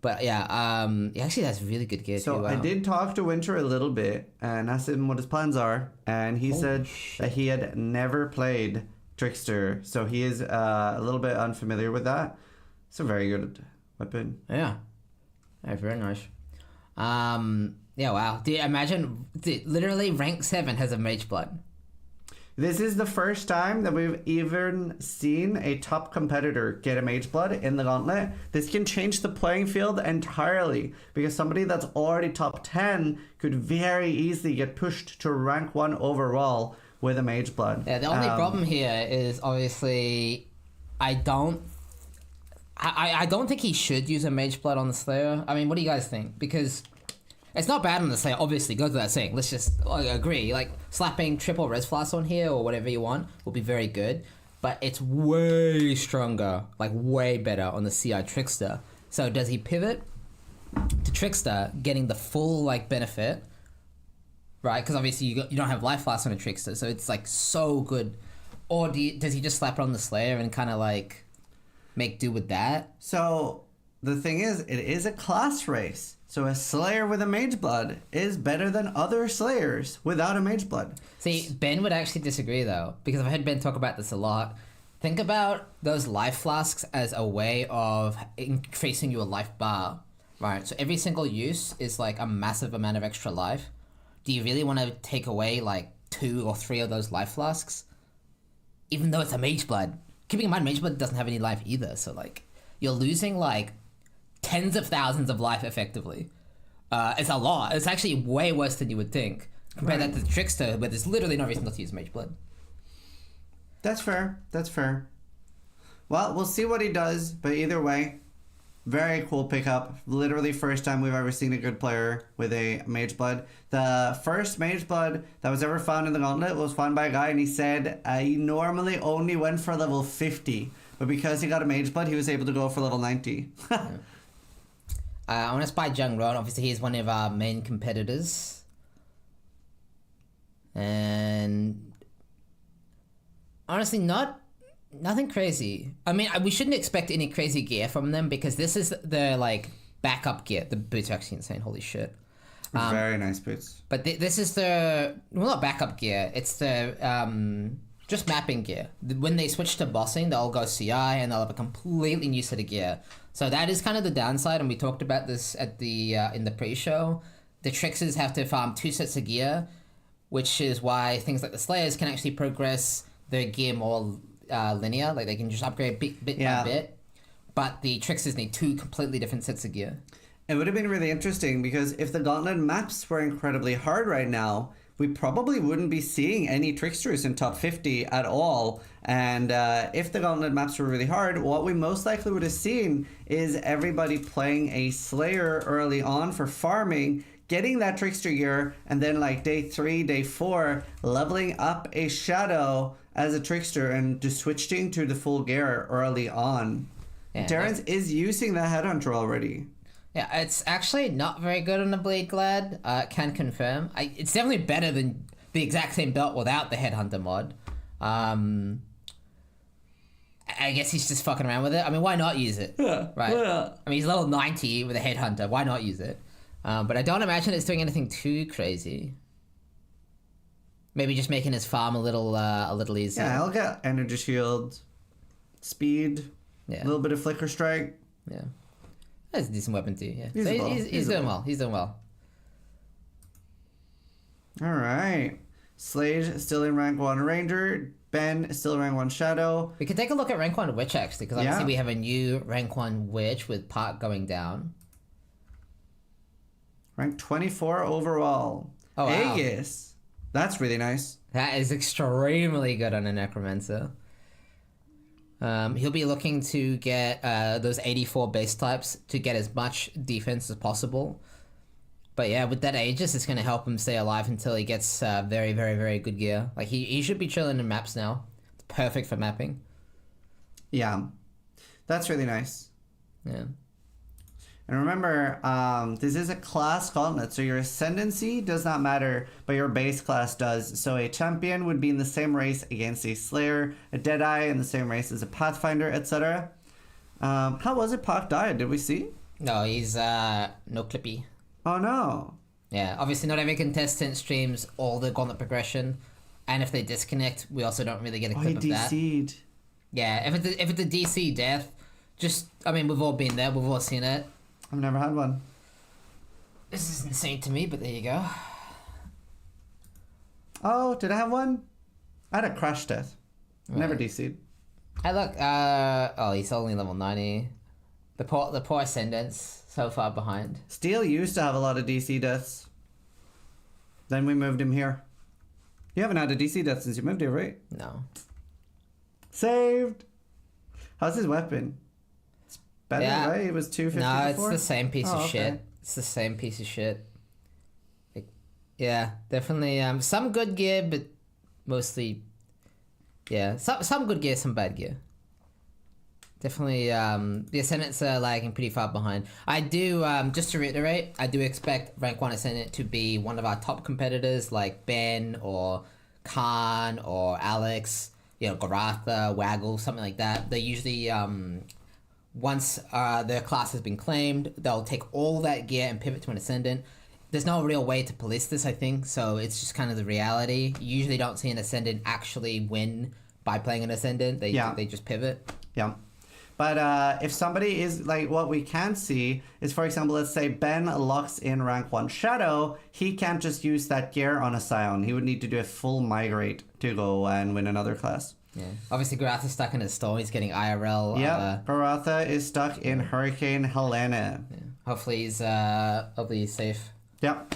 but yeah, he actually has really good gear So too. I did talk to Winter a little bit and asked him what his plans are, and he said that he had never played Trickster, so he is a little bit unfamiliar with that. It's a very good weapon. Yeah, very nice. Yeah, wow. Do you imagine? Literally, rank 7 has a Mage Blood. This is the first time that we've even seen a top competitor get a Mage Blood in the Gauntlet. This can change the playing field entirely, because somebody that's already top 10 could very easily get pushed to rank 1 overall with a Mage Blood. Yeah, the only problem here is obviously I don't think he should use a Mage Blood on the Slayer. I mean, what do you guys think? Because it's not bad on the Slayer, obviously, goes without saying. Let's just agree. Like, slapping triple Res Flask on here or whatever you want will be very good. But it's way stronger, like way better on the CI Trickster. So does he pivot to Trickster, getting the full, like, benefit, right? Because obviously you don't have Life Flask on a Trickster, so it's, like, so good. Or does he just slap it on the Slayer and kind of, like, make do with that? So the thing is, it is a class race. So a Slayer with a Mage Blood is better than other Slayers without a Mage Blood. See, Ben would actually disagree, though, because I've heard Ben talk about this a lot. Think about those life flasks as a way of increasing your life bar, right? So every single use is like a massive amount of extra life. Do you really want to take away like 2 or 3 of those life flasks? Even though it's a Mage Blood. Keeping in mind, Mage Blood doesn't have any life either, so like, you're losing like tens of thousands of life effectively. It's a lot. It's actually way worse than you would think. Compare that to the Trickster, where there's literally no reason not to use Mage Blood. That's fair. That's fair. Well, we'll see what he does, but either way, very cool pickup. Literally first time we've ever seen a good player with a Mage Blood. The first Mage Blood that was ever found in the Gauntlet was found by a guy, and he said he normally only went for level 50, but because he got a Mage Blood, he was able to go for level 90. Yeah. I want to spy Jung Ron. Obviously, he's one of our main competitors. And honestly, nothing crazy. I mean, we shouldn't expect any crazy gear from them, because this is the like backup gear. The boots are actually insane. Holy shit. Very nice boots. But this is the, well, not backup gear. It's the just mapping gear. When they switch to bossing, they'll go CI and they'll have a completely new set of gear. So that is kind of the downside, and we talked about this at the in the pre-show. The Tricksters have to farm 2 sets of gear, which is why things like the Slayers can actually progress their gear more linear. Like, they can just upgrade bit by bit. But the Tricksters need 2 completely different sets of gear. It would have been really interesting, because if the Gauntlet maps were incredibly hard right now, we probably wouldn't be seeing any Tricksters in top 50 at all. And if the Gauntlet maps were really hard, what we most likely would have seen is everybody playing a Slayer early on for farming, getting that Trickster gear, and then like day 3, day 4, leveling up a Shadow as a Trickster and just switching to the full gear early on. Yeah, Terrence is using the Headhunter already. Yeah, it's actually not very good on the Bleed Glad. Can confirm. It's definitely better than the exact same belt without the Headhunter mod. I guess he's just fucking around with it. I mean, why not use it? Yeah, right? Yeah. I mean, he's level 90 with a Headhunter. Why not use it? But I don't imagine it's doing anything too crazy. Maybe just making his farm a little easier. Yeah, I'll get Energy Shield, Speed, a little bit of Flicker Strike. Yeah. That's a decent weapon too, yeah. He's doing well. He's doing well. Alright. Slade still in rank 1 Ranger. Ben still rank 1 Shadow. We could take a look at rank 1 Witch, actually, because obviously we have a new rank 1 Witch with Park going down. Rank 24 overall. Oh, wow. Aegis. That's really nice. That is extremely good on a Necromancer. He'll be looking to get those 84 base types to get as much defense as possible. But yeah, with that Aegis, it's going to help him stay alive until he gets very, very, very good gear. Like, he should be chilling in maps now. It's perfect for mapping. Yeah. That's really nice. Yeah. And remember, this is a class gauntlet, so your ascendancy does not matter, but your base class does. So a champion would be in the same race against a slayer, a deadeye in the same race as a pathfinder, etc. How was it Pac died? Did we see? No, he's no clippy. Oh no. Yeah, obviously not every contestant streams all the gauntlet progression, and if they disconnect, we also don't really get a clip of that. DC'd. Yeah, if it's a DC death, we've all been there, we've all seen it. I've never had one. This is insane to me, but there you go. Oh, did I have one? I had a crash death. Right. Never DC'd. Hey, look. He's only level 90. The poor ascendants so far behind. Steel used to have a lot of DC deaths. Then we moved him here. You haven't had a DC death since you moved here, right? No. Saved. How's his weapon? It's better, right? It was 250 No, before? it's the same piece of okay. shit. It's the same piece of shit. Yeah, definitely. Some good gear, but mostly, yeah. Some good gear, some bad gear. Definitely, the Ascendants are lagging pretty far behind. I do, just to reiterate, I do expect Rank 1 Ascendant to be one of our top competitors, like Ben or Khan or Alex, Garatha, Waggle, something like that. They usually, once their class has been claimed, they'll take all that gear and pivot to an Ascendant. There's no real way to police this, I think, so it's just kind of the reality. You usually don't see an Ascendant actually win by playing an Ascendant. They just pivot. Yeah. But if somebody is, like, what we can see is, for example, let's say Ben locks in rank 1 Shadow, he can't just use that gear on a Scion. He would need to do a full migrate to go and win another class. Yeah. Obviously, Garatha's stuck in his storm. He's getting IRL. Yeah, Garatha is stuck in Hurricane Helena. Yeah. Hopefully he's safe. Yep.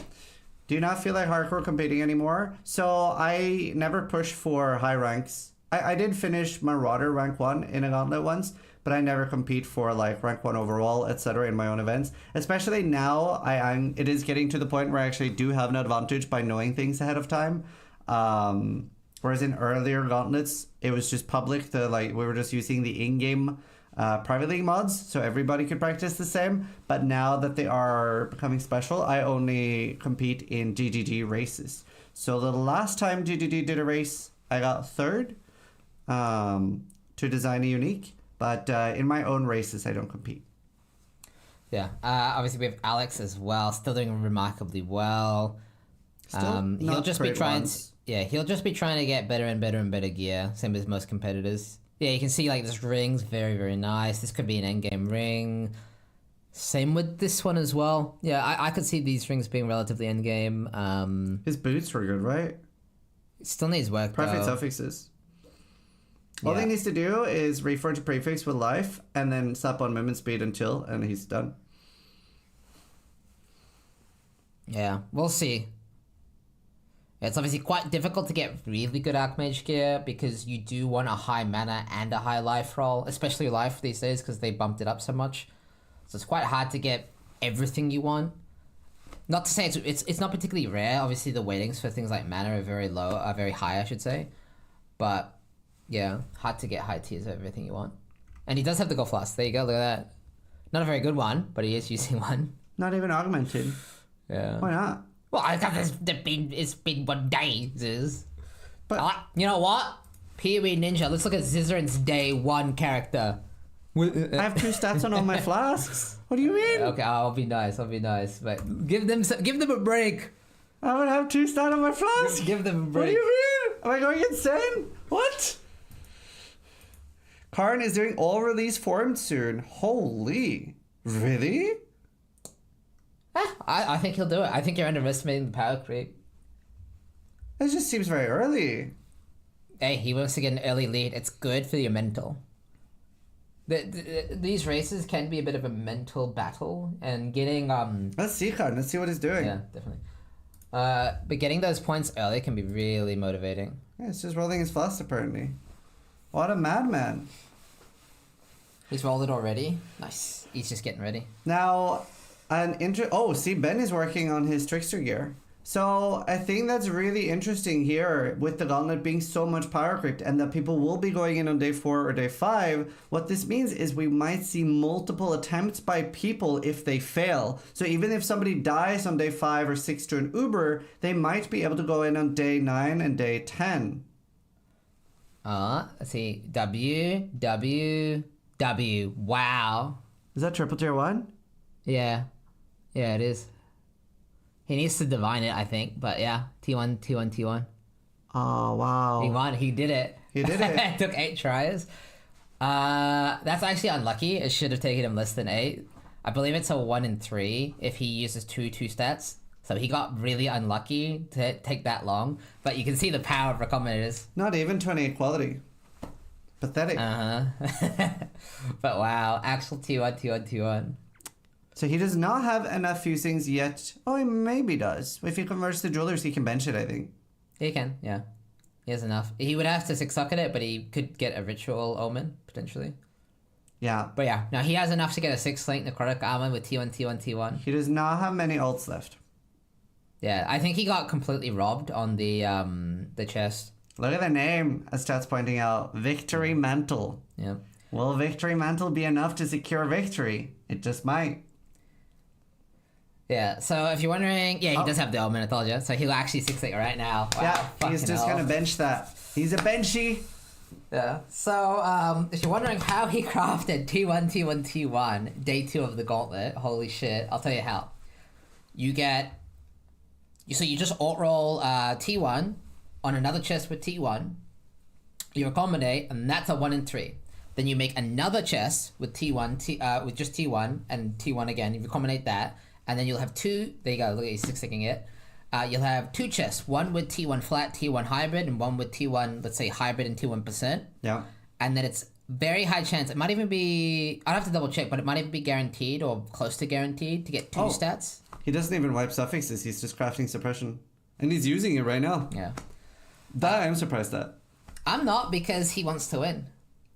Do you not feel like hardcore competing anymore? So I never pushed for high ranks. I did finish Marauder rank 1 in a gauntlet once, but I never compete for like rank 1 overall, etc. in my own events. Especially now, it is getting to the point where I actually do have an advantage by knowing things ahead of time. Whereas in earlier gauntlets, it was just public. We were just using the in-game private league mods, so everybody could practice the same. But now that they are becoming special, I only compete in GGG races. So the last time GGG did a race, I got third to design a unique. But in my own races, I don't compete. Yeah. Obviously, we have Alex as well, still doing remarkably well. He'll just be trying. He'll just be trying to get better and better and better gear. Same as most competitors. Yeah, you can see like this ring's very, very nice. This could be an endgame ring. Same with this one as well. Yeah, I could see these rings being relatively endgame. His boots were good, right? Still needs work. Perfect suffixes. All he needs to do is reforge a prefix with life and then slap on movement speed and chill, and he's done. Yeah, we'll see. It's obviously quite difficult to get really good Archmage gear because you do want a high mana and a high life roll, especially life these days because they bumped it up so much. So it's quite hard to get everything you want. Not to say it's not particularly rare. Obviously, the weightings for things like mana are very high, I should say. But yeah, hard to get high tiers of everything you want. And he does have the Gold Flask. There you go. Look at that. Not a very good one, but he is using one. Not even augmented. Yeah. Why not? Well, it's been 1 day, Ziz. But you know what? PoE Ninja, let's look at Zizaran's day 1 character. I have 2 stats on all my flasks. What do you mean? Okay, I'll be nice. But give them a break. I would have 2 stats on my flask. Give them a break. What do you mean? Am I going insane? What? Karn is doing all release formed soon. Holy. Really? I think he'll do it. I think you're underestimating the power creep. It just seems very early. Hey, he wants to get an early lead. It's good for your mental. These races can be a bit of a mental battle, and getting Let's see, Karn. Let's see what he's doing. Yeah, definitely. But getting those points early can be really motivating. Yeah, it's just rolling his flask apparently. What a madman. He's rolled it already. Nice. He's just getting ready. Now, see, Ben is working on his Trickster gear. So I think that's really interesting here with the Gauntlet being so much power creep and that people will be going in on day 4 or day 5. What this means is we might see multiple attempts by people if they fail. So even if somebody dies on day 5 or 6 to an Uber, they might be able to go in on day 9 and day 10. Let's see. W, W, W. Wow. Is that triple tier 1? Yeah. Yeah, it is. He needs to divine it, I think. But yeah, T1, T1, T1. Oh, wow. He won. He did it. He did it. It took 8 tries. That's actually unlucky. It should have taken him less than 8. I believe it's a 1 in 3 if he uses 2 stats. So he got really unlucky to take that long. But you can see the power of Recombinators. Not even 28 quality. Pathetic. But wow, actual T1, T1, T1. So he does not have enough fusings yet. Oh, he maybe does. If he converts the jewelers, he can bench it, I think. He can, yeah. He has enough. He would have to 6-socket it, but he could get a Ritual Omen, potentially. Yeah. But yeah, now he has enough to get a 6-link Necrotic Armor with T1, T1, T1. He does not have many ults left. Yeah, I think he got completely robbed on the chest. Look at the name, as Stat's pointing out. Victory Mantle. Yeah. Will Victory Mantle be enough to secure victory? It just might. Yeah, so if you're wondering, yeah, he does have the Omen, I told you. So he'll actually 6-8 right now. Wow, Yeah, he's just hell. gonna bench that. He's a benchy. Yeah. So if you're wondering how he crafted T1, T1, T1, day 2 of the Gauntlet, holy shit, I'll tell you how. You just alt roll T1 on another chest with T1. You recombinate, and that's a 1 in 3. Then you make another chest with T1, with just T1 and T1 again. You recombinate that. And then you'll have 2, there you go, look at he's 6-sticking it. You'll have 2 chests, one with T1 flat, T1 hybrid, and one with T1, let's say hybrid and T1%. Yeah. And then it's very high chance, it might even be, I'd have to double check, but it might even be guaranteed or close to guaranteed to get 2 stats. He doesn't even wipe suffixes, he's just crafting suppression. And he's using it right now. Yeah. That I'm surprised at. I'm not, because he wants to win.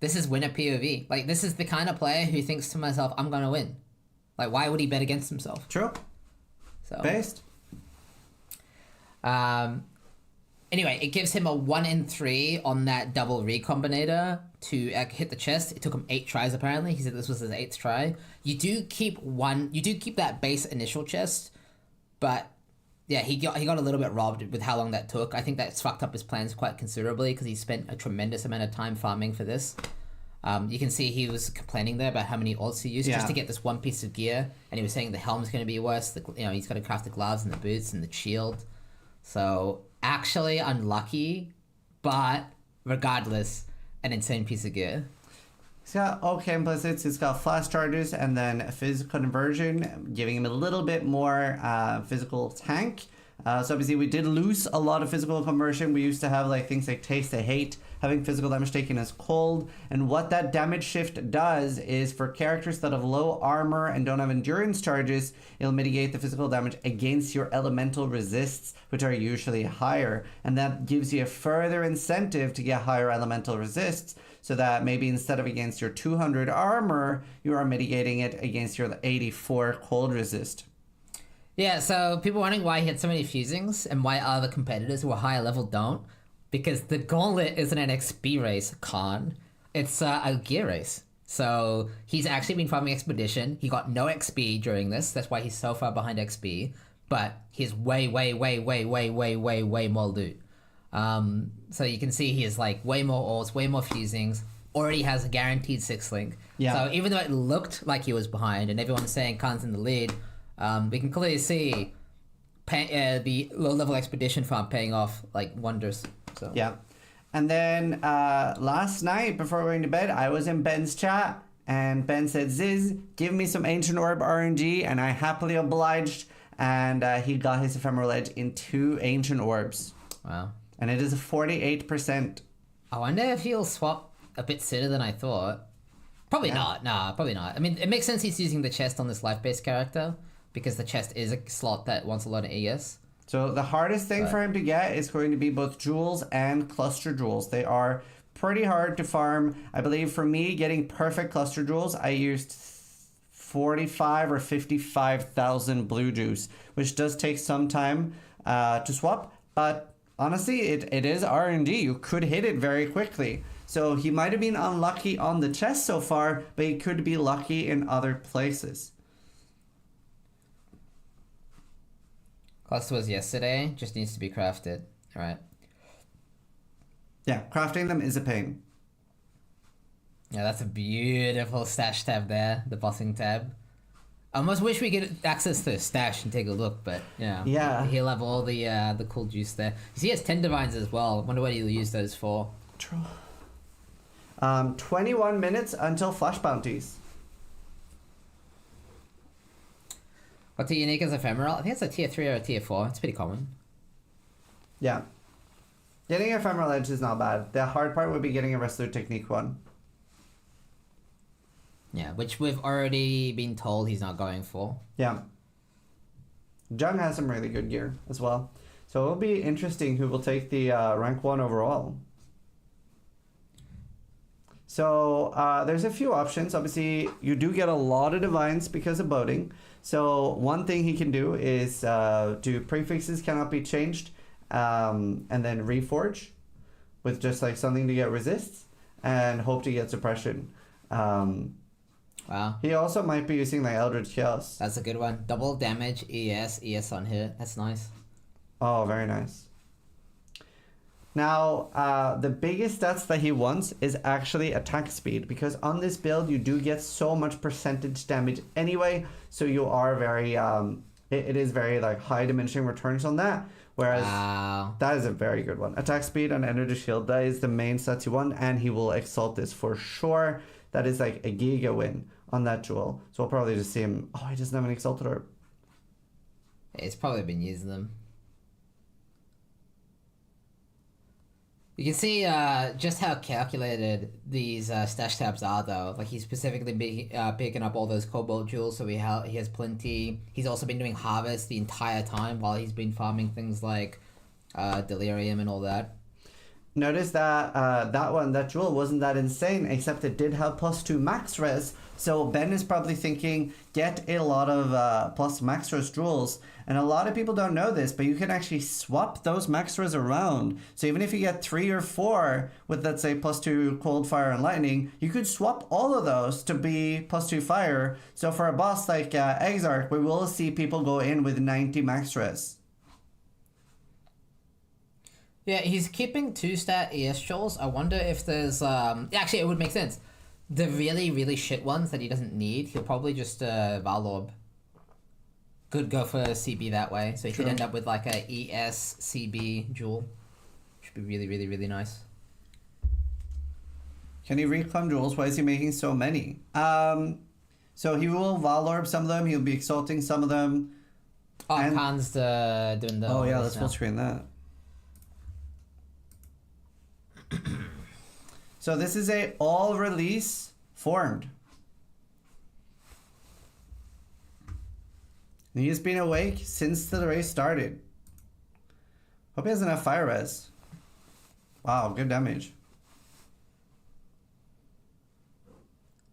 This is winner POV. Like, this is the kind of player who thinks to myself, I'm gonna win. Like, why would he bet against himself? True. So. Based. Anyway, it gives him a 1 in 3 on that double recombinator to hit the chest. It took him 8 tries apparently. He said this was his 8th try. You do keep that base initial chest, but yeah, he got a little bit robbed with how long that took. I think that's fucked up his plans quite considerably because he spent a tremendous amount of time farming for this. You can see he was complaining there about how many ults he used just to get this one piece of gear, and he was saying the helm's going to be worse. He's got to craft the gloves and the boots and the shield. So actually unlucky, but regardless, an insane piece of gear. He's got okay implicits, he's got flash charges, and then a physical conversion, giving him a little bit more physical tank. So obviously we did lose a lot of physical conversion. We used to have like things like taste of hate, having physical damage taken as cold. And what that damage shift does is for characters that have low armor and don't have endurance charges, it'll mitigate the physical damage against your elemental resists, which are usually higher. And that gives you a further incentive to get higher elemental resists, so that maybe instead of against your 200 armor, you are mitigating it against your 84 cold resist. Yeah, so people wondering why he had so many fusings and why other competitors who are higher level don't. Because the Gauntlet isn't an XP race, Khan. It's a gear race. So he's actually been farming Expedition. He got no XP during this. That's why he's so far behind XP. But he's way more loot. So you can see he has like way more ults, way more fusings. Already has a guaranteed 6-link. Yeah. So even though it looked like he was behind and everyone's saying Khan's in the lead, we can clearly see the low-level Expedition farm paying off like wonders. So. Yeah. And then last night, before going to bed, I was in Ben's chat, and Ben said, Ziz, give me some Ancient Orb RNG, and I happily obliged, and he got his Ephemeral Edge in 2 Ancient Orbs. Wow. And it is a 48%. I wonder if he'll swap a bit sooner than I thought. Probably not. Nah, probably not. I mean, it makes sense he's using the chest on this life-based character, because the chest is a slot that wants a lot of ES. So the hardest thing for him to get is going to be both jewels and cluster jewels. They are pretty hard to farm. I believe for me, getting perfect cluster jewels, I used 45 or 55,000 blue juice, which does take some time. to swap, but honestly, it is R&D. You could hit it very quickly. So he might have been unlucky on the chest so far, but he could be lucky in other places. Cluster was yesterday, just needs to be crafted. Alright. Yeah, crafting them is a pain. Yeah, that's a beautiful stash tab there, the bossing tab. I almost wish we could access the stash and take a look, but Yeah. he'll have all the cool juice there. He has 10 divines as well. I wonder what he'll use those for. True. 21 minutes until flash bounties. What's a unique as ephemeral? I think it's a tier 3 or a tier 4. It's pretty common. Yeah. Getting ephemeral edge is not bad. The hard part would be getting a wrestler technique one. Yeah, which we've already been told he's not going for. Yeah. Jung has some really good gear as well. So it'll be interesting who will take the rank 1 overall. So there's a few options. Obviously, you do get a lot of divines because of boating. So one thing he can do is do prefixes cannot be changed, and then reforge with just like something to get resists and hope to get suppression. Wow. He also might be using like Eldritch Chaos. That's a good one. Double damage, ES on hit. That's nice. Oh, very nice. Now, the biggest stats that he wants is actually attack speed, because on this build you do get so much percentage damage anyway, so you are very, it is very like high diminishing returns on that, whereas that is a very good one. Attack speed and energy shield, that is the main stats you want, and he will exalt this for sure. That is like a giga win on that jewel, so we'll probably just see him. Oh, he doesn't have an exalted orb. He's probably been using them. You can see just how calculated these stash tabs are, though. Like, he's specifically picking up all those cobalt jewels, so he has plenty. He's also been doing harvest the entire time while he's been farming things like delirium and all that. Notice that that jewel wasn't that insane, except it did have +2 max res. So Ben is probably thinking, get a lot of plus max res jewels. And a lot of people don't know this, but you can actually swap those max res around. So even if you get 3 or 4 with, let's say, +2 cold, fire, and lightning, you could swap all of those to be +2 fire. So for a boss like Exarch, we will see people go in with 90 max res. Yeah, he's keeping 2-stat ES jewels. I wonder if there's... Actually, it would make sense. The really, really shit ones that he doesn't need, he'll probably just Valorb. Could go for CB that way. So he could end up with like a ES CB jewel. Should be really, really, really nice. Can he reclaim jewels? Why is he making so many? So he will Valorb some of them. He'll be exalting some of them. Oh, Khan's doing the... Oh yeah, let's full screen that. So this is a all release formed. And he's been awake since the race started. Hope he has enough fire res. Wow, good damage.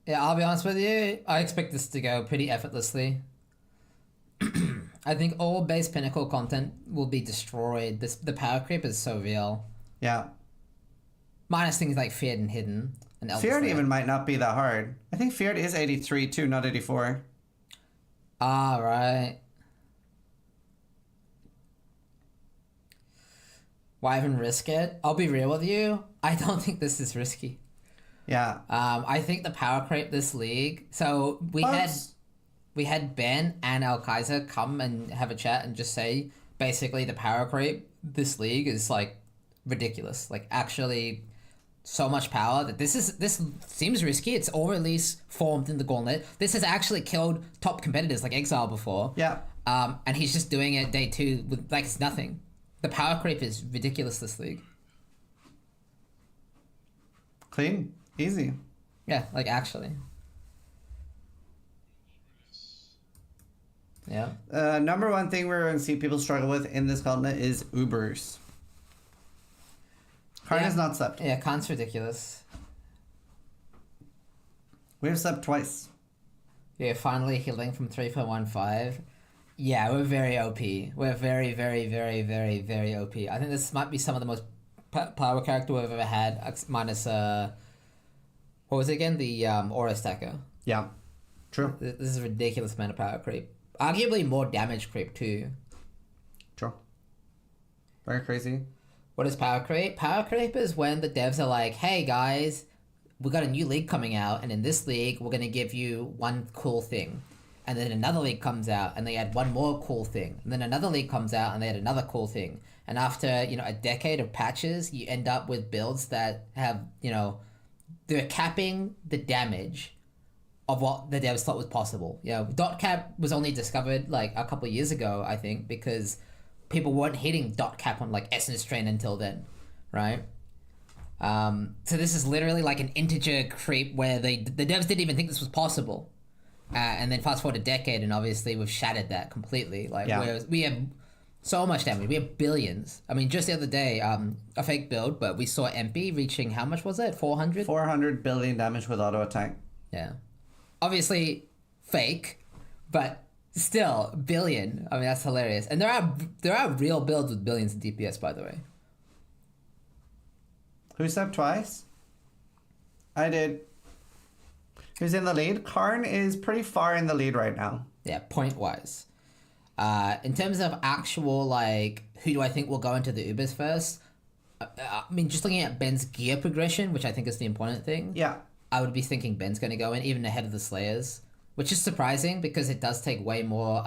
Yeah, I'll be honest with you. I expect this to go pretty effortlessly. I think all base pinnacle content will be destroyed. The power creep is so real. Yeah. Minus things like Feared and Hidden. And Feared even might not be that hard. I think Feared is 83 too, not 84. Ah, right. Why even risk it? I'll be real with you. I don't think this is risky. Yeah. I think the power creep this league. So we had Ben and Al Kaiser come and have a chat and just say basically the power creep this league is like ridiculous. Like actually so much power that this seems risky. It's all release formed in the Gauntlet. This has actually killed top competitors like Exile before. Yeah. And he's just doing it day 2 with like it's nothing. The power creep is ridiculous this league. Clean. Easy. Yeah, like actually. Yeah. Number one thing we're going to see people struggle with in this Gauntlet is Ubers. Karn has not slept. Yeah, Khan's ridiculous. We have slept twice. Yeah, finally healing from 3.15. Yeah, we're very OP. We're very, very, very, very, very OP. I think this might be some of the most power character we've ever had, minus what was it again? The Aura Stacker. Yeah, true. This is a ridiculous amount of power creep. Arguably more damage creep too. True. Very crazy. What is power creep? Power creep is when the devs are like, hey guys, we got a new league coming out, and in this league, we're going to give you one cool thing. And then another league comes out, and they add one more cool thing. And then another league comes out, and they add another cool thing. And after, you know, a decade of patches, you end up with builds that have, you know, they're capping the damage of what the devs thought was possible. You know, dot cap was only discovered, like, a couple of years ago, I think, because people weren't hitting dot cap on, like, Essence Train until then, right? So this is literally like an integer creep where the devs didn't even think this was possible. And then fast forward a decade, and obviously we've shattered that completely. Like, we have so much damage. We have billions. I mean, just the other day, a fake build, but we saw MP reaching, how much was it? 400? 400 billion damage with auto attack. Yeah. Obviously fake, but still, billion. I mean, that's hilarious. And there are real builds with billions in DPS, by the way. Who stepped twice? I did. Who's in the lead? Karn is pretty far in the lead right now. Yeah, point-wise. In terms of actual, like, who do I think will go into the Ubers first? I mean, just looking at Ben's gear progression, which I think is the important thing. Yeah. I would be thinking Ben's going to go in, even ahead of the Slayers. Which is surprising, because it does take way more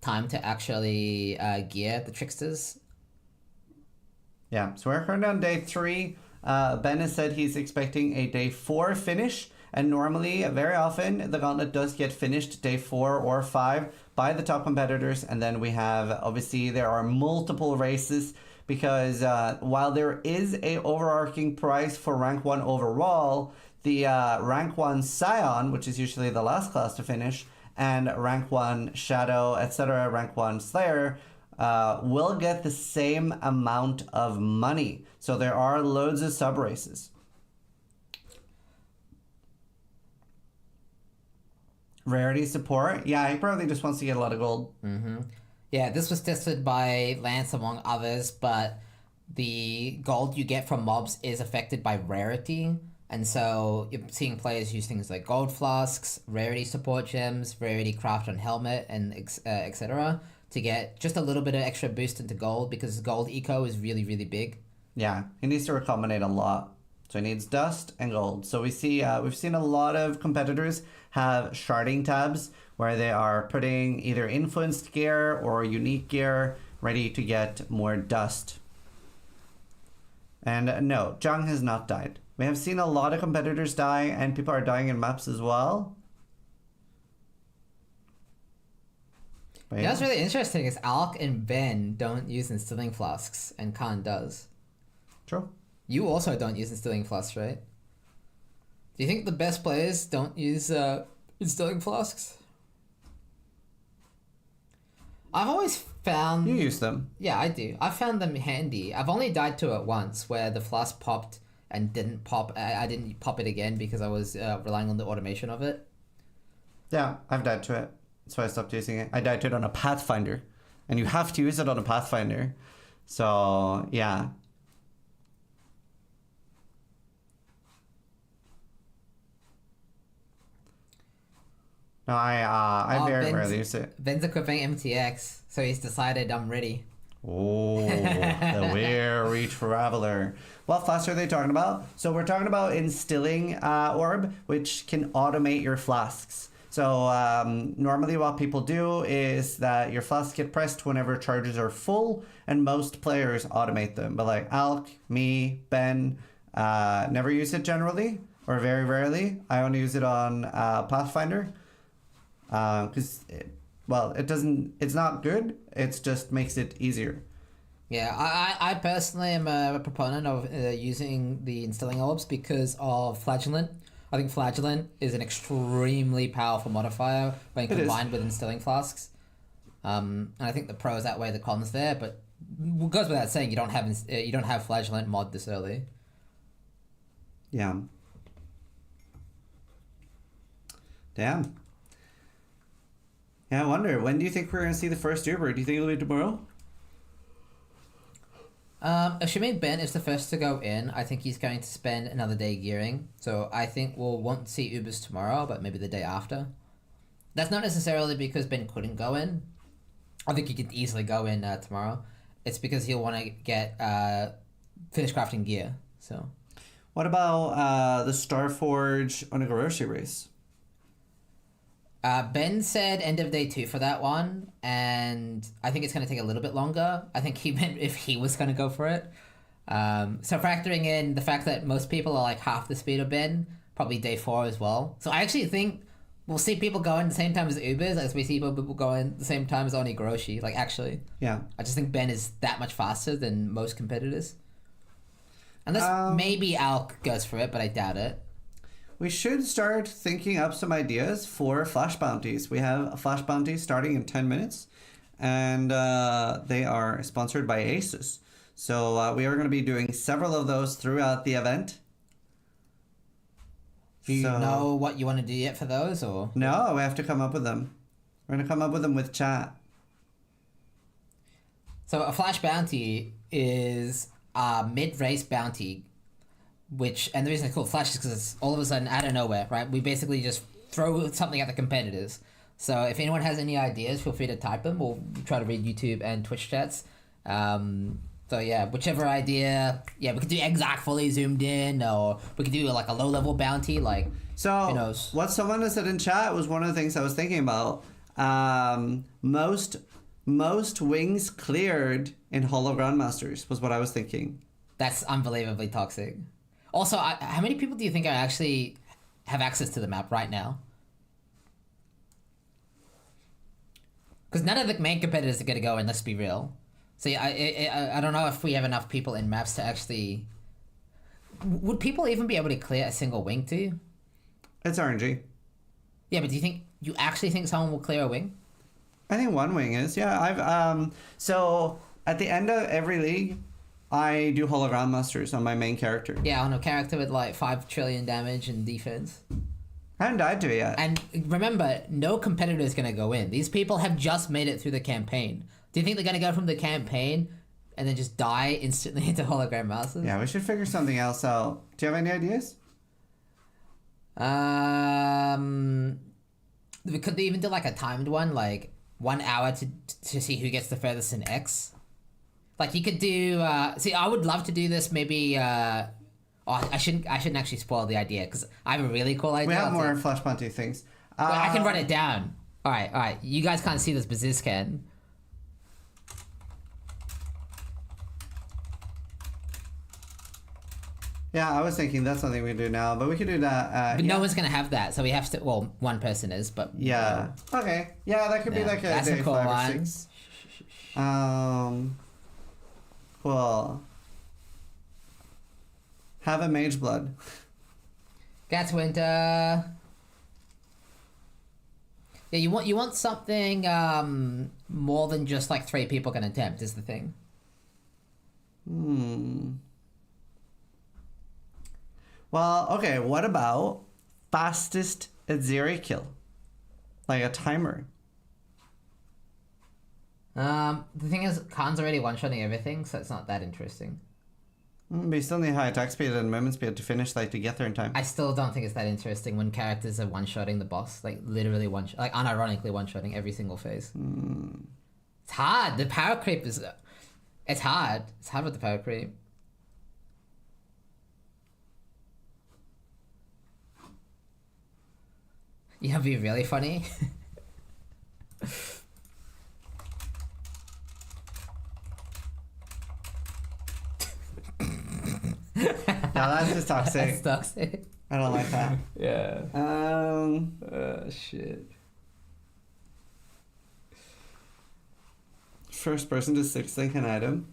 time to actually gear the Tricksters. Yeah, so we're currently on day 3. Ben has said he's expecting a day 4 finish. And normally, very often, the Gauntlet does get finished day 4 or 5 by the top competitors. And then we have, obviously, there are multiple races because while there is a overarching prize for rank 1 overall, the rank 1 Scion, which is usually the last class to finish, and rank 1 Shadow, etc., rank 1 Slayer, will get the same amount of money. So there are loads of sub races. Rarity support. Yeah, he probably just wants to get a lot of gold. Mm-hmm. Yeah, this was tested by Lance among others, but the gold you get from mobs is affected by rarity. And so you're seeing players use things like gold flasks, rarity support gems, rarity craft on helmet, and etc. to get just a little bit of extra boost into gold, because gold eco is really, really big. Yeah, he needs to recombinate a lot. So he needs dust and gold. So we see we've seen a lot of competitors have sharding tabs where they are putting either influenced gear or unique gear ready to get more dust. And no, Zhang has not died. We have seen a lot of competitors die, and people are dying in maps as well. But yeah. What's really interesting is Alk and Ben don't use instilling flasks, and Khan does. True. You also don't use instilling flasks, right? Do you think the best players don't use instilling flasks? I've always found... You use them. Yeah, I do. I found them handy. I've only died to it once, where the flask popped and didn't pop. I didn't pop it again because I was relying on the automation of it. Yeah, I've died to it. That's why I stopped using it. I died to it on a Pathfinder. And you have to use it on a Pathfinder. So, yeah. No, I very rarely use it. Ben's equipping MTX, so he's decided I'm ready. Oh, the weary traveler. What flask are they talking about? So we're talking about instilling orb, which can automate your flasks. So normally what people do is that your flasks get pressed whenever charges are full, and most players automate them. But like Alk, me, Ben, never use it generally, or very rarely. I only use it on Pathfinder. Because, well, it's not good, it just makes it easier. Yeah, I personally am a proponent of using the instilling orbs because of Flagellant. I think Flagellant is an extremely powerful modifier when combined with instilling flasks. And I think the pros outweigh the cons there, but it goes without saying you don't have Flagellant mod this early. Yeah. Damn. Yeah, I wonder, when do you think we're going to see the first Uber? Do you think it'll be tomorrow? Assuming Ben is the first to go in, I think he's going to spend another day gearing. So I think we'll want to see Ubers tomorrow, but maybe the day after. That's not necessarily because Ben couldn't go in. I think he could easily go in tomorrow. It's because he'll want to get finish crafting gear. So, what about the Starforge Onigoroshi race? Ben said end of day 2 for that one, and I think it's going to take a little bit longer. I think he meant if he was going to go for it. So factoring in the fact that most people are like half the speed of Ben, probably day 4 as well. So I actually think we'll see people go in the same time as Ubers as we see people go in the same time as Onigoroshi. Like, actually. Yeah. I just think Ben is that much faster than most competitors. Unless maybe Alk goes for it, but I doubt it. We should start thinking up some ideas for flash bounties. We have a flash bounty starting in 10 minutes, and they are sponsored by Asus. So we are going to be doing several of those throughout the event. Do you know what you want to do yet for those, or? No, we have to come up with them. We're going to come up with them with chat. So a flash bounty is a mid-race bounty, and the reason it's called flash is because it's all of a sudden out of nowhere, right? We basically just throw something at the competitors. So if anyone has any ideas, feel free to type them. We'll try to read YouTube and Twitch chats. So yeah, whichever idea, we could do Exile fully zoomed in, or we could do like a low-level bounty, like, so who knows? What someone has said in chat was one of the things I was thinking about. Most wings cleared in Hollow Grandmasters was what I was thinking. That's unbelievably toxic. Also, how many people do you think are actually have access to the map right now? Because none of the main competitors are going to go in, let's be real. See, I don't know if we have enough people in maps to actually... Would people even be able to clear a single wing too? It's RNG. Yeah, but do you actually think someone will clear a wing? I think one wing is, yeah. So at the end of every league, I do Hollow Grandmasters on my main character. Yeah, on a character with like 5 trillion damage and defense. I haven't died to it yet. And remember, no competitor is going to go in. These people have just made it through the campaign. Do you think they're going to go from the campaign and then just die instantly into Hologram Masters? Yeah, we should figure something else out. Do you have any ideas? Could they even do like a timed one, like 1 hour to see who gets the furthest in X? Like you could do. See, I would love to do this. Maybe. I shouldn't actually spoil the idea because I have a really cool idea. We have more Flash Bounty things. Wait, I can run it down. All right. You guys can't see this, but Ziz can. Yeah, I was thinking that's something we can do now, but we can do that. But no one's gonna have that, so we have to. Well, one person is, but yeah. Okay. Yeah, that could be like a day cool 5 or one. 6. Cool. Have a Mage Blood. That's winter. Yeah, you want something more than just like 3 people can attempt is the thing. Well, okay, what about fastest Azeri kill? Like a timer. The thing is, Khan's already one-shotting everything, so it's not that interesting. But you still need high attack speed and movement speed to finish, like, to get there in time. I still don't think it's that interesting when characters are one-shotting the boss, like literally like unironically one-shotting every single phase. It's hard. The power creep is... It's hard. It's hard with the power creep. You know, be really funny. No, that's just toxic. That's toxic. I don't like that. Yeah. Shit. First person to 6-link an item.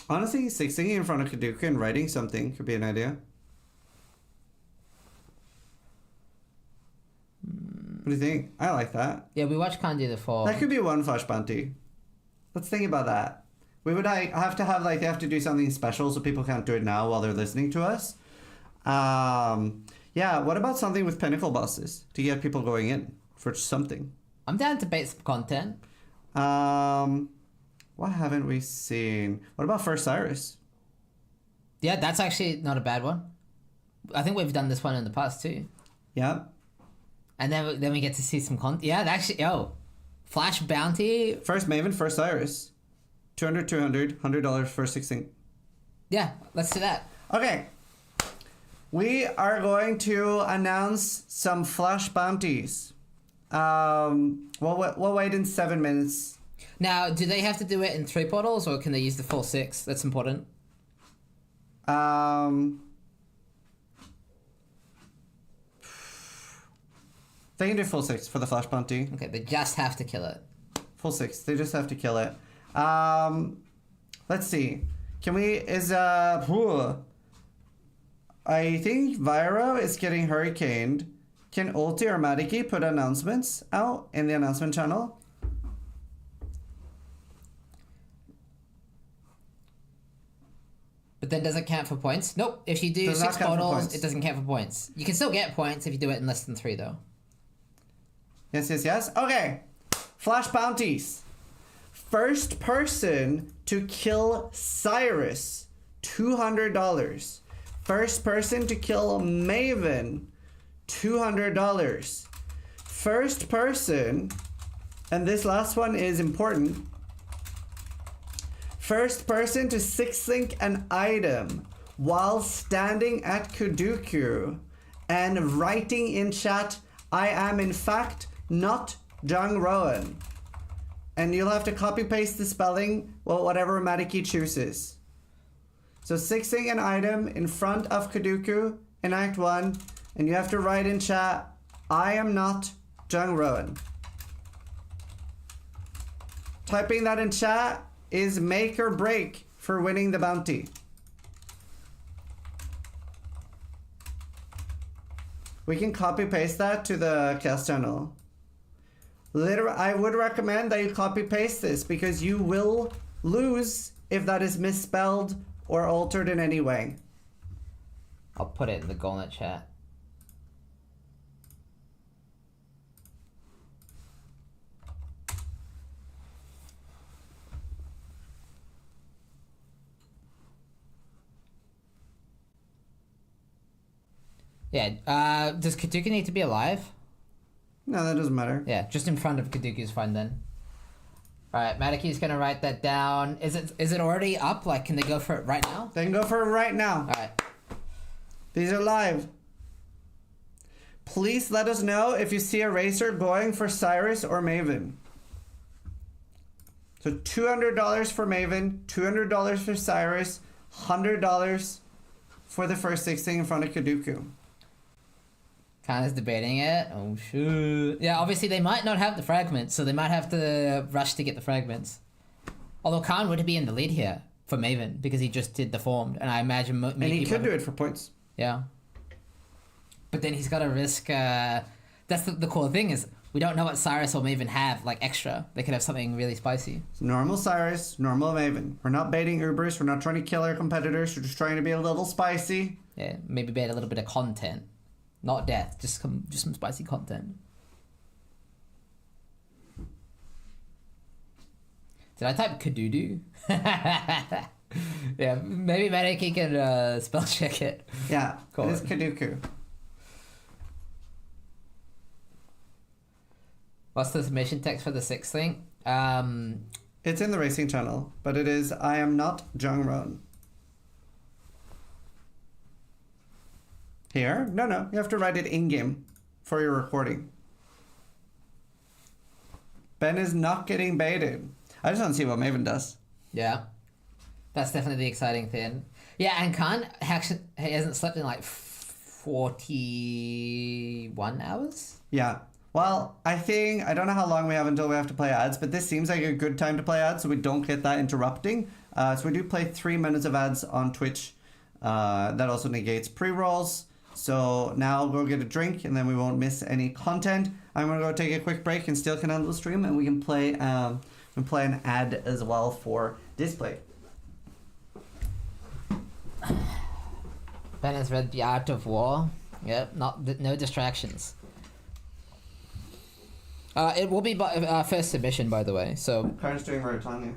Honestly, 6-linking in front of Kaduka and writing something could be an idea. What do you think? I like that. Yeah, we watched Khan do the 4. That could be one flash bounty. Let's think about that. We would have to have, like, they have to do something special so people can't do it now while they're listening to us. Yeah, what about something with pinnacle bosses to get people going in for something? I'm down to bait some content. What haven't we seen? What about First Cyrus? Yeah, that's actually not a bad one. I think we've done this one in the past too. Yeah. And then we get to see some content. Yeah, actually, Flash Bounty. First Maven, First Cyrus. 200, $100 for 16. Yeah, let's do that. Okay. We are going to announce some Flash Bounties. We'll wait in 7 minutes. Now, do they have to do it in 3 portals, or can they use the full 6? That's important. They can do full 6 for the Flash Bounty. Okay, they just have to kill it. Full 6. They just have to kill it. Let's see. Can we... I think Viro is getting hurricaned. Can Ulti or Madiki put announcements out in the announcement channel? But then does it count for points? Nope. If you do 6 portals, it doesn't count for points. You can still get points if you do it in less than 3, though. Yes. Okay. Flash Bounties. First person to kill Cyrus, $200. First person to kill Maven, $200. First person, and this last one is important. First person to 6-link an item while standing at Kuduku and writing in chat, I am in fact not Jung Rowan. And you'll have to copy paste the spelling, well, whatever Madiki chooses. So 6-link an item in front of Kuduku in Act 1, and you have to write in chat, I am not Jung Rowan. Typing that in chat is make or break for winning the bounty. We can copy paste that to the cast channel. Literally, I would recommend that you copy paste this because you will lose if that is misspelled or altered in any way. I'll put it in the Gauntlet chat. Yeah, does Kuduku need to be alive? No, that doesn't matter. Yeah, just in front of Kuduku is fine then. Alright, Madaki's gonna write that down. Is it already up? Like, can they go for it right now? They can go for it right now. Alright. These are live. Please let us know if you see a racer going for Cyrus or Maven. So $200 for Maven, $200 for Cyrus, $100 for the first 16 in front of Kuduku. Khan is debating it. Oh, shoot. Yeah, obviously they might not have the fragments, so they might have to rush to get the fragments. Although Khan would be in the lead here for Maven, because he just did the formed, and I imagine... And he could do it for points. Yeah. But then he's got to risk... That's the cool thing is, we don't know what Cyrus or Maven have, like, extra. They could have something really spicy. Normal Cyrus, normal Maven. We're not baiting Ubers, we're not trying to kill our competitors, we're just trying to be a little spicy. Yeah, maybe bait a little bit of content. Not death, just some spicy content. Did I type Kadudu? Yeah, maybe Madiki can spell check it. Yeah, cool. It is Kuduku. What's the submission text for the 6th thing? It's in the racing channel, but it is I am not Jung Rowan. Here? No. You have to write it in-game for your recording. Ben is not getting baited. I just want to see what Maven does. Yeah. That's definitely the exciting thing. Yeah, and Khan actually hasn't slept in like 41 hours? Yeah. Well, I don't know how long we have until we have to play ads, but this seems like a good time to play ads so we don't get that interrupting. So we do play 3 minutes of ads on Twitch. That also negates pre-rolls. So now I'll go get a drink and then we won't miss any content. I'm gonna go take a quick break and still can handle the stream, and we can play an ad as well for Displate. Ben has read The Art of War. Yep, no distractions. It will be first submission, by the way. So Karn's doing Rotania.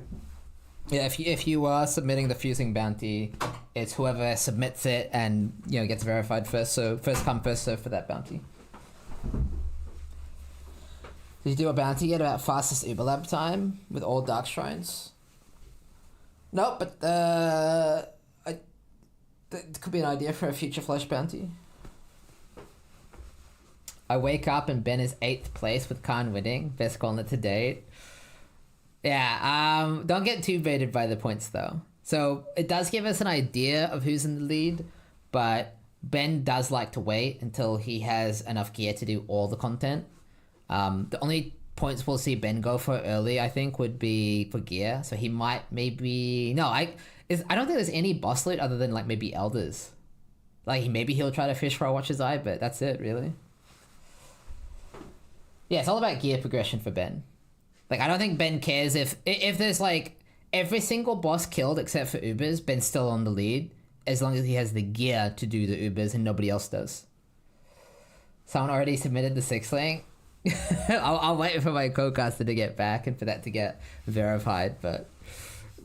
yeah, if you are submitting the fusing bounty, it's whoever submits it and gets verified first. So first come first serve for that bounty. Did you do a bounty yet about fastest Uber lab time with all dark shrines? No, but that could be an idea for a future flesh bounty. I wake up and Ben is 8th place with Khan winning. Best Gauntlet to date. Yeah, don't get too baited by the points though. So it does give us an idea of who's in the lead, but Ben does like to wait until he has enough gear to do all the content. The only points we'll see Ben go for early, I think, would be for gear. So he might maybe... No, I don't think there's any boss loot other than like maybe elders. Like maybe he'll try to fish for a Watcher's Eye, but that's it really. Yeah, it's all about gear progression for Ben. Like I don't think Ben cares if there's like every single boss killed except for Ubers, Ben's still on the lead as long as he has the gear to do the Ubers and nobody else does. Someone already submitted the 6th link. I'll wait for my co-caster to get back and for that to get verified, but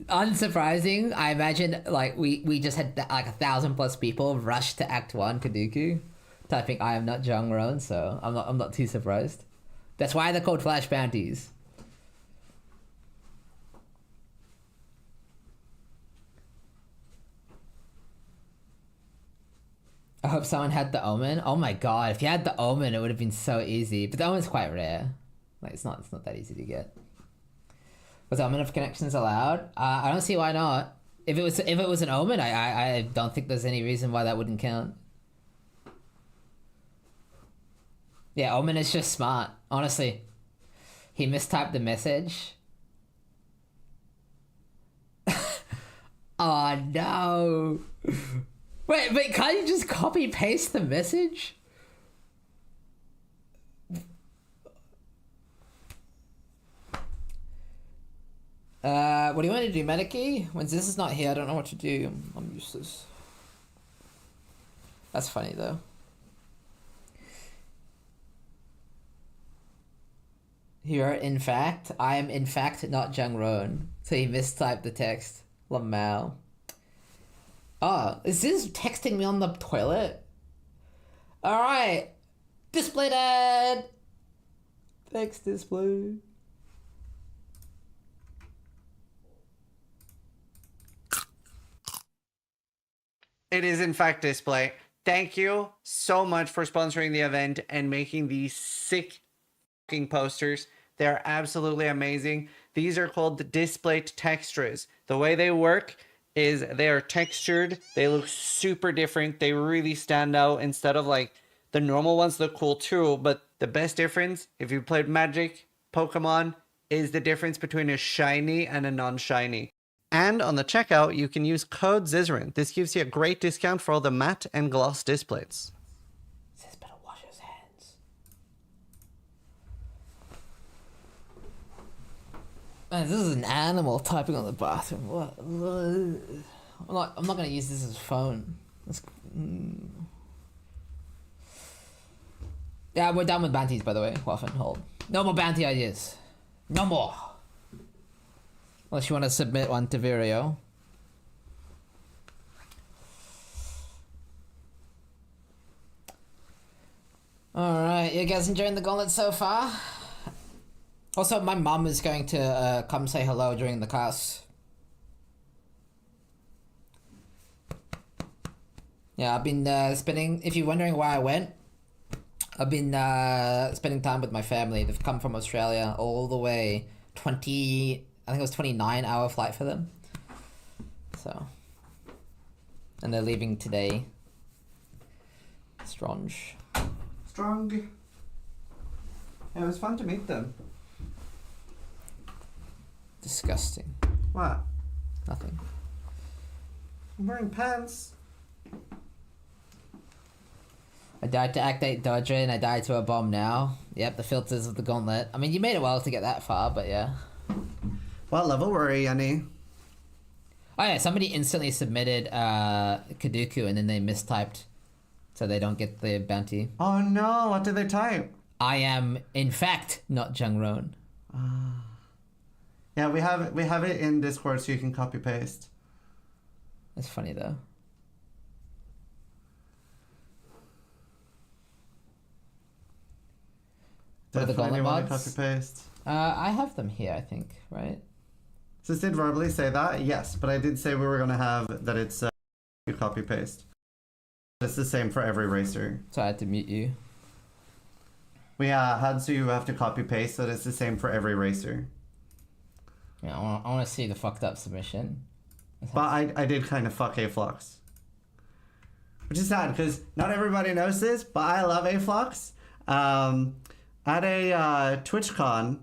unsurprising, I imagine like we just had like 1,000+ people rush to Act 1 Kaduku typing I am not Jungron, so I'm not too surprised. That's why they're called flash bounties. I hope someone had the Omen. Oh my god, if you had the Omen, it would have been so easy. But the Omen's quite rare. Like it's not that easy to get. Was Omen of Connections allowed? I don't see why not. If it was an Omen, I don't think there's any reason why that wouldn't count. Yeah, Omen is just smart. Honestly, he mistyped the message. Oh no. Wait, can't you just copy paste the message? What do you want to do, Medikey? When this is not here, I don't know what to do. I'm useless. That's funny though. Here, in fact, I am in fact not Jungron. So he mistyped the text. Lamau. Oh, is this texting me on the toilet? Alright. Displate ad! Thanks, Displate. It is in fact Displate. Thank you so much for sponsoring the event and making these sick fucking posters. They're absolutely amazing. These are called the Displate textures. The way they work is they are textured. They look super different. They really stand out instead of like the normal ones look cool too. But the best difference, if you played Magic, Pokemon, is the difference between a shiny and a non-shiny. And on the checkout, you can use code Zizaran. This gives you a great discount for all the matte and gloss displays. Says better wash his hands. Man, this is an animal typing on the bathroom. What? I'm not gonna use this as a phone. Yeah, we're done with bounties, by the way. Waffen, hold. No more bounty ideas. No more. Unless you want to submit one to Virio. Alright, you guys enjoying the Gauntlet so far? Also, my mum is going to come say hello during the class. Yeah, I've been spending... If you're wondering why I went, I've been spending time with my family. They've come from Australia all the way. I think it was 29-hour flight for them. So... And they're leaving today. Strong. Yeah, it was fun to meet them. Disgusting. What? Nothing. I'm wearing pants. I died to Act 8 Dodger and I died to a bomb now. Yep, the filters of the Gauntlet. I mean, you made it well to get that far, but yeah. What level were you, Yanni? Oh yeah, somebody instantly submitted Kaduku and then they mistyped, so they don't get the bounty. Oh no! What did they type? I am, in fact, not Jungron. Yeah, we have it in Discord, so you can copy paste. That's funny though. What are the Definitely Gauntlet want to mods? copy paste. I have them here, I think, right? So did verbally say that? Yes, but I did say we were gonna have that it's you copy paste. It's the same for every racer. So I had to mute you. We had so you have to copy paste, so it's the same for every racer. Yeah, I want to see the fucked up submission. But I did kind of fuck Aflux. Which is sad, because not everybody knows this, but I love Aflux. At a TwitchCon,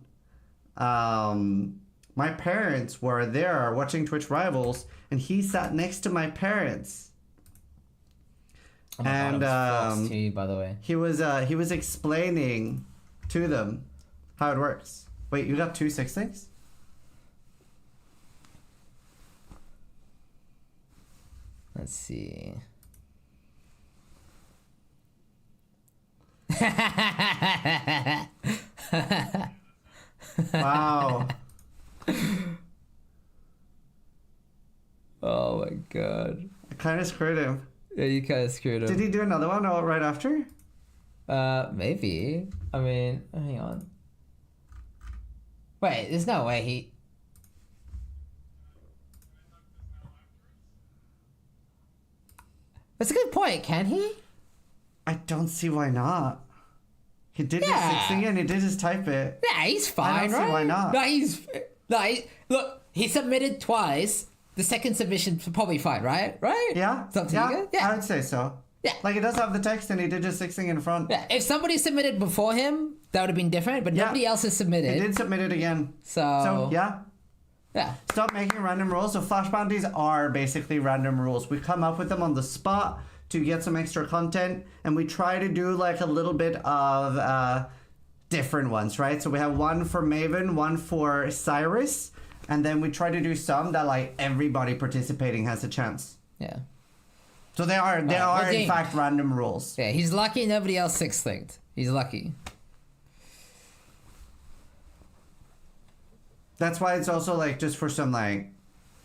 my parents were there watching Twitch Rivals, and he sat next to my parents. Oh my And God, it was to you, by the way. he was explaining to them how it works. Wait, you got 2 6-things? Let's see. Wow. Oh my god. I kind of screwed him. Yeah, you kind of screwed him. Did he do another one right after? Maybe. I mean, hang on. Wait, there's no way he... That's a good point, can he? I don't see why not. He did his Yeah. 6-thing and he did just type it. Yeah, he's fine, I don't see right? why not. Look, he submitted twice. The second submission's probably fine, right? Right? Yeah? It's up to yeah, you guys? Yeah. I would say so. Yeah. Like, it does have the text and he did just 6-thing in front. Yeah, if somebody submitted before him, that would have been different, but Yeah. nobody else has submitted. He did submit it again. So yeah. Yeah. Stop making random rules. So flash bounties are basically random rules. We come up with them on the spot to get some extra content, and we try to do like a little bit of different ones, right? So we have one for Maven, one for Cyrus, and then we try to do some that like everybody participating has a chance. Yeah. So they are in redeemed. fact random rules. Yeah, he's lucky nobody else 6-thinged. He's lucky. That's why it's also like just for some like,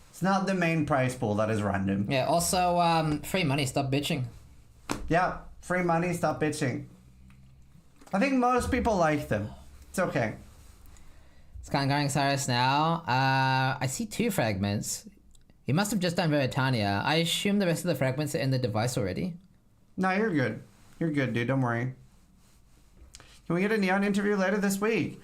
it's not the main prize pool that is random. Yeah, also, free money, stop bitching. Yeah, free money, stop bitching. I think most people like them. It's okay. It's kind of going Cyrus now. I see 2 fragments. He must have just done Veritania. I assume the rest of the fragments are in the device already. No, you're good. You're good, dude. Don't worry. Can we get a Neon interview later this week?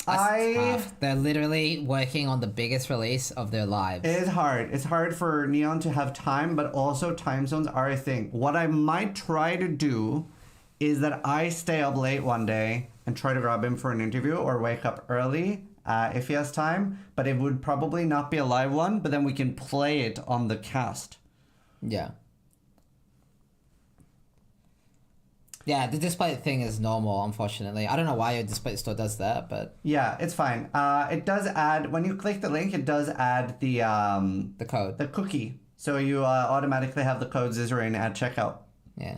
That's tough. They're literally working on the biggest release of their lives. It is hard. It's hard for Neon to have time, but also time zones are a thing. What I might try to do is that I stay up late one day and try to grab him for an interview, or wake up early if he has time. But it would probably not be a live one, but then we can play it on the cast. Yeah. Yeah, the Displate thing is normal, unfortunately. I don't know why your Displate store does that, but... Yeah, it's fine. It does add, when you click the link, it does add the code. the cookie. So you automatically have the code Zizaran at checkout. Yeah.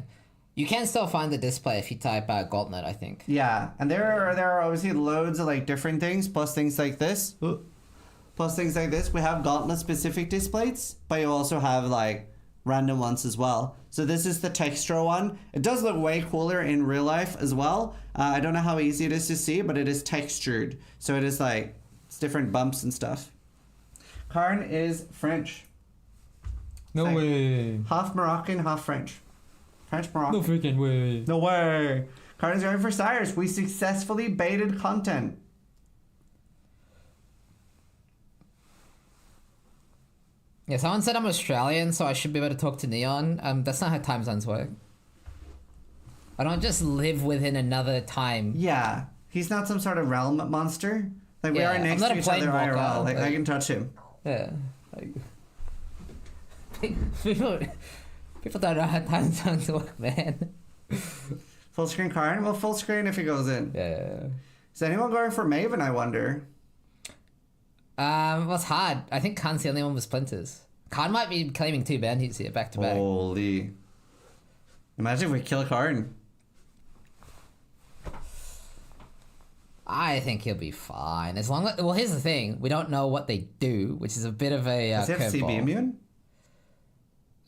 You can still find the display if you type Gauntlet, I think. Yeah, and there are obviously loads of like different things, plus things like this. Plus things like this. We have Gauntlet specific displays, but you also have like random ones as well. So this is the texture one. It does look way cooler in real life as well. I don't know how easy it is to see, but it is textured. So it is like, it's different bumps and stuff. Karn is French. No Like, way. half Moroccan, half French. French Moroccan. No freaking way. No way. Karn is going for Cyrus. We successfully baited content. Yeah, someone said I'm Australian, so I should be able to talk to Neon. That's not how time zones work. I don't just live within another time. Yeah. He's not some sort of realm monster. Like, we Yeah, are I'm next not to a each other planewalker, IRL. Like, I like- can touch him. Yeah. Like, people don't know how time zones work, man. Full screen Karn? Well, full screen if he goes in. Yeah. Is anyone going for Maven, I wonder? Well, it's hard. I think Khan's the only one with splinters. Khan might be claiming 2 bounties here back to back. Holy. Imagine if we kill Karn. I think he'll be fine. As long as... Well, here's the thing. We don't know what they do, which is a bit of a Does he have CB curveball. immune?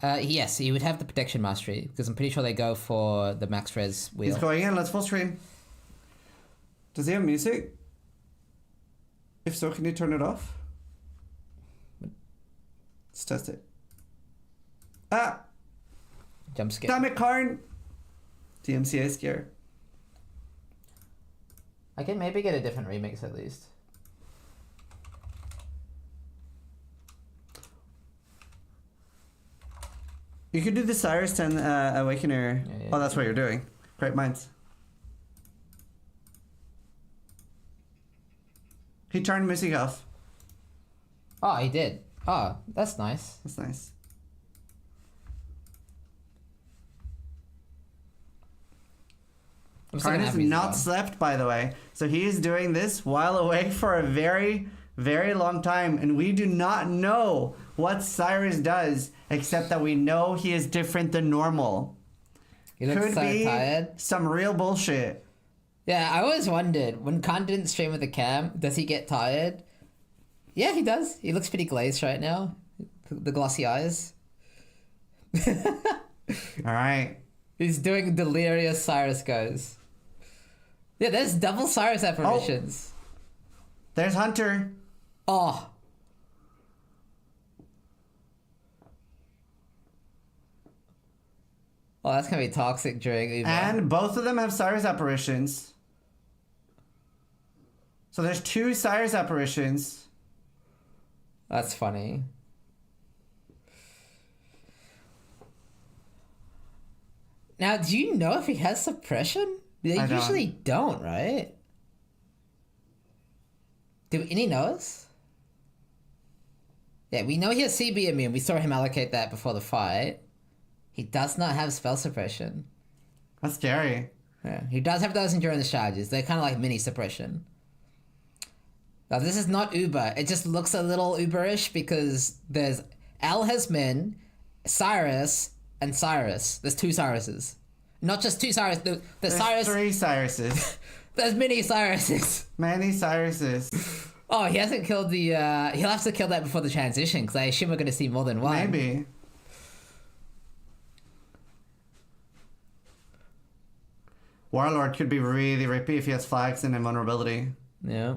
Yes, he would have the protection mastery, because I'm pretty sure they go for the max res wheel. He's going in. Let's full screen. Does he have music? If so, can you turn it off? Let's test it. Ah! Jump scare. Damn it, Karn! DMCA scare. I can maybe get a different remix at least. You could do the Cyrus 10 Awakener. Yeah. Oh, that's what you're doing. Great minds. He turned music off. Oh, he did. Oh, that's nice. That's nice. I'm still Karn gonna has have music not on. slept, by the way. So he is doing this while awake for a very, very long time. And we do not know what Cyrus does, except that we know he is different than normal. He looks Could so be tired. some real bullshit. Yeah, I always wondered, when Khan didn't stream with the cam, does he get tired? Yeah, he does. He looks pretty glazed right now. The glossy eyes. Alright. He's doing delirious Cyrus goes. Yeah, there's double Cyrus apparitions. There's Hunter. Oh. Oh, that's gonna be toxic during Uber. And both of them have Cyrus apparitions. So there's 2 Cyrus apparitions. That's funny. Now, do you know if he has suppression? They I don't. usually don't, right? Do any knows? Yeah, we know he has CB immune. We saw him allocate that before the fight. He does not have spell suppression. That's scary. Yeah, he does have those endurance charges. They're kind of like mini suppression. Now, this is not Uber. It just looks a little Uberish because there's Al has men, Cyrus, and Cyrus. There's 2 Cyruses. Not just 2 Cyrus. There's Cyrus. 3 Cyruses. There's many Cyruses. Many Cyruses. Oh, he hasn't killed the... he'll have to kill that before the transition, because I assume we're going to see more than one. Maybe. Warlord could be really rippy if he has flags and invulnerability. Yeah.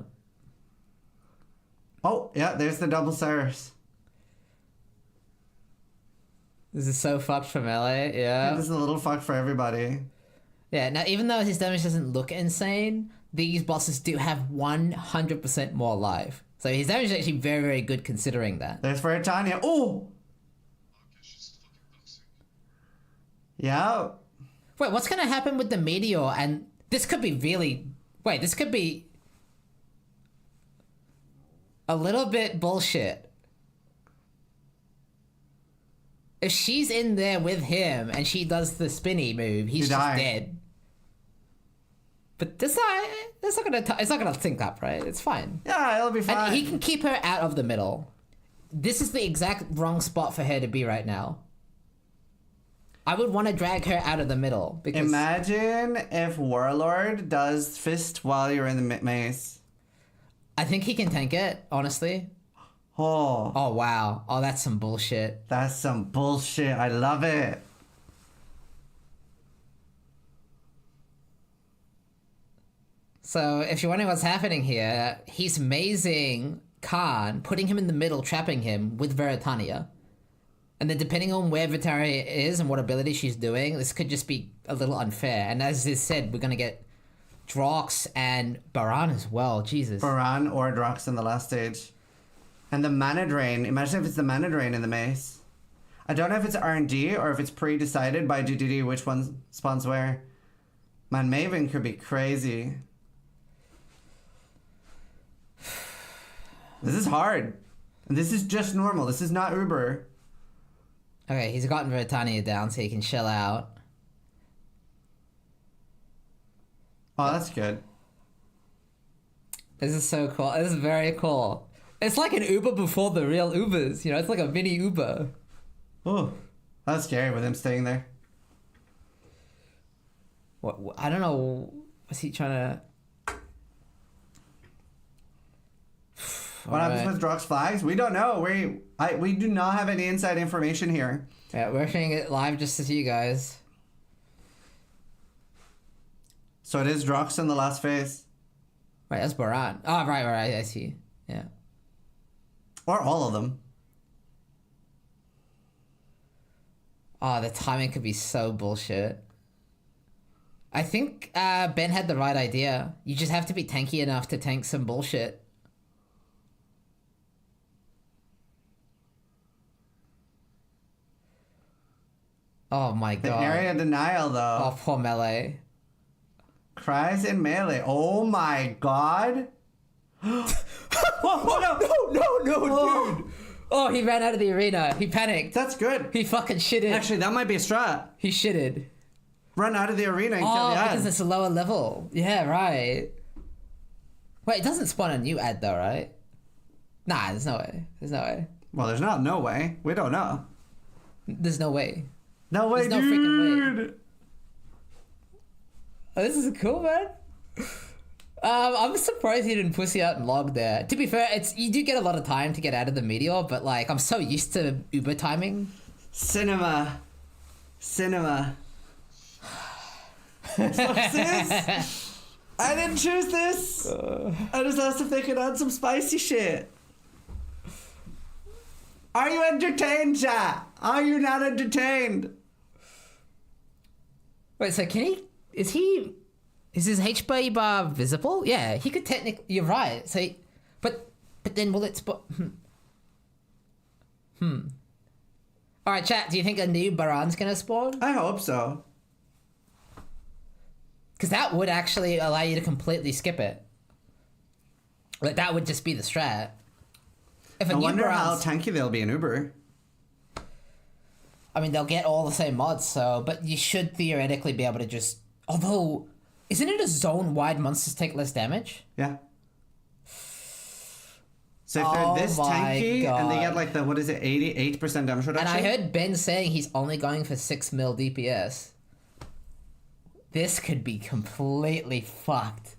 Oh, yeah, there's the double Cyrus. This is so fucked for melee, yeah. This is a little fuck for everybody. Yeah, now even though his damage doesn't look insane, these bosses do have 100% more life. So his damage is actually very, very good considering that. There's Veritania. Oh! Yeah. Wait, what's going to happen with the meteor? And this could be really... Wait, this could be... a little bit bullshit. If she's in there with him and she does the spinny move, he's You just die. dead. But it's not gonna sync up, right? It's fine. Yeah, it'll be fine. And he can keep her out of the middle. This is the exact wrong spot for her to be right now. I would want to drag her out of the middle because Imagine if Warlord does fist while you're in the maze. I think he can tank it, honestly. Oh, Oh wow. Oh, that's some bullshit. that's some bullshit. I love it. So if you're wondering what's happening here, he's mazing Khan, putting him in the middle, trapping him with Veritania. And then depending on where Veritania is and what ability she's doing, this could just be a little unfair. And as is said, we're gonna get Drox and Baran as well. Jesus. Baran or Drox in the last stage. And the mana drain. Imagine if it's the mana drain in the maze. I don't know if it's RNG or if it's pre-decided by GDD which one spawns where. Man, Maven could be crazy. This is hard. And this is just normal. This is not Uber. Okay, he's gotten Veritania down so he can shell out. Oh, that's good. This is so cool. This is very cool. It's like an Uber before the real Ubers. You know, it's like a mini Uber. Oh, that's scary with him staying there. What I don't know. Was he trying to? What happens with Drox flags? We don't know. We do not have any inside information here. Yeah, we're showing it live just to see you guys. So it is Drox in the last phase. Right, that's Baran. Oh, right, I see. Yeah. Or all of them. Oh, the timing could be so bullshit. I think Ben had the right idea. You just have to be tanky enough to tank some bullshit. Oh my god. The area denial, though. Oh, poor Melee. Cries in melee. Oh my god. No, dude. Oh, he ran out of the arena. He panicked. That's good. He fucking shitted. Actually, that might be a strat. He shitted. Run out of the arena and kill the ad. Because it's a lower level. Yeah, right. Wait, it doesn't spawn a new ad though, right? Nah, there's no way. There's no way. Well, there's no way. We don't know. There's no way. No way, There's no dude. freaking way. Oh, this is cool, man. I'm surprised he didn't pussy out and log there. To be fair, you do get a lot of time to get out of the meteor, but like I'm so used to Uber timing. Cinema. What's this? I didn't choose this. I just asked if they could add some spicy shit. Are you entertained, chat? Are you not entertained? Wait, so is his HP bar visible? Yeah, he could technically, you're right. So, but then will it spot? All right, chat, do you think a new Baran's gonna spawn? I hope so. Because that would actually allow you to completely skip it. Like, that would just be the strat. If I wonder how tanky they'll be in Uber. I mean, they'll get all the same mods, but you should theoretically be able to just... Although, isn't it a zone-wide monsters take less damage? Yeah. So if they're this tanky and they get like the, 88% damage reduction? And I heard Ben saying he's only going for 6 mil DPS. This could be completely fucked.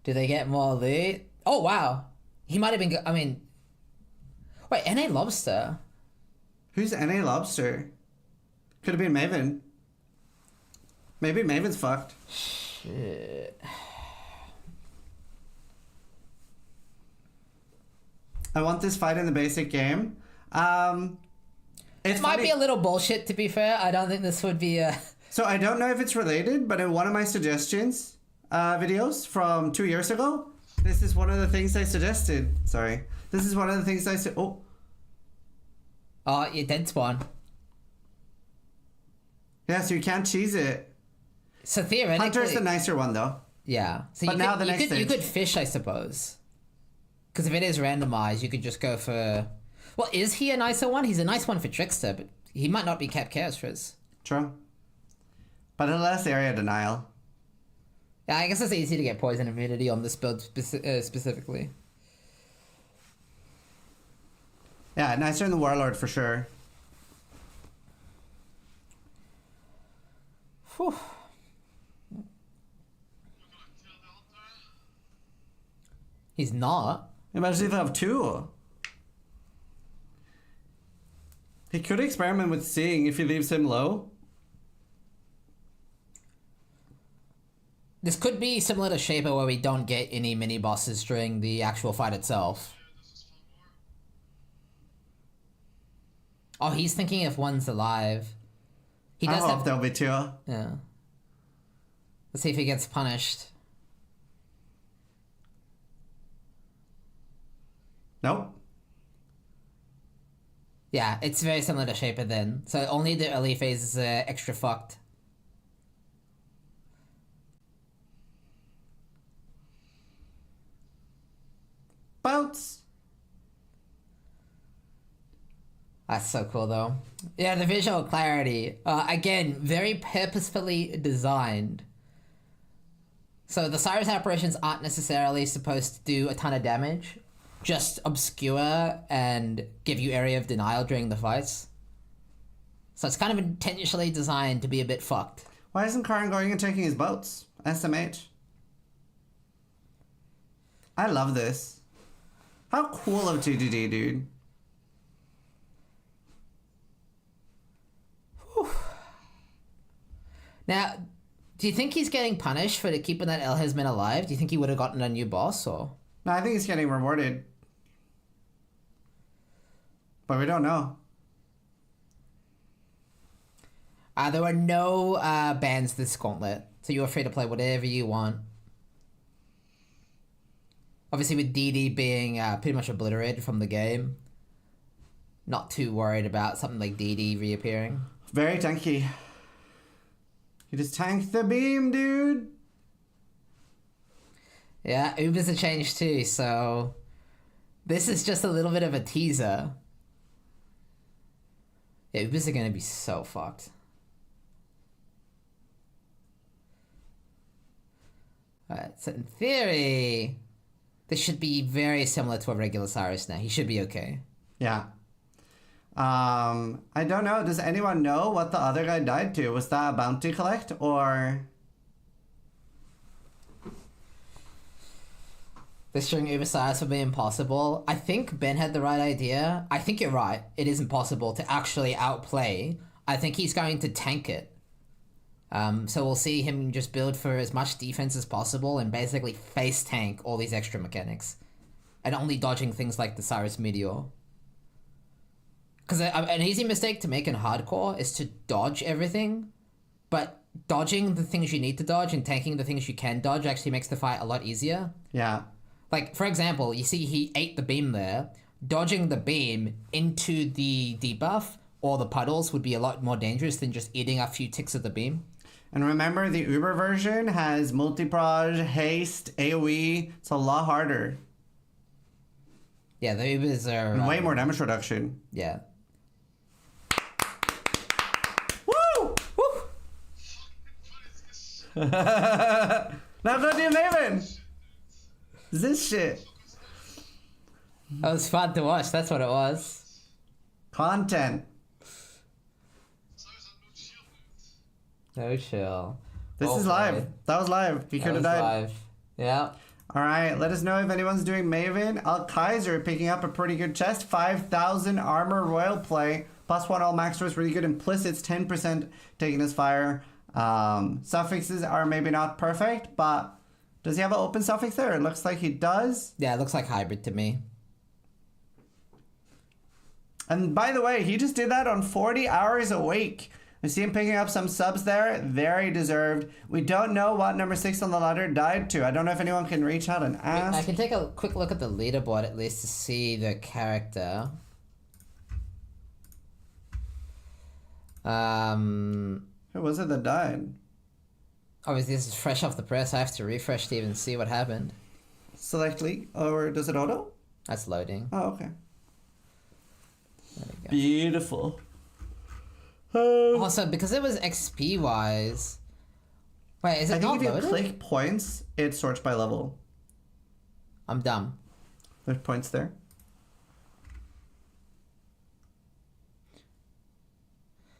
Do they get more loot? Oh, wow. He might have been... I mean... Wait, NA Lobster? Who's NA Lobster? Could have been Maven. Maybe Maven's fucked. Shit. I want this fight in the basic game. It might be a little bullshit, to be fair. I don't think this would be a... So I don't know if it's related, but in one of my suggestions videos from 2 years ago, this is one of the things I suggested. Sorry. This is one of the things I said. Oh. Oh, you dead spawn. Yeah, so you can't cheese it. So theoretically... Hunter's the nicer one, though. Yeah. So but now the next stage. You could fish, I suppose. Because if it is randomized, you could just go for... Well, is he a nicer one? He's a nice one for Trickster, but he might not be Cap Chaos. True. But less area denial. Yeah, I guess it's easy to get poison immunity on this build specifically. Yeah, nicer than the Warlord for sure. Whew. He's not. Imagine if they have two. He could experiment with seeing if he leaves him low. This could be similar to Shaper where we don't get any mini bosses during the actual fight itself. Oh, he's thinking if one's alive. He does I hope there'll be two. Yeah. Let's see if he gets punished. Nope. Yeah, it's very similar to Shaper then. So only the early phase is extra fucked. Bounce. That's so cool, though. Yeah, the visual clarity. Again, very purposefully designed. So the Cyrus apparitions aren't necessarily supposed to do a ton of damage, just obscure and give you area of denial during the fights. So it's kind of intentionally designed to be a bit fucked. Why isn't Karn going and taking his boats? SMH. I love this. How cool of 2DD, dude. Whew. Now, do you think he's getting punished for keeping that El Hezmin alive? Do you think he would have gotten a new boss, or? No, I think he's getting rewarded. But we don't know. There were no bans this Gauntlet, so you're free to play whatever you want. Obviously, with DD being pretty much obliterated from the game, not too worried about something like DD reappearing. Very tanky. You just tanked the beam, dude. Yeah, Uber's a change too, so this is just a little bit of a teaser. Yeah, Ubers are going to be so fucked. Alright, so in theory, this should be very similar to a regular Cyrus now. He should be okay. Yeah. I don't know. Does anyone know what the other guy died to? Was that a bounty collect or... This string Uber Cyrus would be impossible. I think Ben had the right idea. I think you're right. It is impossible to actually outplay. I think he's going to tank it. So we'll see him just build for as much defense as possible and basically face tank all these extra mechanics. And only dodging things like the Cyrus Meteor. Because an easy mistake to make in hardcore is to dodge everything. But dodging the things you need to dodge and tanking the things you can dodge actually makes the fight a lot easier. Yeah. Like, for example, you see he ate the beam there. Dodging the beam into the debuff or the puddles would be a lot more dangerous than just eating a few ticks of the beam. And remember, the Uber version has multi-proj, haste, AoE. It's a lot harder. Yeah, the Ubers are... And way more damage reduction. Yeah. Woo! Woo! Now go do Maven! This shit. That was fun to watch, that's what it was. Content. No chill. This is live. That was live. He could have died. Live. Yeah. Alright, let us know if anyone's doing Maven. Al Kaiser picking up a pretty good chest. 5,000 armor royal play. +1 all max force, really good implicits. 10% taking his fire. Suffixes are maybe not perfect, but does he have an open suffix there? It looks like he does. Yeah, it looks like hybrid to me. And by the way, he just did that on 40 hours awake. We see him picking up some subs there. Very deserved. We don't know what number 6 on the ladder died to. I don't know if anyone can reach out and ask. I can take a quick look at the leaderboard at least to see the character. Who was it that died? Obviously this is fresh off the press. I have to refresh to even see what happened. Select league, or does it auto? That's loading. Oh, okay. There we go. Beautiful. Also, because it was XP wise. Wait, is it I not think if loaded? you click points, it sorts by level. I'm dumb. There's points there.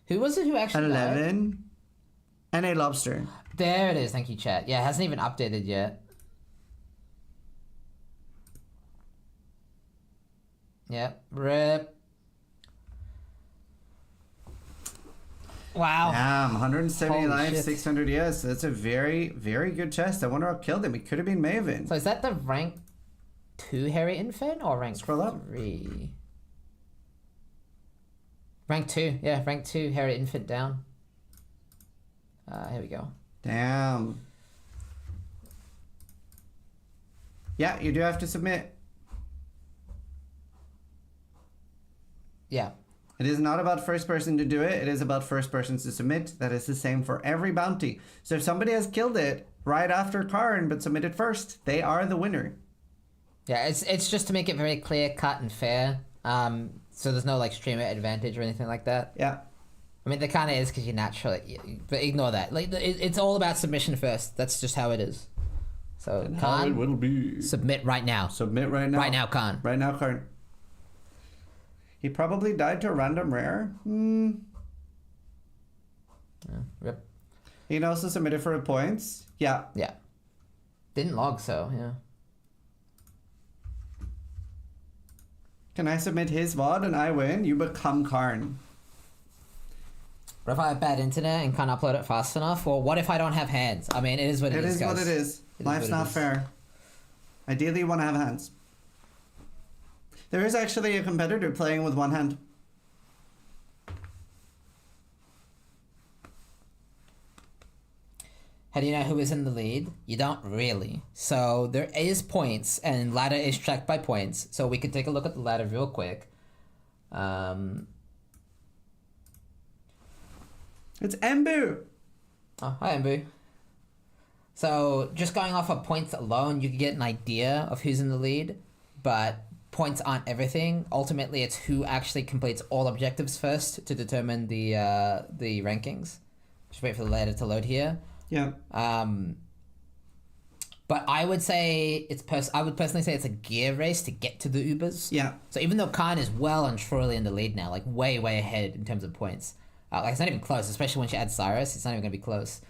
Who was it who actually died? 11. And a lobster. There it is, thank you, chat. Yeah, it hasn't even updated yet. Yep, rip. Wow. Damn, 170 Holy life, shit. 600 yes. That's a very, very good chest. I wonder what killed him. He could have been Maven. So is that the rank 2 hairy infant or rank Scroll up. 3? Rank 2, yeah, rank 2 hairy infant down. Here we go. Damn. Yeah, you do have to submit. Yeah. It is not about first person to do it. It is about first persons to submit. That is the same for every bounty. So if somebody has killed it right after Karn but submitted first, they are the winner. Yeah, it's just to make it very clear, cut, and fair. So there's no like streamer advantage or anything like that. Yeah. I mean, there kind of is because you naturally, but ignore that. Like it's all about submission first. That's just how it is. So And how it Khan, will be. submit right now. Submit right now. Right now, Khan. Right now, Khan. He probably died to a random rare. Yeah, rip. He can also submit it for points. Yeah. Yeah. Didn't log, so yeah. Can I submit his VOD and I win? You become Karn. What if I have bad internet and can't upload it fast enough? Or what if I don't have hands? I mean, it is what it is, guys. It is what it is. Life's not fair. Ideally, you want to have hands. There is actually a competitor playing with one hand. How do you know who is in the lead? You don't really. So there is points, and ladder is tracked by points. So we can take a look at the ladder real quick. It's Embu. Oh, hi, Embu. So just going off of points alone, you can get an idea of who's in the lead, but points aren't everything. Ultimately, it's who actually completes all objectives first to determine the rankings. Just wait for the ladder to load here. Yeah. But I would say I would personally say it's a gear race to get to the Ubers. Yeah. So even though Khan is well and truly in the lead now, like way ahead in terms of points, like it's not even close. Especially once you add Cyrus, it's not even gonna be close.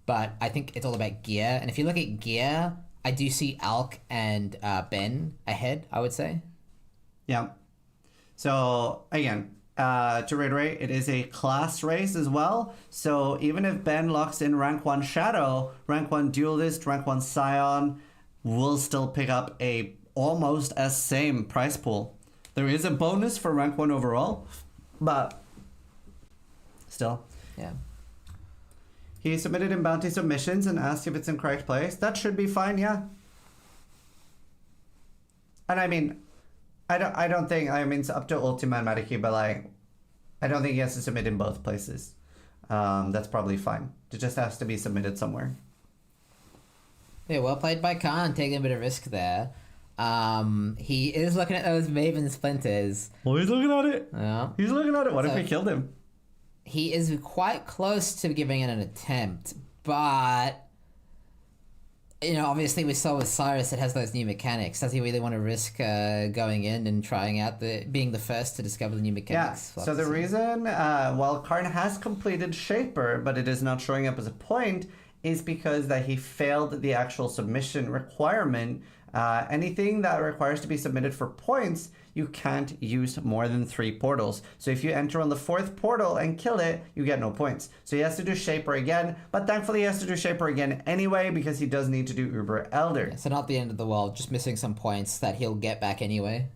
But I think it's all about gear, and if you look at gear, I do see Alk and Ben ahead. I would say. Yeah. So again, to reiterate, it is a class race as well. So even if Ben locks in rank 1 Shadow, rank 1 Duelist, rank 1 Scion will still pick up a almost as same price pool. There is a bonus for rank 1 overall, but still. Yeah. He submitted in bounty submissions and asked if it's in correct place. That should be fine, yeah. And I mean, I don't think, I mean, it's up to Ultima and Mariki, but like, I don't think he has to submit in both places. That's probably fine. It just has to be submitted somewhere. Yeah, well played by Khan, taking a bit of risk there. He is looking at those Maven splinters. Well, he's looking at it. Yeah. He's looking at it. What if we killed him? He is quite close to giving it an attempt, but you know, obviously we saw with Cyrus it has those new mechanics. Does he really want to risk going in and trying out being the first to discover the new mechanics? Yeah, so the reason, while Karn has completed Shaper, but it is not showing up as a point, is because that he failed the actual submission requirement. Anything that requires to be submitted for points, you can't use more than 3 portals. So if you enter on the 4th portal and kill it, you get no points. So he has to do Shaper again, but thankfully he has to do Shaper again anyway because he does need to do Uber Elder. Yeah, so not the end of the world, just missing some points that he'll get back anyway.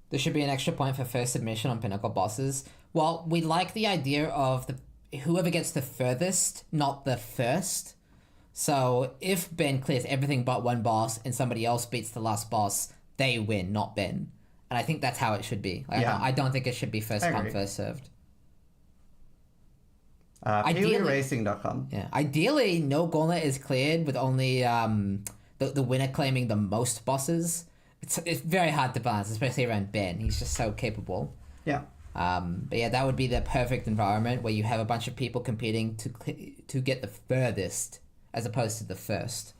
There should be an extra point for first submission on Pinnacle bosses. Well, we like the idea of whoever gets the furthest, not the first. So if Ben clears everything but one boss and somebody else beats the last boss, they win, not Ben. And I think that's how it should be. Like, yeah. I don't think it should be first come, first served. PeeWeeRacing.com. Yeah. Ideally, no Gauntlet is cleared with only the winner claiming the most bosses. It's very hard to balance, especially around Ben. He's just so capable. Yeah. But yeah, that would be the perfect environment where you have a bunch of people competing to get the furthest as opposed to the first.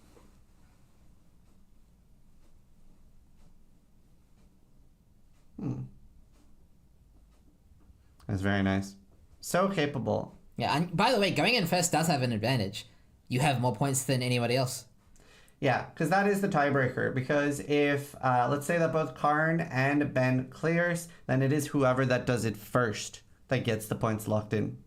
That's very nice. So capable. Yeah, and by the way, going in first does have an advantage. You have more points than anybody else. Yeah, because that is the tiebreaker. Because if, let's say that both Karn and Ben clears, then it is whoever that does it first that gets the points locked in.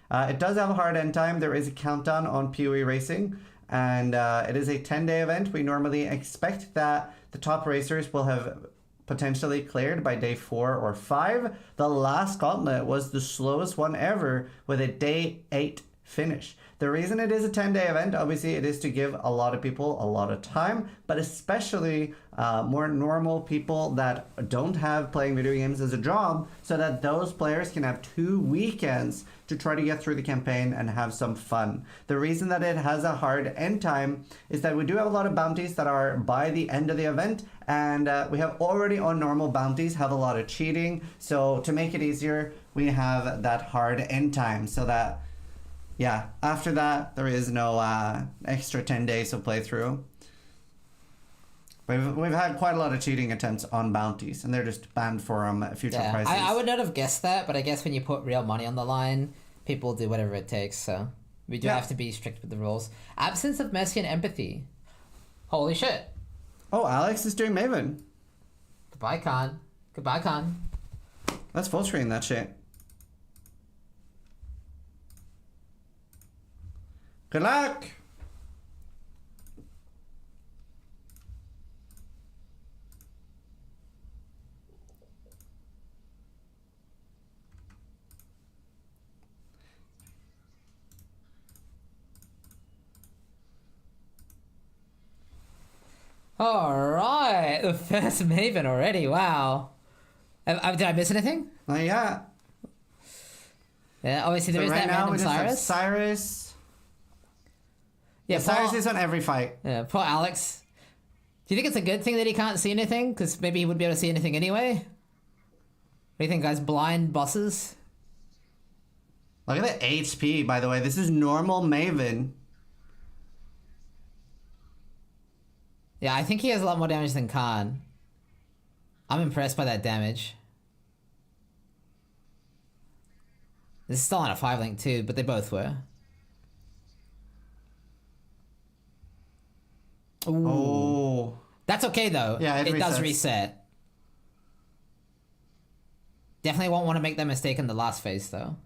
It does have a hard end time. There is a countdown on PoE Racing, and it is a 10-day event. We normally expect that the top racers will have potentially cleared by day 4 or 5. The last Gauntlet was the slowest one ever with a day 8 finish. The reason it is a 10-day event, obviously, it is to give a lot of people a lot of time, but especially more normal people that don't have playing video games as a job, so that those players can have 2 weekends to try to get through the campaign and have some fun. The reason that it has a hard end time is that we do have a lot of bounties that are by the end of the event, and we have already on normal bounties have a lot of cheating. So to make it easier, we have that hard end time, so that yeah, after that, there is no extra 10 days of playthrough. We've had quite a lot of cheating attempts on bounties, and they're just banned for future prices. I would not have guessed that, but I guess when you put real money on the line, people do whatever it takes, so we do have to be strict with the rules. Absence of mercy and empathy. Holy shit. Oh, Alex is doing Maven. Goodbye, Khan. Goodbye, Khan. Let's full screen that shit. Good luck! Alright, the first Maven already, wow. Did I miss anything? Yeah. Yeah, obviously there is right that now random we just have Cyrus. Cyrus. Yeah, Cyrus is on every fight. Yeah, poor Alex. Do you think it's a good thing that he can't see anything? Because maybe he wouldn't be able to see anything anyway? What do you think, guys? Blind bosses? Look at the HP, by the way. This is normal Maven. Yeah, I think he has a lot more damage than Khan. I'm impressed by that damage. This is still on a 5-link too, but they both were. Ooh. Oh. That's okay though. Yeah, it does resets. reset. Definitely won't want to make that mistake in the last phase though.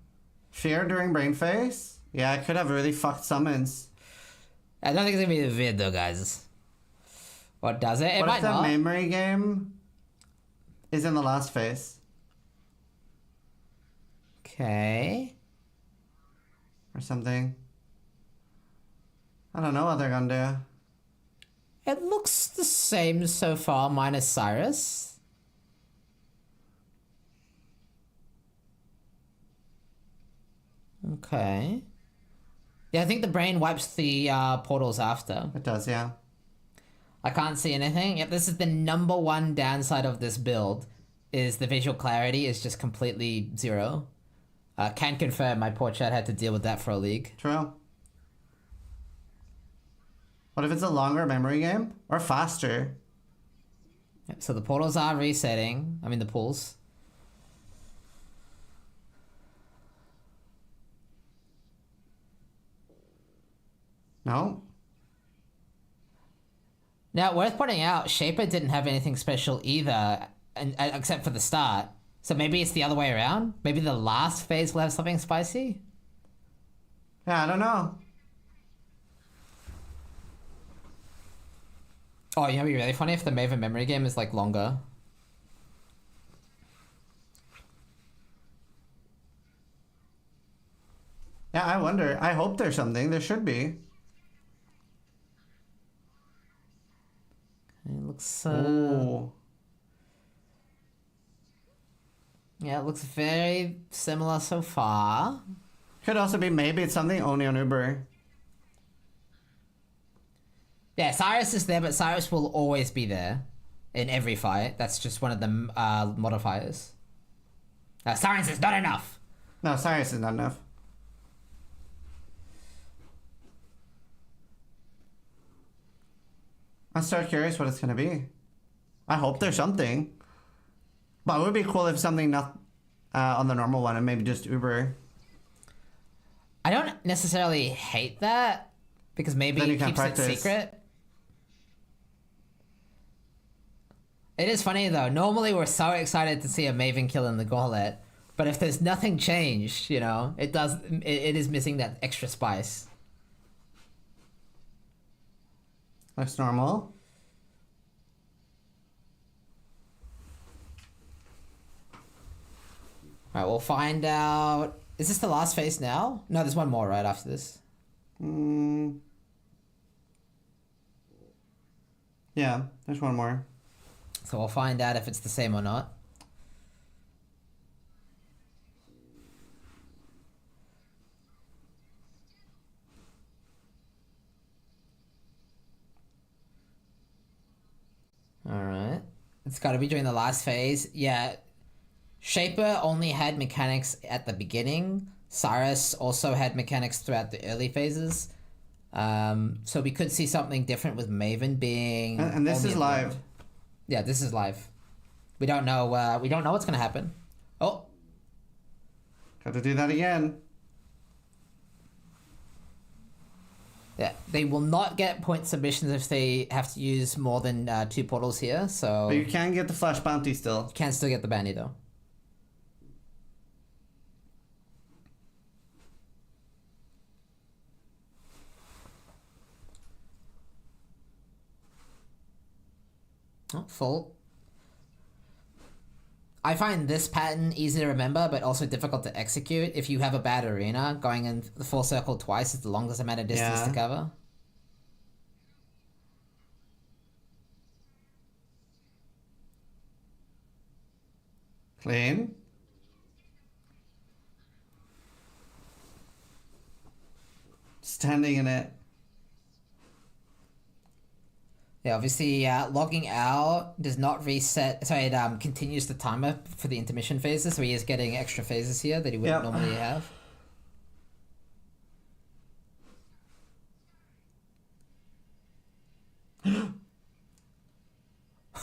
Fear during brain phase? Yeah, it could have really fucked summons. I don't think it's gonna be the vid though, guys. What does it? It What might if the not. memory game is in the last phase? Okay. Or something. I don't know what they're gonna do. It looks the same so far, minus Cyrus. Okay. Yeah, I think the brain wipes the portals after. It does, yeah. I can't see anything. Yep, this is the number one downside of this build, is the visual clarity is just completely zero. Can confirm my poor chat had to deal with that for a league. True. What if it's a longer memory game? Or faster? Yep, so the portals are resetting. I mean the pools. No? Now, worth pointing out, Shaper didn't have anything special either, except for the start. So maybe it's the other way around? Maybe the last phase will have something spicy? Yeah, I don't know. Oh, you know, it'd be really funny if the Maven memory game is like longer. Yeah, I wonder. I hope there's something. There should be. It looks, Ooh. yeah, it looks very similar so far. Could also be maybe it's something only on Uber. Yeah, Cyrus is there, but Cyrus will always be there in every fight. That's just one of the modifiers. Cyrus is not enough. No, Cyrus is not enough. I'm so curious what it's gonna be. I hope there's something. But it would be cool if something not on the normal one and maybe just Uber. I don't necessarily hate that, because maybe Then you it can keeps it practice. secret. It is funny though, normally we're so excited to see a Maven kill in the Gauntlet, but if there's nothing changed, you know, it is missing that extra spice. Looks normal. Alright, we'll find out. Is this the last phase now? No, there's one more right after this. Yeah, there's one more. So we'll find out if it's the same or not. Alright. It's got to be during the last phase. Yeah. Shaper only had mechanics at the beginning. Cyrus also had mechanics throughout the early phases. So we could see something different with Maven being... And this is live. Yeah, this is live. We don't know what's going to happen. Oh. Got to do that again. Yeah, they will not get point submissions if they have to use more than 2 portals here, so... But you can get the flash bounty still. You can still get the bounty, though. Oh, full. I find this pattern easy to remember, but also difficult to execute. If you have a bad arena, going in the full circle twice is the longest amount of distance to cover. Clean. Standing in it. Yeah, obviously, logging out does not reset. So it continues the timer for the intermission phases, so he is getting extra phases here that he wouldn't normally have.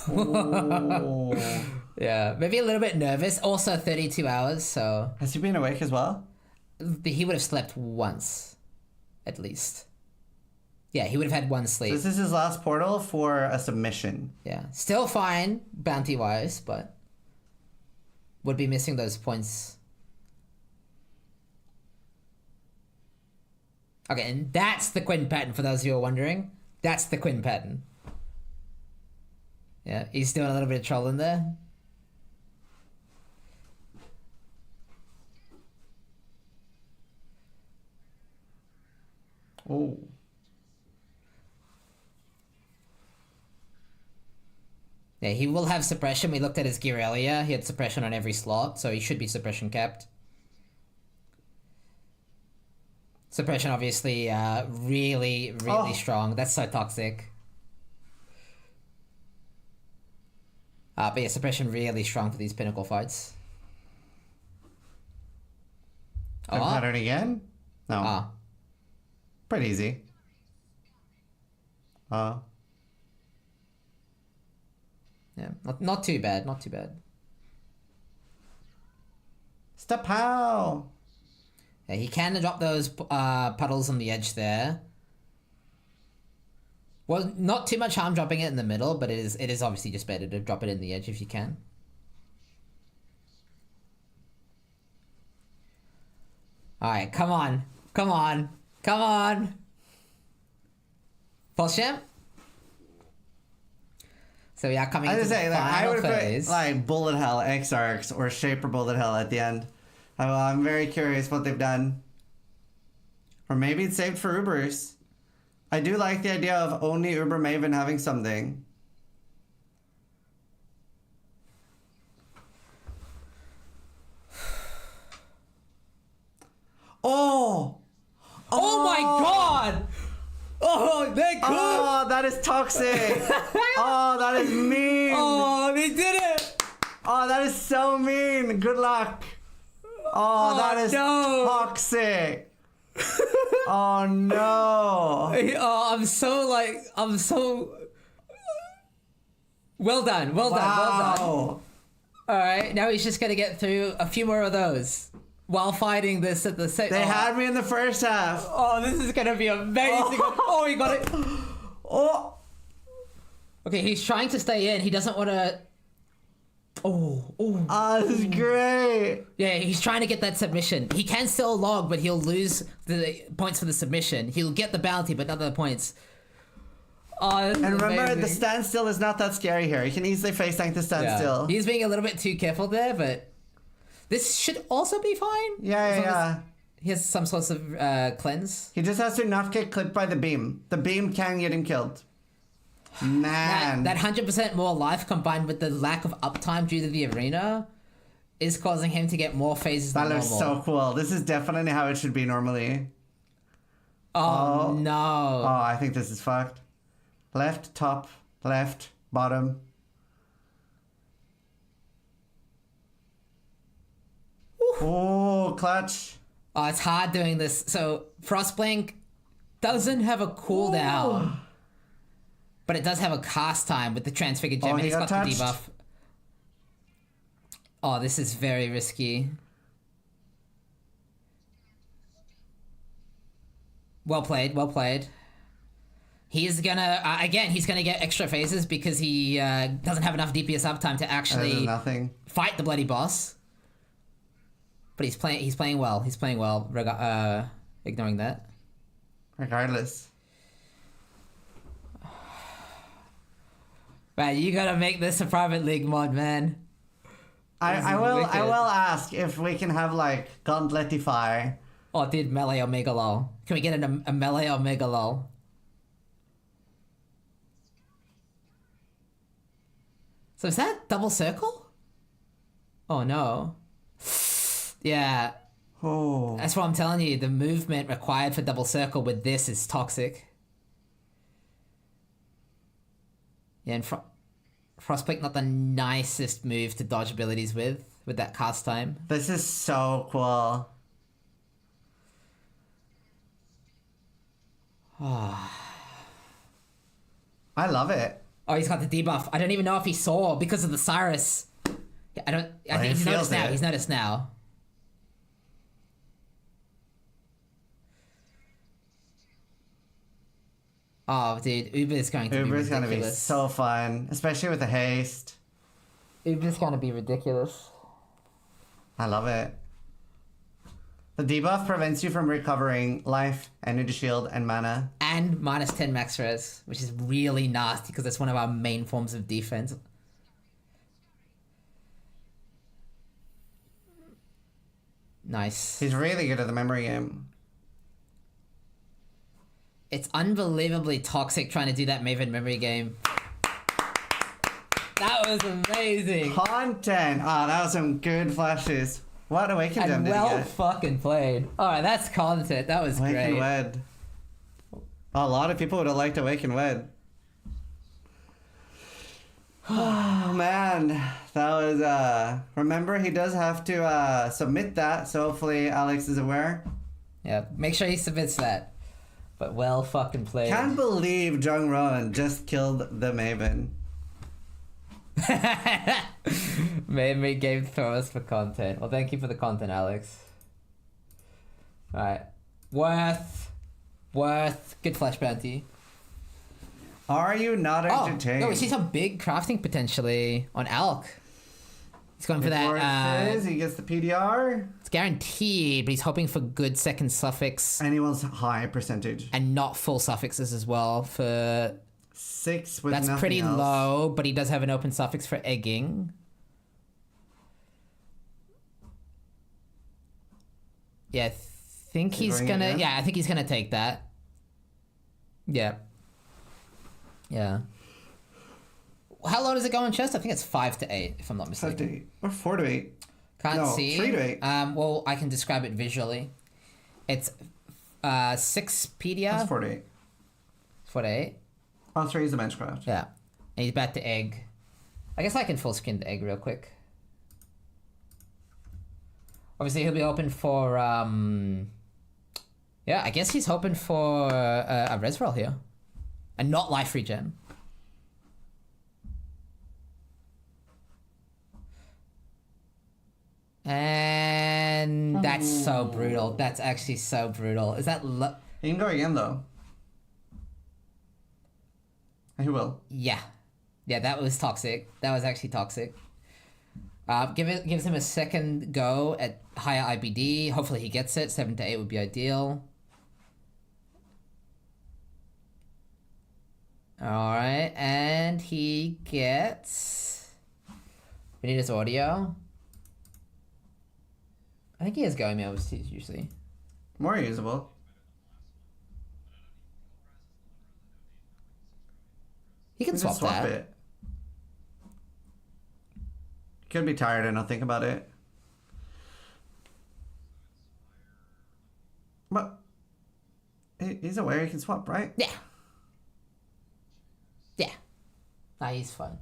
Oh. Yeah, maybe a little bit nervous. Also 32 hours, so... Has he been awake as well? He would have slept once, at least. Yeah, he would have had one sleep. This is his last portal for a submission. Yeah, still fine, bounty-wise, but... would be missing those points. Okay, and that's the Quinn pattern, for those of you who are wondering. That's the Quinn pattern. Yeah, he's doing a little bit of trolling there. Oh. Yeah, he will have suppression. We looked at his gear earlier. He had suppression on every slot, so he should be suppression capped. Suppression, obviously, really strong. That's so toxic. But yeah, suppression really strong for these pinnacle fights. Pattern again? No. Pretty easy. Yeah, not too bad, not too bad. Step how? Yeah, he can drop those puddles on the edge there. Well, not too much harm dropping it in the middle, but it is obviously just better to drop it in the edge if you can. Alright, come on. Come on. Come on. Pulse champ? So we are coming into the final phase. Put like Bullet Hell X-Arcs or Shaper Bullet Hell at the end. I'm very curious what they've done. Or maybe it's saved for Ubers. I do like the idea of only Uber Maven having something. Oh! Oh my god! Oh, they could! Oh, that is toxic! Oh, that is mean! Oh, they did it! Oh, that is so mean! Good luck! Oh, that is toxic! Oh no! Oh, I'm so well done, well done. Alright, now he's just gonna get through a few more of those while fighting this at the same. They had me in the first half. Oh, this is gonna be amazing. Oh, he got it. Oh. Okay, he's trying to stay in. He doesn't want to. Oh, this is great. Yeah, he's trying to get that submission. He can still log, but he'll lose the points for the submission. He'll get the bounty, but not the points. Oh, and remember, amazing. the standstill is not that scary here. You can easily face tank the standstill. Yeah. He's being a little bit too careful there, but This should also be fine. Yeah. He has some sorts of cleanse. He just has to not get clipped by the beam. The beam can get him killed. Man. That 100% more life combined with the lack of uptime due to the arena is causing him to get more phases than normal. That looks so cool. This is definitely how it should be normally. Oh no. Oh, I think this is fucked. Left, top, left, bottom. Oh, clutch. Oh, it's hard doing this. So, Frostblink doesn't have a cooldown. But it does have a cast time with the Transfigured Gem, and he's got the debuff. Oh, this is very risky. Well played, well played. He's gonna, again, he's gonna get extra phases because he doesn't have enough DPS uptime to actually fight the bloody boss. But he's playing well. He's playing well, ignoring that. Regardless. Man, you gotta make this a private league mod, man. I will ask if we can have like Gauntletify. Oh, dude, melee Omega lol. Can we get a melee Omega lol? So is that double circle? Oh no. Yeah. Oh. That's what I'm telling you. The movement required for double circle with this is toxic. Yeah, and Frostblink not the nicest move to dodge abilities with that cast time. This is so cool. I love it. Oh, he's got the debuff. I don't even know if he saw because of the Cyrus. I think he's noticed now. He's noticed now. Oh, dude, Uber is going to be ridiculous. Uber's going to be so fun, especially with the haste. Uber's going to be ridiculous. I love it. The debuff prevents you from recovering life, energy shield, and mana. And minus 10 max res, which is really nasty because that's one of our main forms of defense. Nice. He's really good at the memory game. It's unbelievably toxic trying to do that Maven memory game. That was amazing. Content. Ah, that was some good flashes. What Awakened Gem did he get? Fucking played. Alright, that's content. That was Awakened great. Wed. A lot of people would have liked Awakened Wed. Oh man, that was remember he does have to submit that, so hopefully Alex is aware. Yeah, make sure he submits that. But well fucking played. Can't believe Jung Rowan just killed the Maven. Made me game throwers for content. Well, thank you for the content, Alex. Alright. Worth. Good flash bounty. Are you not entertained? No, we see some big crafting potentially on Alk. He's going for that. He gets the PDR. It's guaranteed, but he's hoping for good second suffix. And he wants high percentage. And not full suffixes as well for... 6 with That's nothing pretty else. low, but he does have an open suffix for egging. Yeah, I think he's gonna... Yeah, I think he's gonna take that. Yeah. Yeah. How low does it go on chest? I think it's 5 to 8, if I'm not mistaken. 5 to 8. Or 4 to 8. Can't see. 3 to 8. Well, I can describe it visually. It's 6 PDR. That's 4 to 8. 4 to 8. Oh, 3 is the benchcraft. Yeah. And he's about to egg. I guess I can full screen the egg real quick. Obviously, he'll be open for... Yeah, I guess he's hoping for a res roll here. And not life regen. And that's so brutal. That's actually so brutal. Is that... He can go again, though. He will. Yeah. Yeah, that was toxic. That was actually toxic. Gives him a second go at higher IBD. Hopefully he gets it. 7 to 8 would be ideal. Alright, and he gets... We need his audio. think he has going moves usually. More usable. He can swap that. It. Could be tired and not think about it. But he's aware he can swap, right? Yeah. Yeah. Nah, he's fine.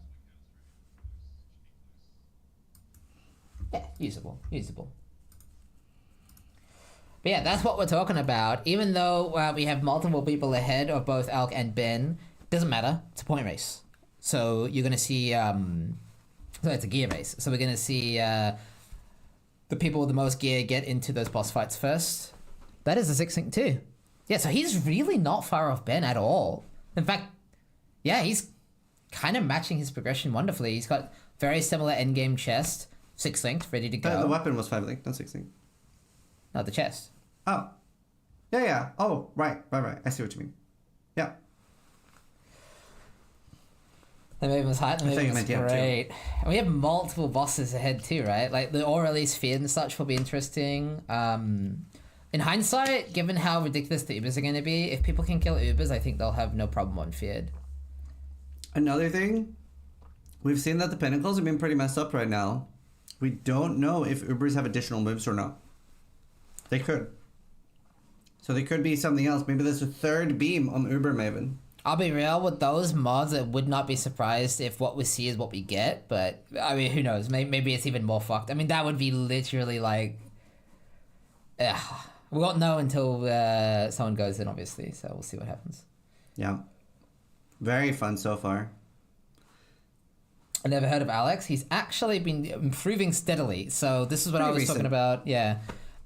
Yeah, usable. But yeah, that's what we're talking about. Even though we have multiple people ahead of both Alk and Ben, doesn't matter. It's a point race. So you're going to see... So it's a gear race. So we're going to see the people with the most gear get into those boss fights first. That is a 6-sync too. Yeah, so he's really not far off Ben at all. In fact, yeah, he's kind of matching his progression wonderfully. He's got very similar endgame chest, 6-synced, ready to go. The weapon was 5-linked, not 6-linked. No, the chest. Oh. Yeah. Oh, right. I see what you mean. Yeah. The movement's high, the movement's great. Too. And we have multiple bosses ahead too, right? Like the all release Feared and such will be interesting. In hindsight, given how ridiculous the Ubers are going to be, if people can kill Ubers, I think they'll have no problem on Feared. Another thing, we've seen that the Pinnacles have been pretty messed up right now. We don't know if Ubers have additional moves or not. They could. So they could be something else. Maybe there's a third beam on Uber Maven. I'll be real, with those mods, I would not be surprised if what we see is what we get, but, I mean, who knows? Maybe it's even more fucked. I mean, that would be literally like... we won't know until someone goes in, obviously, so we'll see what happens. Yeah. Very fun so far. I never heard of Alex. He's actually been improving steadily, so this is what I was talking about, yeah.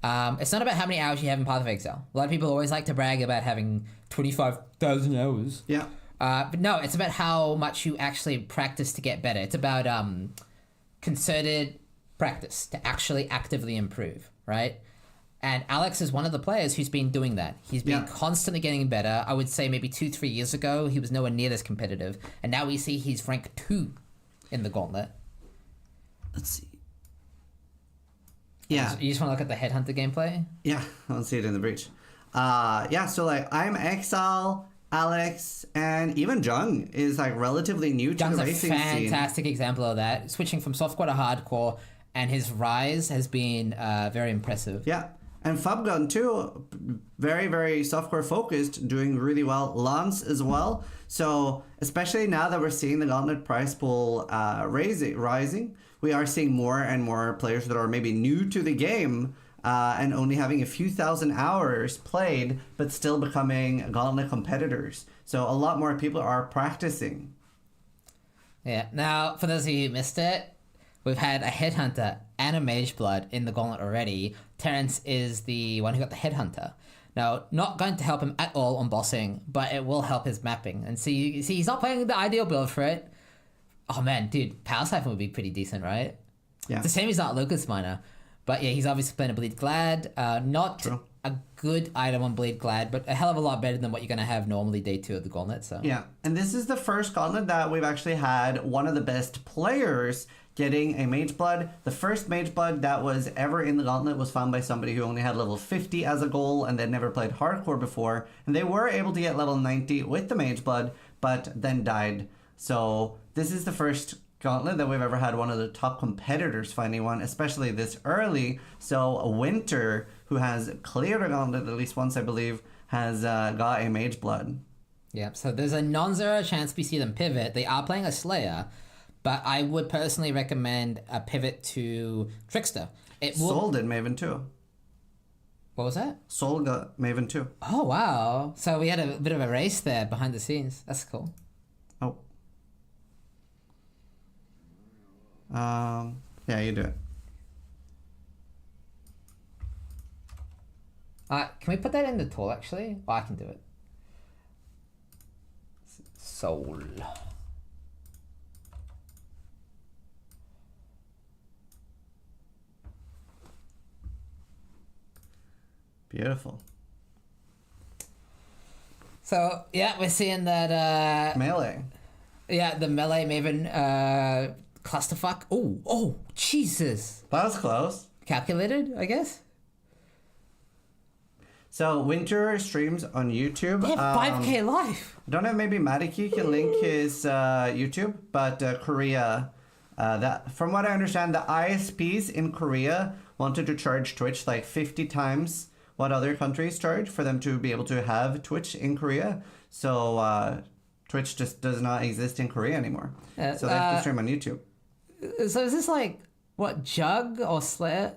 It's not about how many hours you have in Path of Exile. A lot of people always like to brag about having 25,000 hours. Yeah. But no, it's about how much you actually practice to get better. It's about concerted practice to actually actively improve, right? And Alex is one of the players who's been doing that. He's been constantly getting better. I would say maybe 2-3 years ago, he was nowhere near this competitive. And now we see he's rank 2 in the Gauntlet. Let's see. Yeah. You just want to look at the Headhunter gameplay? Yeah, I want to see it in the breach. Yeah, so like I'm Exile, Alex, and even Jung is like relatively new to the racing scene. Jung's a fantastic example of that. Switching from softcore to hardcore, and his rise has been very impressive. Yeah, and Fubgun too, very, very softcore focused, doing really well. Lance as well. So especially now that we're seeing the Gauntlet price pool rising, we are seeing more and more players that are maybe new to the game and only having a few thousand hours played, but still becoming Gauntlet competitors. So a lot more people are practicing. Yeah. Now, for those of you who missed it, we've had a Headhunter and a Mageblood in the Gauntlet already. Terrence is the one who got the Headhunter. Now, not going to help him at all on bossing, but it will help his mapping. And see, he's not playing the ideal build for it. Oh man, dude, Power Siphon would be pretty decent, right? Yeah. It's a shame he's not Lucas Miner. But yeah, he's obviously playing a Bleed Glad. Not True. A good item on Bleed Glad, but a hell of a lot better than what you're going to have normally day 2 of the Gauntlet. So yeah, and this is the first Gauntlet that we've actually had one of the best players getting a Mageblood. The first Mageblood that was ever in the Gauntlet was found by somebody who only had level 50 as a goal and then never played hardcore before. And they were able to get level 90 with the Mageblood, but then died. So this is the first Gauntlet that we've ever had one of the top competitors finding one, especially this early. So Winter, who has cleared a Gauntlet at least once, I believe, has got a Mageblood. Yeah, so there's a non-zero chance we see them pivot. They are playing a Slayer, but I would personally recommend a pivot to Trickster. Soul did Maven too. What was that? Soul got Maven too. Oh, wow. So we had a bit of a race there behind the scenes. That's cool. Oh. Yeah, you do it. Can we put that in the tool, actually? Oh, I can do it. Soul. Beautiful. So, yeah, we're seeing that... Melee. Yeah, the Melee Maven clusterfuck. Oh, Jesus. That was close. Calculated, I guess? So Winter streams on YouTube. They have 5K live. I don't know, maybe Madiki can link his YouTube, but Korea, that from what I understand, the ISPs in Korea wanted to charge Twitch like 50 times what other countries charge for them to be able to have Twitch in Korea. So Twitch just does not exist in Korea anymore. So they have to stream on YouTube. So is this like, what, Jug or Slayer?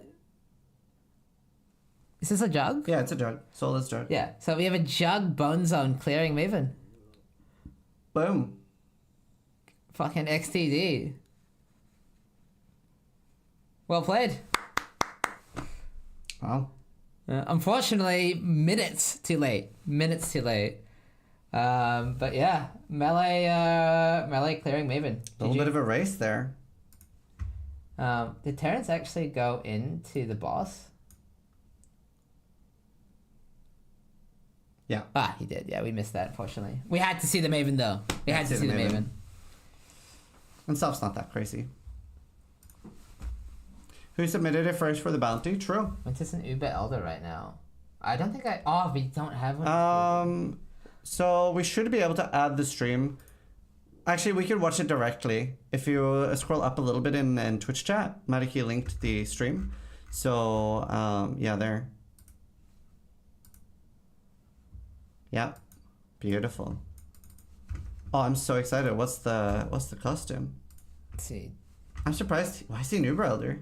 Is this a Jug? Yeah, it's a Jug. Soulless Jug. Yeah, so we have a Jug Bone Zone clearing Maven. Boom. Fucking XTD. Well played. Wow. Unfortunately, minutes too late. But yeah, melee clearing Maven. A little bit of a race there. Did Terrence actually go into the boss? Yeah. Ah, he did. Yeah, we missed that, unfortunately. We had to see the Maven, though. We had to see the Maven. And stuff's not that crazy. Who submitted it first for the bounty? True. What's this an Uber Elder right now? I don't think Oh, we don't have one. So we should be able to add the stream. Actually, we could watch it directly. If you scroll up a little bit in Twitch chat, Mariki linked the stream. So, yeah, there. Yeah, beautiful. Oh, I'm so excited. What's the costume? Let's see. I'm surprised. Why is he an Uber Elder?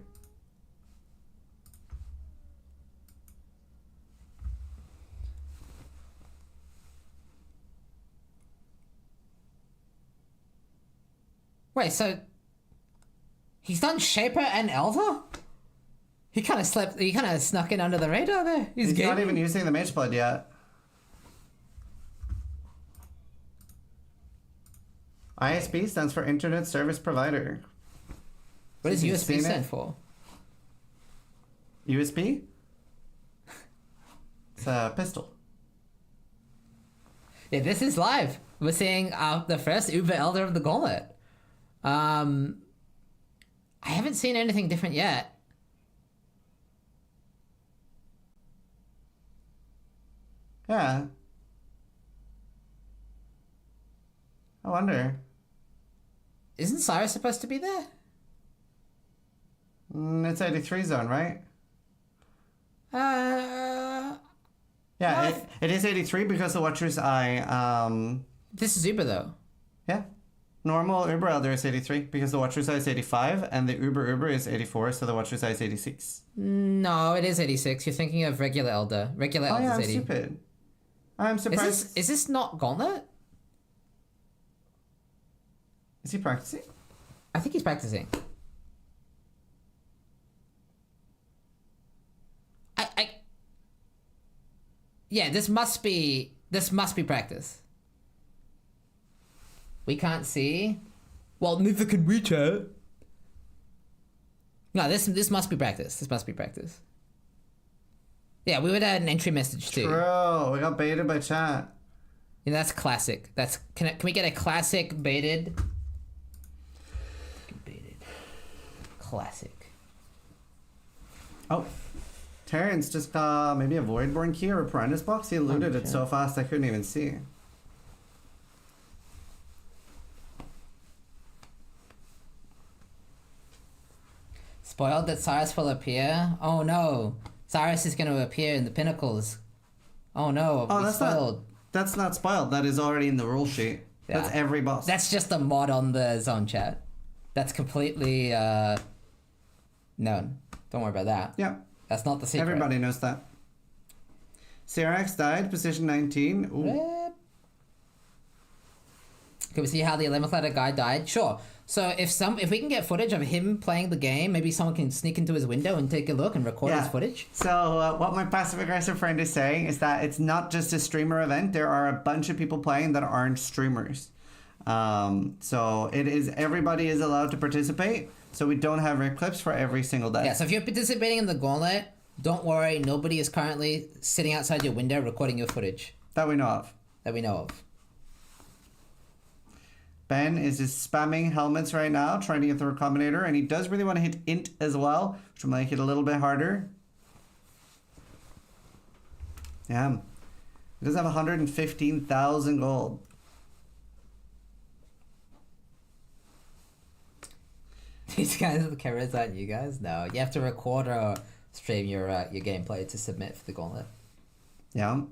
Wait, so he's done Shaper and Elder? He kind of snuck in under the radar there. He's not even using the mage blood yet. ISP stands for Internet Service Provider. What does USB stand for? USB? It's a pistol. Yeah, this is live. We're seeing the first Uber Elder of the Gauntlet. I haven't seen anything different yet. Yeah. I wonder. Isn't Cyrus supposed to be there? It's 83 zone, right? Yeah, it is 83 because the Watcher's Eye, This is Uber, though. Yeah. Normal Uber Elder is 83 because the Watcher's Eye is 85 and the Uber is 84, so the Watcher's Eye is 86. No, it is 86. You're thinking of regular Elder. Regular Elder is 80. I'm stupid. I'm surprised. Is this not Gauntlet? Is he practicing? I think he's practicing. Yeah, this must be practice. We can't see. Well, neither can we, chat. No, this must be practice. This must be practice. Yeah, we would add an entry message too. Bro, we got baited by chat. Yeah, that's classic. Can we get a classic baited? Classic. Oh, Terrence just got maybe a Voidborn key or a Piranha's box. He looted it so fast I couldn't even see. Spoiled that Cyrus will appear? Oh no. Cyrus is going to appear in the pinnacles. Oh no. Oh, that's not spoiled. That is already in the rule sheet. Yeah. That's every boss. That's just a mod on the zone chat. That's completely known. Don't worry about that. Yeah. That's not the secret. Everybody knows that. Cyrax died, position 19. Ooh. Can we see how the 11th letter guy died? Sure. So if we can get footage of him playing the game, maybe someone can sneak into his window and take a look and record his footage. So what my passive aggressive friend is saying is that it's not just a streamer event. There are a bunch of people playing that aren't streamers. So everybody is allowed to participate. So we don't have rip clips for every single day. Yeah, so if you're participating in the Gauntlet, don't worry. Nobody is currently sitting outside your window recording your footage. That we know of. Ben is just spamming helmets right now, trying to get the Recombinator, and he does really want to hit int as well, which will make it a little bit harder. Yeah. He does have 115,000 gold. These guys, the cameras aren't you guys? No, you have to record or stream your gameplay to submit for the Gauntlet. Yeah.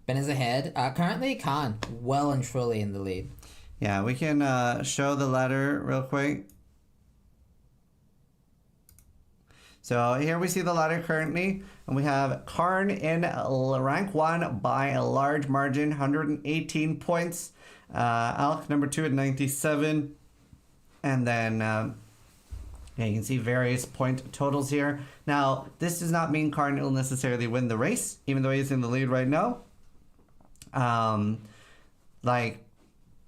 Ben is ahead. Currently, Khan well and truly in the lead. Yeah, we can show the ladder real quick. So here we see the ladder currently, and we have Karn in rank 1 by a large margin, 118 points. Alk number 2 at 97. And then yeah, you can see various point totals here. Now, this does not mean Karn will necessarily win the race, even though he's in the lead right now. Like,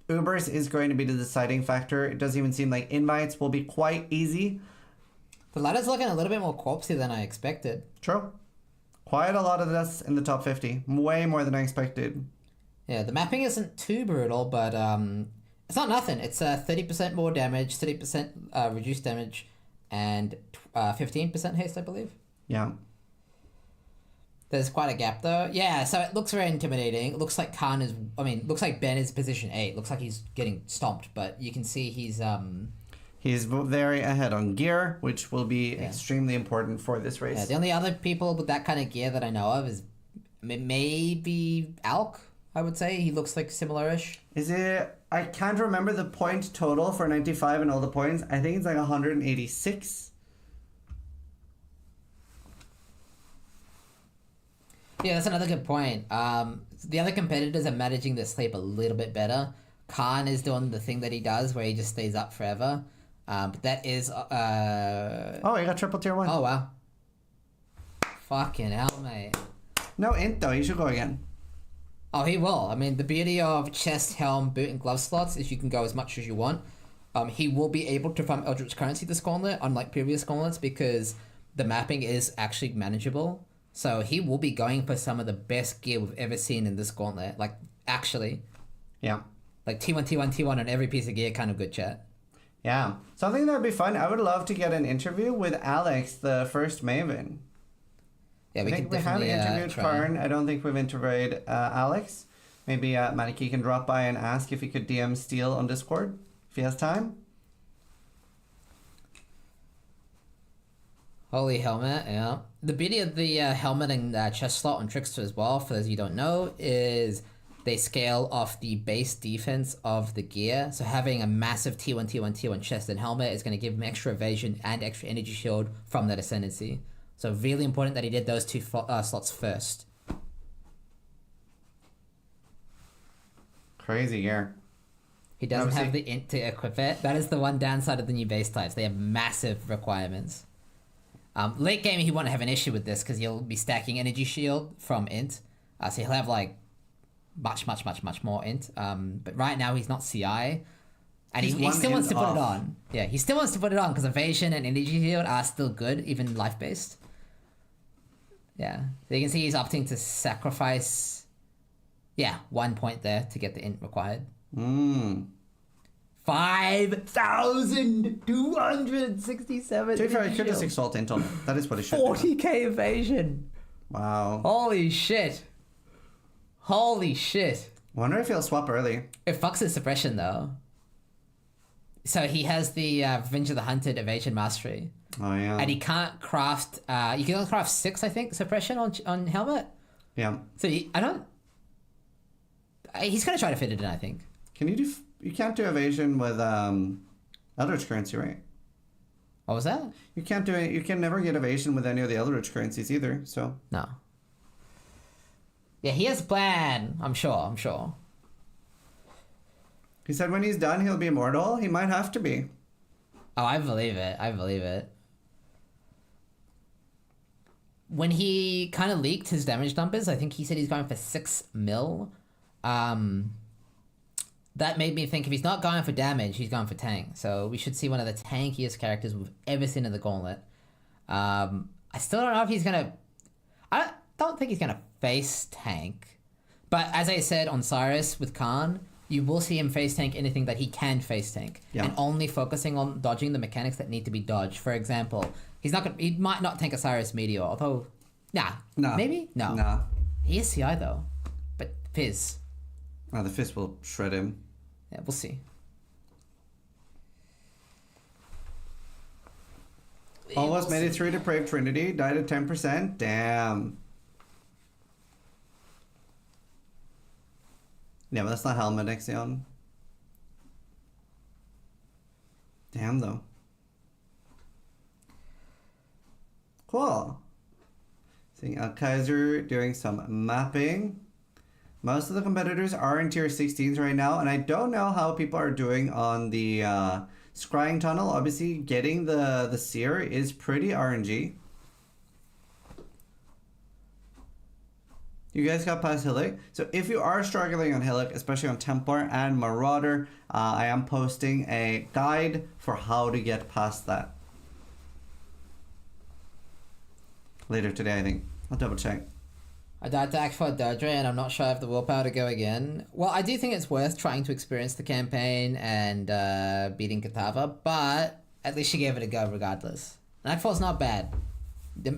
Ubers is going to be the deciding factor. It doesn't even seem like invites will be quite easy. The ladder's looking a little bit more corpsey than I expected. True. Quite a lot of this in the top 50. Way more than I expected. Yeah, the mapping isn't too brutal, but it's not nothing. It's 30% more damage, 30% reduced damage, and 15% haste, I believe. Yeah. There's quite a gap though. Yeah, so it looks very intimidating. It looks like Khan is... I mean, looks like Ben is position 8. Looks like he's getting stomped, but you can see he's... He's very ahead on gear, which will be extremely important for this race. Yeah, the only other people with that kind of gear that I know of is maybe Alk, I would say. He looks like similar-ish. Is it... I can't remember the point total for 95 and all the points. I think it's like 186. Yeah, that's another good point. The other competitors are managing their sleep a little bit better. Khan is doing the thing that he does where he just stays up forever. But that is... Oh, he got triple tier 1. Oh, wow. Fucking hell, mate. No int, though. He should go again. Oh, he will. I mean, the beauty of chest, helm, boot, and glove slots is you can go as much as you want. He will be able to farm Eldritch Currency this Gauntlet, unlike previous Gauntlets, because the mapping is actually manageable. So he will be going for some of the best gear we've ever seen in this Gauntlet. Like, actually. Yeah. Like T1, T1, T1 on every piece of gear, kind of good chat. Yeah. Something that would be fun. I would love to get an interview with Alex, the first Maven. Yeah, I think we have interviewed Karn. I don't think we've interviewed Alex. Maybe Maniki can drop by and ask if he could DM Steel on Discord, if he has time. Holy helmet, yeah. The beauty of the helmet and chest slot on Trickster as well, for those of you who don't know, is they scale off the base defense of the gear. So having a massive T1, T1, T1 chest and helmet is going to give him extra evasion and extra energy shield from that ascendancy. So really important that he did those two slots first. Crazy gear. He doesn't have the int to equip it. That is the one downside of the new base types. They have massive requirements. Late game, he won't have an issue with this because he'll be stacking energy shield from int. So he'll have like much more int. But right now he's not CI. And he still wants to put it on. Yeah, he still wants to put it on because evasion and energy shield are still good, even life-based. Yeah, so you can see he's opting to sacrifice, 1 point there to get the int required. 5,267. To be fair, he could just exalt int on it. That is what he should 40k evasion. Wow. Holy shit. Holy shit. Wonder if he'll swap early. It fucks his suppression though. So he has the Revenge of the Hunted evasion mastery. Oh yeah. And he can't craft. You can only craft 6, I think, suppression on helmet. Yeah. So he's gonna try to fit it in, I think. Can you do? You can't do evasion with Eldritch currency, right? What was that? You can't do it. You can never get evasion with any of the Eldritch currencies either. So no. Yeah, he has a plan. I'm sure. He said when he's done, he'll be immortal. He might have to be. Oh, I believe it. When he kind of leaked his damage numbers, I think he said he's going for 6 mil. That made me think if he's not going for damage, he's going for tank. So we should see one of the tankiest characters we've ever seen in the Gauntlet. I still don't know if he's going to... I don't think he's going to face tank. But as I said on Cyrus with Khan, you will see him face tank anything that he can face tank. Yeah. And only focusing on dodging the mechanics that need to be dodged. For example, he might not tank a Cyrus Meteor, although... Maybe? No. ESCI though, but Fizz. Oh, the fist will shred him. Yeah, we'll see. Almost made it through Depraved Trinity. Died at 10%. Damn. Yeah, but that's not Helmet Exile. Damn, though. Cool. Seeing Kaiser doing some mapping. Most of the competitors are in tier 16s right now, and I don't know how people are doing on the scrying tunnel. Obviously, getting the seer is pretty RNG. You guys got past Hillock. So if you are struggling on Hillock, especially on Templar and Marauder, I am posting a guide for how to get past that. Later today, I think. I'll double check. I died to Akfar Dodre and I'm not sure I have the willpower to go again. Well, I do think it's worth trying to experience the campaign and beating Katava, but at least you gave it a go regardless. And Akfar's not bad.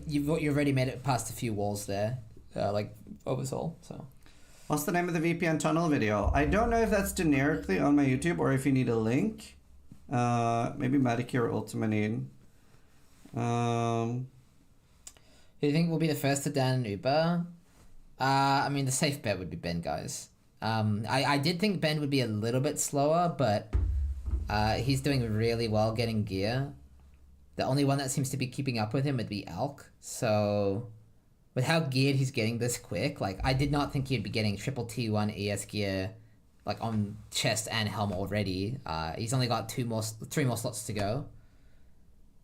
You've already made it past a few walls there, like Oversoul, so. What's the name of the VPN tunnel video? I don't know if that's generically on my YouTube or if you need a link. Maybe Medicure or Ultima need. Who do you think will be the first to down an Uber? I mean, the safe bet would be Ben, guys. I did think Ben would be a little bit slower, but he's doing really well getting gear. The only one that seems to be keeping up with him would be Alk. So, with how geared he's getting this quick, like, I did not think he'd be getting triple T1 ES gear, like, on chest and helm already. He's only got 3 more slots to go.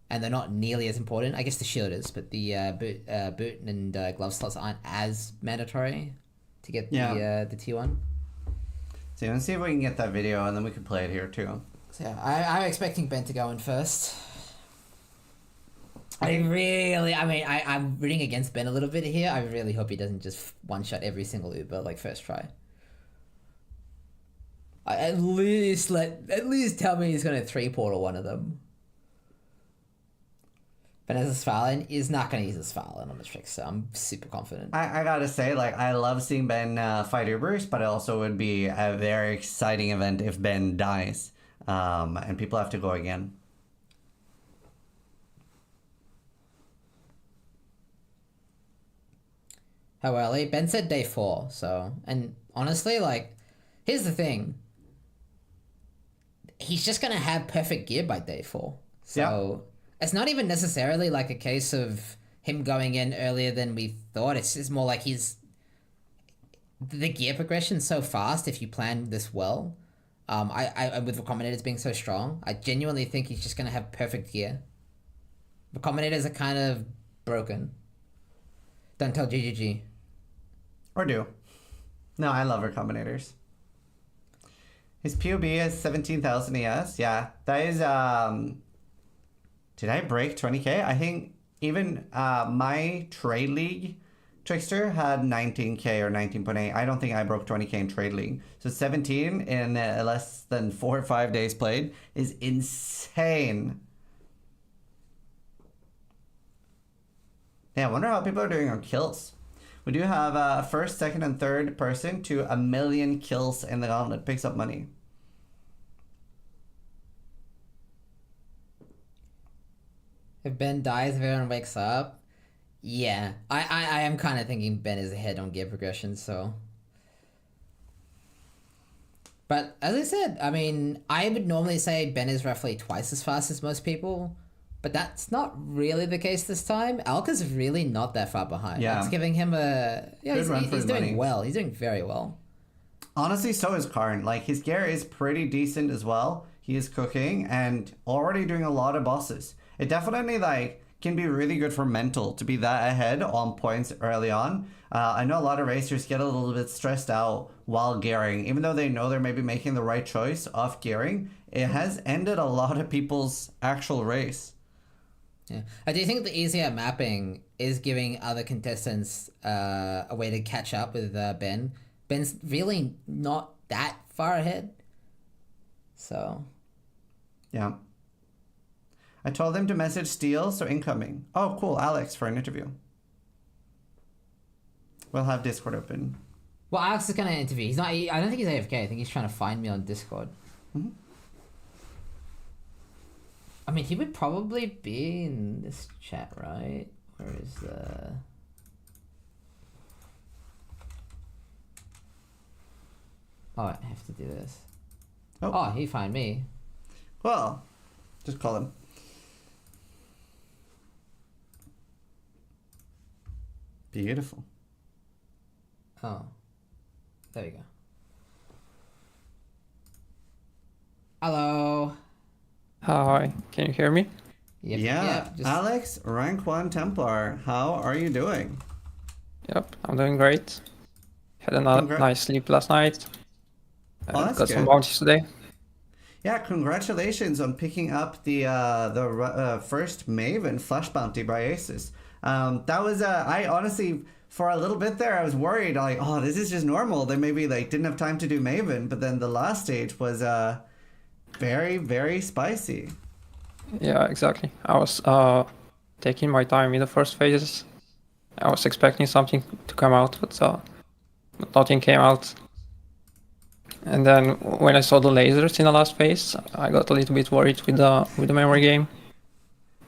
And they're not nearly as important. I guess the shield is, but the boot and glove slots aren't as mandatory to get the T1. So let's see if we can get that video, and then we can play it here too. So yeah, I'm expecting Ben to go in first. I'm rooting against Ben a little bit here. I really hope he doesn't just one-shot every single Uber like first try. At least tell me he's gonna 3-portal one of them. But as a Svalin is not going to use a Svalin on the trick, so I'm super confident. I gotta say, like, I love seeing Ben fight Ubers, but it also would be a very exciting event if Ben dies, and people have to go again. How early? Ben said day 4, so... And honestly, like, here's the thing. He's just going to have perfect gear by day 4. So... Yeah. It's not even necessarily like a case of him going in earlier than we thought. It's just more like the gear progression's so fast if you plan this well. I with Recombinators being so strong, I genuinely think he's just gonna have perfect gear. Recombinators are kind of broken. Don't tell GGG. Or do. No, I love Recombinators. His POB is 17,000 ES. Yeah, that is Did I break 20k? I think even my Trade League Trickster had 19k or 19.8. I don't think I broke 20k in Trade League. So 17 in less than 4 or 5 days played is insane. Yeah, I wonder how people are doing on kills. We do have first, second, and third person to 1 million kills in the Gauntlet. Picks up money. If Ben dies, if everyone wakes up, yeah. I am kind of thinking Ben is ahead on gear progression, so. But as I said, I mean, I would normally say Ben is roughly twice as fast as most people, but that's not really the case this time. Alka's really not that far behind. Yeah. That's giving him a... Yeah, Good run for he's his doing money. well. He's doing very well. Honestly, so is Karn. Like, his gear is pretty decent as well. He is cooking and already doing a lot of bosses. It definitely, like, can be really good for mental to be that ahead on points early on. I know a lot of racers get a little bit stressed out while gearing. Even though they know they're maybe making the right choice of gearing, it has ended a lot of people's actual race. Yeah, I do think the easier mapping is giving other contestants a way to catch up with Ben. Ben's really not that far ahead. So... Yeah. I told them to message Steel, so incoming. Oh, cool. Alex for an interview. We'll have Discord open. Well, Alex is gonna interview. He's not. I don't think he's AFK. I think he's trying to find me on Discord. Mm-hmm. I mean, he would probably be in this chat, right? Where is the? Oh, I have to do this. Oh, he find me. Well, just call him. Beautiful. Oh, there you go. Hello. Hi, can you hear me? Yep, Yeah, yep, Alex, rank 1 Templar, how are you doing? Yep, I'm doing great. Had a nice sleep last night. Oh, that's got some good. bounties today. Yeah, congratulations on picking up the first Maven flash bounty by Asus. That was I honestly for a little bit there I was worried like, oh, this is just normal. They maybe like didn't have time to do Maven, but then the last stage was very, very spicy. Yeah, exactly. I was taking my time in the first phases. I was expecting something to come out, but nothing came out. And then when I saw the lasers in the last phase, I got a little bit worried with the memory game.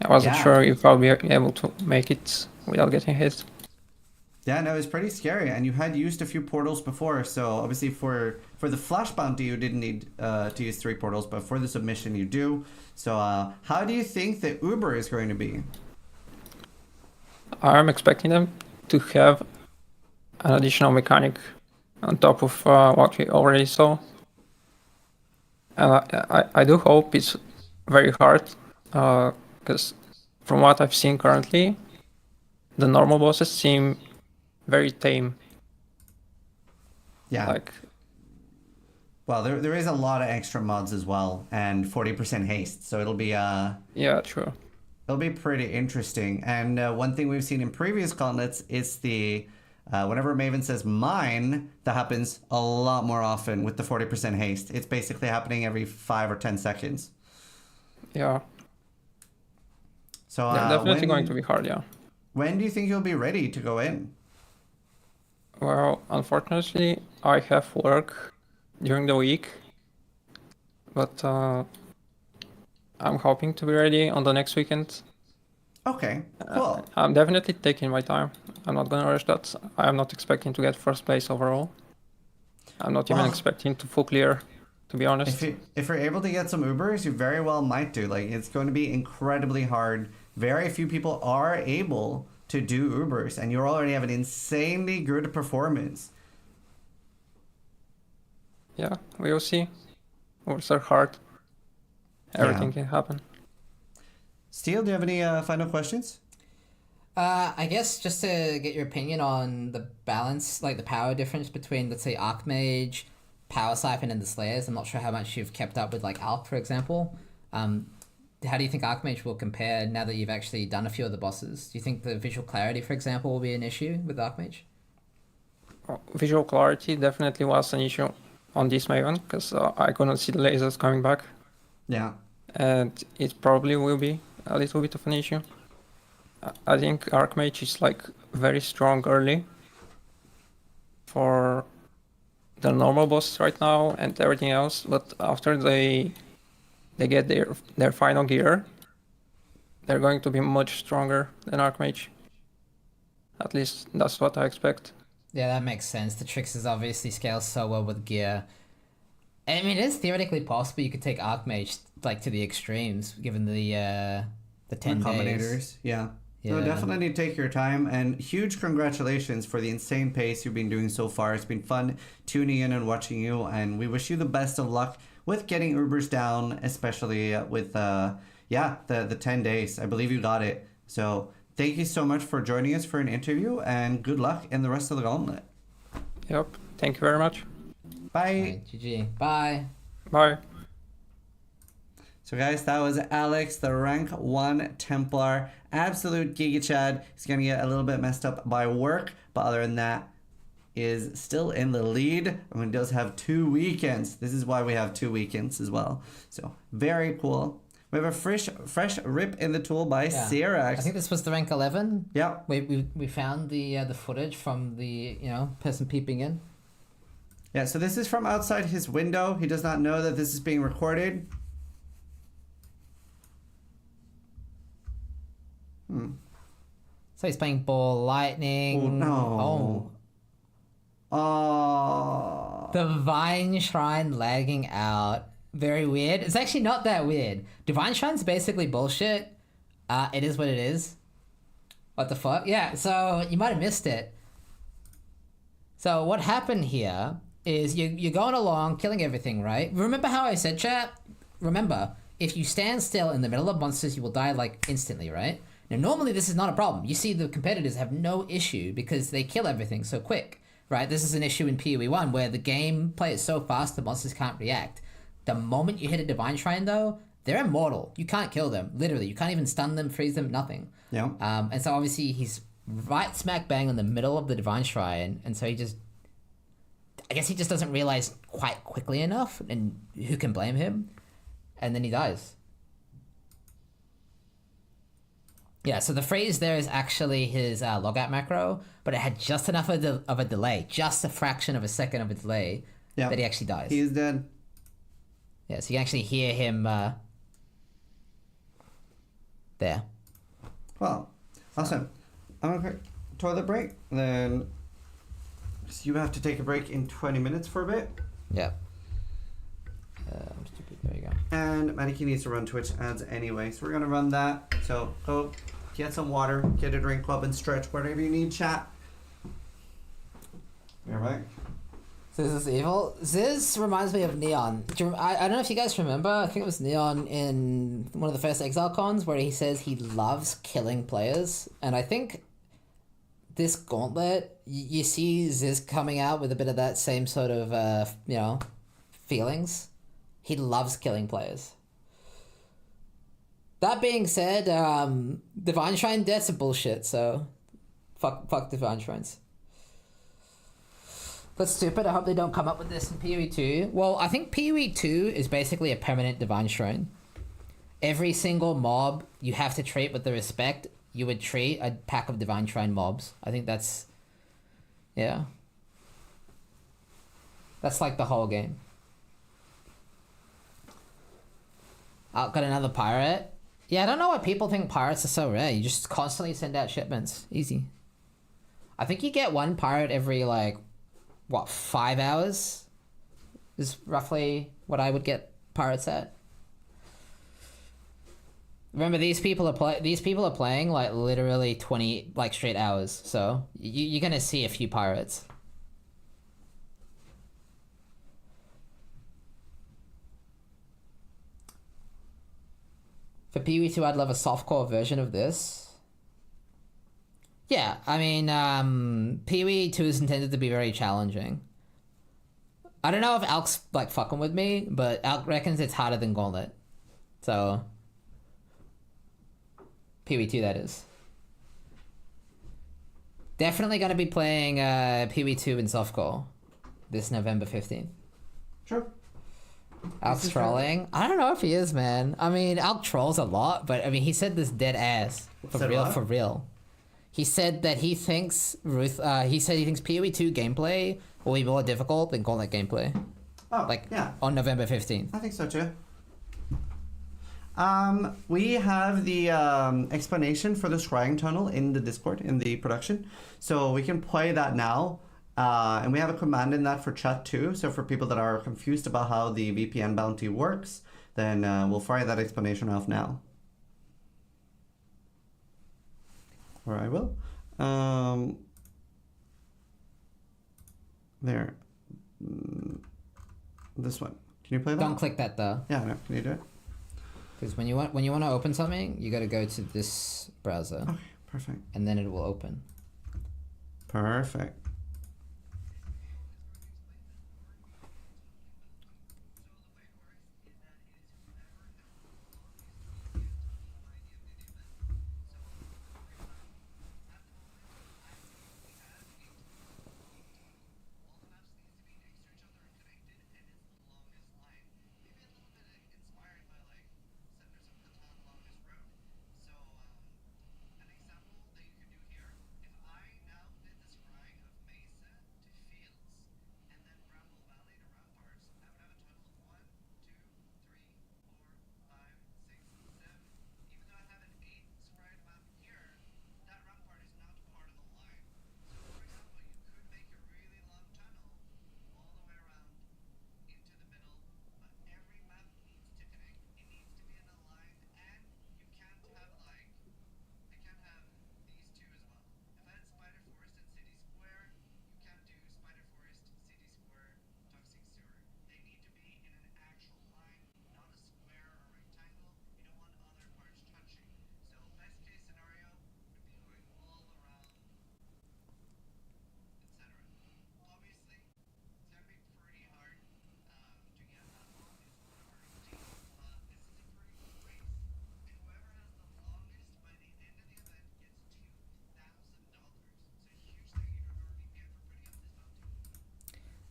I wasn't sure if I'll be able to make it without getting hit. Yeah, no, it was pretty scary, and you had used a few portals before, so obviously for the flash bounty you didn't need to use 3 portals, but for the submission you do. So how do you think the Uber is going to be? I'm expecting them to have an additional mechanic on top of what we already saw. And I do hope it's very hard, because from what I've seen currently, the normal bosses seem very tame. Yeah. Well, there is a lot of extra mods as well, and 40% haste, so it'll be yeah, true. It'll be pretty interesting. And one thing we've seen in previous gauntlets is the whenever Maven says mine, that happens a lot more often with the 40% haste. It's basically happening every 5 or 10 seconds. Yeah. So yeah, definitely going to be hard, yeah. When do you think you'll be ready to go in? Well, unfortunately, I have work during the week, but I'm hoping to be ready on the next weekend. Okay, cool. I'm definitely taking my time. I'm not gonna rush that. I'm not expecting to get first place overall. I'm not even expecting to full clear, to be honest. If you're able to get some Ubers, you very well might do. Like, it's going to be incredibly hard. Very few people are able to do Ubers, and you already have an insanely good performance. Yeah, we will see. Ubers are hard. Everything can happen. Steel, do you have any final questions? I guess just to get your opinion on the balance, like the power difference between, let's say, Archmage, Power Siphon, and the Slayers. I'm not sure how much you've kept up with, like, Alp, for example. How do you think Archmage will compare now that you've actually done a few of the bosses? Do you think the visual clarity, for example, will be an issue with Archmage? Visual clarity definitely was an issue on this Maven, because I couldn't see the lasers coming back. Yeah. And it probably will be a little bit of an issue. I think Archmage is like very strong early for the normal boss right now and everything else, but after they get their final gear, they're going to be much stronger than Archmage. At least that's what I expect. Yeah, that makes sense. The Tricksters obviously scale so well with gear. I mean, it is theoretically possible you could take Archmage like to the extremes, given the 10 Recombinators, days. yeah. So definitely take your time, and huge congratulations for the insane pace you've been doing so far. It's been fun tuning in and watching you, and we wish you the best of luck with getting Ubers down, especially with the 10 days. I believe you got it. So thank you so much for joining us for an interview, and good luck in the rest of the gauntlet. Yep. Thank you very much. Bye. Right, GG. Bye. Bye. So guys, that was Alex, the rank 1 Templar. Absolute Giga Chad. He's going to get a little bit messed up by work, but other than that, is still in the lead. And he does have 2 weekends. This is why we have 2 weekends as well. So very cool. We have a fresh rip in the tool by Yeah. Cyrus. I think this was the rank 11. Yeah. We found the footage from the person peeping in. Yeah, so this is from outside his window. He does not know that this is being recorded. So he's playing ball lightning. Oh, no. Oh. Divine Shrine lagging out. Very weird. It's actually not that weird. Divine Shrine's basically bullshit. It is what it is. What the fuck? Yeah, so you might have missed it. So what happened here is you're going along, killing everything, right? Remember how I said, chat? Remember, if you stand still in the middle of monsters, you will die, like, instantly, right? Now, normally this is not a problem. You see, the competitors have no issue because they kill everything so quick, right? This is an issue in PoE 1 where the gameplay is so fast the monsters can't react. The moment you hit a Divine Shrine, though, they're immortal. You can't kill them, literally. You can't even stun them, freeze them, nothing. Yeah. And so obviously he's right smack bang in the middle of the Divine Shrine, and so he just... I guess he just doesn't realize quite quickly enough, and who can blame him? And then he dies. Yeah, so the phrase there is actually his logout macro, but it had just enough of a delay, just a fraction of a second of a delay, that he actually dies. He is dead. Yeah, so you can actually hear him there. Well, awesome. I'm going to quick toilet break, then so you have to take a break in 20 minutes for a bit. Yeah. I'm stupid. There you go. And Maniki needs to run Twitch ads anyway, so we're going to run that. So go get some water, get a drink club, and stretch whatever you need, chat. You're right. Ziz is evil. Ziz reminds me of Neon. I don't know if you guys remember. I think it was Neon in one of the first Exile cons where he says he loves killing players. And I think this Gauntlet, you see Ziz coming out with a bit of that same sort of, feelings. He loves killing players. That being said, Divine Shrine deaths are bullshit, so fuck Divine Shrines. That's stupid. I hope they don't come up with this in PoE 2. Well, I think PoE 2 is basically a permanent Divine Shrine. Every single mob you have to treat with the respect you would treat a pack of Divine Shrine mobs. I think that's... yeah. That's like the whole game. Got another pirate. Yeah, I don't know why people think pirates are so rare. You just constantly send out shipments. Easy. I think you get one pirate every, 5 hours? Is roughly what I would get pirates at. Remember, these people are playing, literally 20, straight hours. So, you're gonna see a few pirates. For PoE 2, I'd love a softcore version of this. Yeah, I mean, PoE 2 is intended to be very challenging. I don't know if Alk's, fucking with me, but Alk reckons it's harder than Gauntlet. So... PoE 2, that is. Definitely gonna be playing PoE 2 in softcore this November 15th. Sure. Alk's trolling. I don't know if he is, man. I mean, Alk trolls a lot, but I mean, he said this dead ass. For real. He said that he thinks he thinks PoE 2 gameplay will be more difficult than Gauntlet gameplay. Oh, yeah. On November 15th. I think so too. We have the explanation for the scrying tunnel in the Discord, in the production. So we can play that now. And we have a command in that for chat too. So for people that are confused about how the VPN bounty works, then we'll fire that explanation off now. Or I will. There. This one. Can you play that? Don't click that though. Yeah, no. Can you do it? Because when you want to open something, you got to go to this browser. Okay, perfect. And then it will open. Perfect.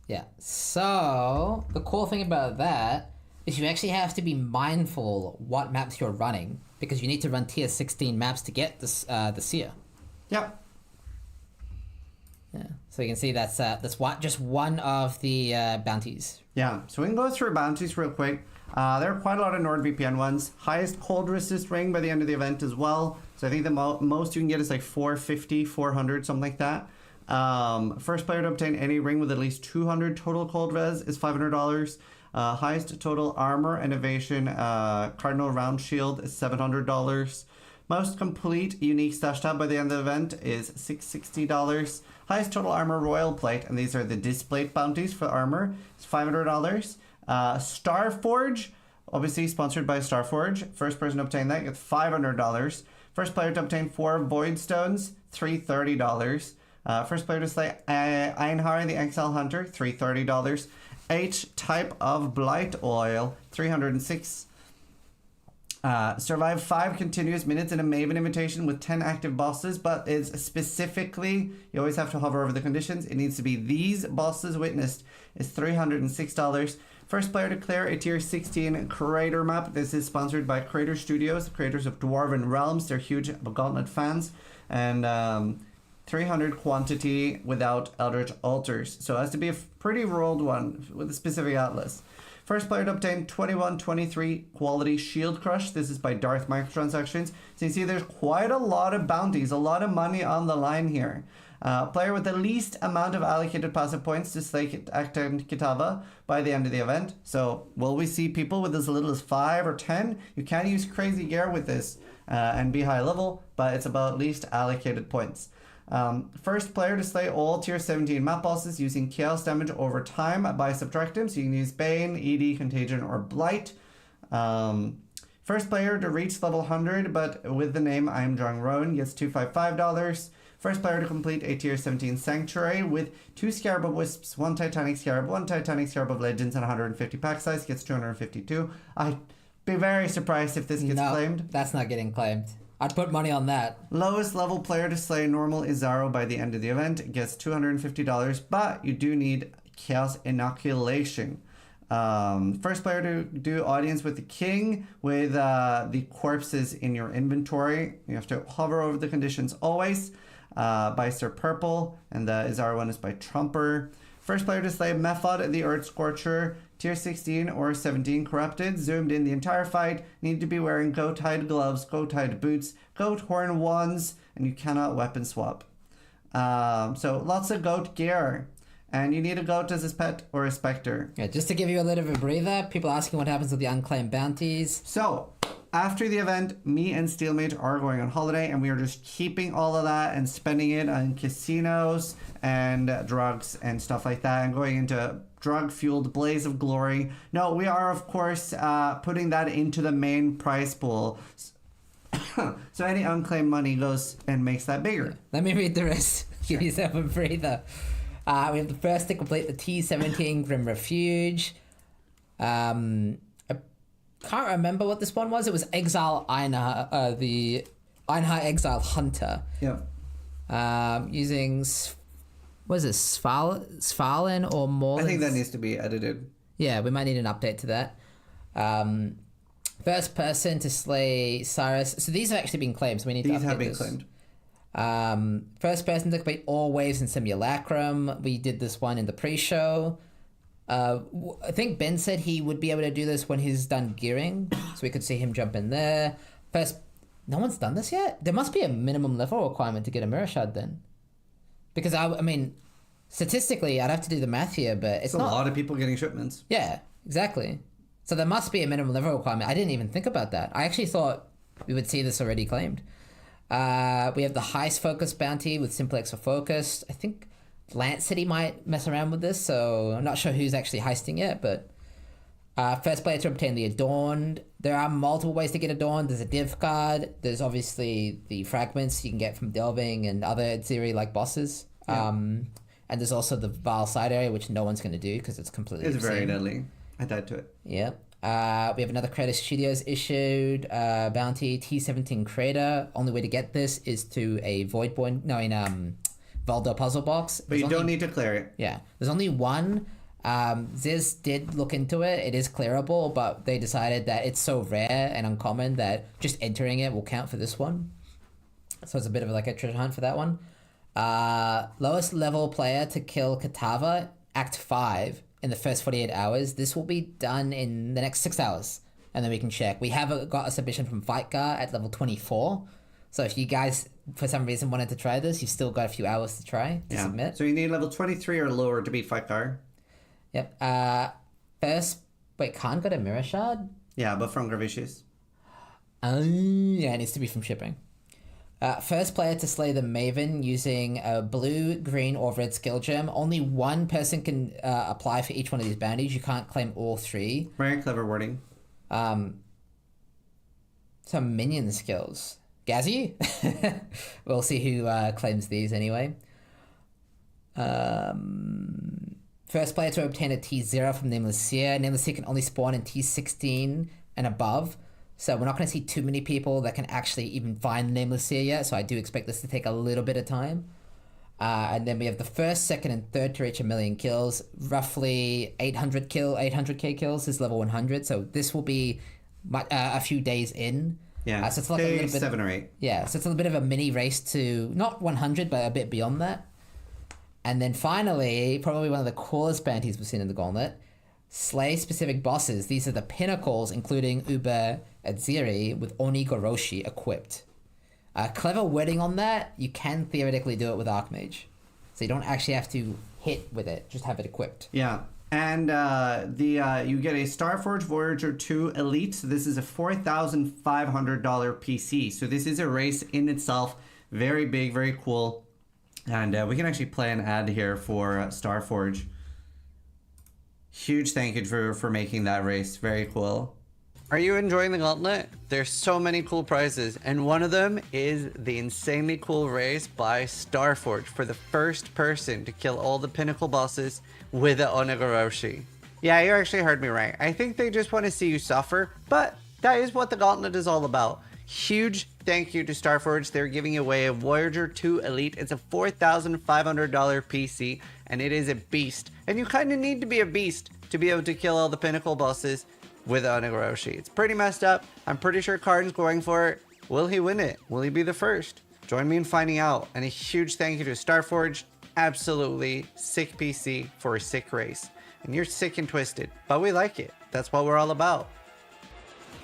Yeah. So the cool thing about that is you actually have to be mindful what maps you're running because you need to run tier 16 maps to get this the seer. Yep. Yeah. So you can see that's just one of the bounties. Yeah, so we can go through bounties real quick. There are quite a lot of NordVPN ones. Highest cold resist ring by the end of the event as well. So I think the most you can get is like 450, 400, something like that. First player to obtain any ring with at least 200 total cold res is $500. Highest total armor and evasion cardinal round shield is $700. Most complete unique stash tab by the end of the event is $660. Highest total armor royal plate, and these are the Displate bounties for armor, is $500. Starforge, obviously sponsored by Starforge. First person to obtain that gets $500. First player to obtain 4 void stones, $330. First player to slay Einhar the Exile Hunter, $330. H type of blight oil, $306. Survive 5 continuous minutes in a Maven invitation with 10 active bosses, but it's specifically, you always have to hover over the conditions. It needs to be these bosses witnessed is $306. First player to clear a tier 16 crater map. This is sponsored by Crater Studios, the creators of Dwarven Realms. They're huge Gauntlet fans. And 300 quantity without Eldritch Altars. So it has to be a pretty rolled one with a specific atlas. First player to obtain 2123 quality shield crush. This is by Darth Microtransactions. So you see there's quite a lot of bounties, a lot of money on the line here. Player with the least amount of allocated passive points to slay Acton Kitava by the end of the event. So will we see people with as little as 5 or 10? You can use crazy gear with this and be high level, but it's about least allocated points. First player to slay all tier 17 map bosses using chaos damage over time by Subtractim. So you can use Bane, ED, Contagion, or Blight. First player to reach level 100, but with the name I Am Drawing Rowan, gets $255. First player to complete a tier 17 Sanctuary with 2 Scarab of Wisps, 1 Titanic Scarab, 1 Titanic Scarab of Legends, and 150 pack size, gets $252. I'd be very surprised if this gets claimed. That's not getting claimed. I'd put money on that. Lowest level player to slay normal Izaro by the end of the event gets $250, but you do need Chaos Inoculation. First player to do audience with the king with the corpses in your inventory. You have to hover over the conditions always. By Sir Purple, and the Izaro one is by Trumper. First player to slay Mephod the Earth Scorcher, tier 16 or 17 corrupted, zoomed in the entire fight, need to be wearing goat-hide gloves, goat-hide boots, goat horn wands, and you cannot weapon swap. So lots of goat gear. And you need a goat as a pet or a specter. Yeah, just to give you a little bit of a breather, people asking what happens with the unclaimed bounties. So, after the event, me and Steelmate are going on holiday, and we are just keeping all of that and spending it on casinos and drugs and stuff like that, and going into drug-fueled blaze of glory. No, we are, of course, putting that into the main prize pool. So any unclaimed money goes and makes that bigger. Let me read the rest. Give yourself a breather. We have the first to complete the T17 Grim Refuge. I can't remember what this one was. It was Exile Einhar, the Einhar Exile Hunter. Yeah. Using, what is it, Svalin or more? I think that needs to be edited. Yeah, we might need an update to that. First person to slay Cyrus. So these have actually been claimed, so we need to update this. These have been claimed. First person to complete all waves in Simulacrum. We did this one in the pre-show. I think Ben said he would be able to do this when he's done gearing, so we could see him jump in there. First, no one's done this yet? There must be a minimum level requirement to get a Mirror Shard then. Because, I mean, statistically, I'd have to do the math here, but it's not... a lot of people getting shipments. Yeah, exactly. So there must be a minimum level requirement. I didn't even think about that. I actually thought we would see this already claimed. We have the Heist Focus bounty with Simplex for Focused. I think Lance City might mess around with this, so I'm not sure who's actually heisting yet, but first player to obtain the Adorned. There are multiple ways to get Adorned. There's a div card. There's obviously the fragments you can get from delving and other Ziri-like bosses. Yeah. And there's also the Vile Side Area, which no one's going to do because it's completely obscene. Very deadly. I died to it. Yeah. We have another Creator Studios issued bounty, T17 Crater. Only way to get this is to a Voidborn, Voldor puzzle box. But you don't need to clear it. Yeah. There's only one Ziz did look into it. It is clearable, but they decided that it's so rare and uncommon that just entering it will count for this one. So it's a bit of like a treasure hunt for that one. Lowest level player to kill Katava, Act 5, in the first 48 hours. This will be done in the next 6 hours, and then we can check. We have got a submission from Fightgar at level 24. So if you guys, for some reason, wanted to try this, you've still got a few hours to try to submit. So you need level 23 or lower to beat Fightgar. Yep. Can't go to Mirror Shard? Yeah, but from Gravicious. Yeah, it needs to be from shipping. First player to slay the Maven using a blue, green, or red skill gem. Only one person can apply for each one of these bounties. You can't claim all three. Very clever wording. Some minion skills. Gazzy? We'll see who claims these anyway. First player to obtain a T0 from Nameless Seer. Nameless Seer can only spawn in T16 and above. So we're not going to see too many people that can actually even find Nameless Seer yet. So I do expect this to take a little bit of time. And then we have the first, second, and third to reach 1 million kills. Roughly 800k kills is level 100. So this will be a few days in. Yeah, so it's like a little bit, 7 or 8. Yeah, so it's a little bit of a mini race to not 100, but a bit beyond that. And then finally, probably one of the coolest bounties we've seen in the Gauntlet, slay specific bosses. These are the pinnacles, including Uber Adziri with Onigoroshi equipped. Clever wording on that. You can theoretically do it with Archmage, so you don't actually have to hit with it; just have it equipped. Yeah, and you get a Starforge Voyager 2 Elite. So this is a $4,500 PC. So this is a race in itself. Very big, very cool. And we can actually play an ad here for Starforge. Huge thank you for making that race. Very cool. Are you enjoying the Gauntlet? There's so many cool prizes, and one of them is the insanely cool race by Starforge for the first person to kill all the pinnacle bosses with an Onigoroshi. Yeah, you actually heard me right. I think they just want to see you suffer, but that is what the Gauntlet is all about. Huge thank you to Starforge. They're giving away a Voyager 2 Elite. It's a $4,500 PC, and it is a beast. And you kind of need to be a beast to be able to kill all the pinnacle bosses with Onigoroshi. It's pretty messed up. I'm pretty sure Karn's going for it. Will he win it? Will he be the first? Join me in finding out. And a huge thank you to Starforge. Absolutely sick PC for a sick race. And you're sick and twisted, but we like it. That's what we're all about.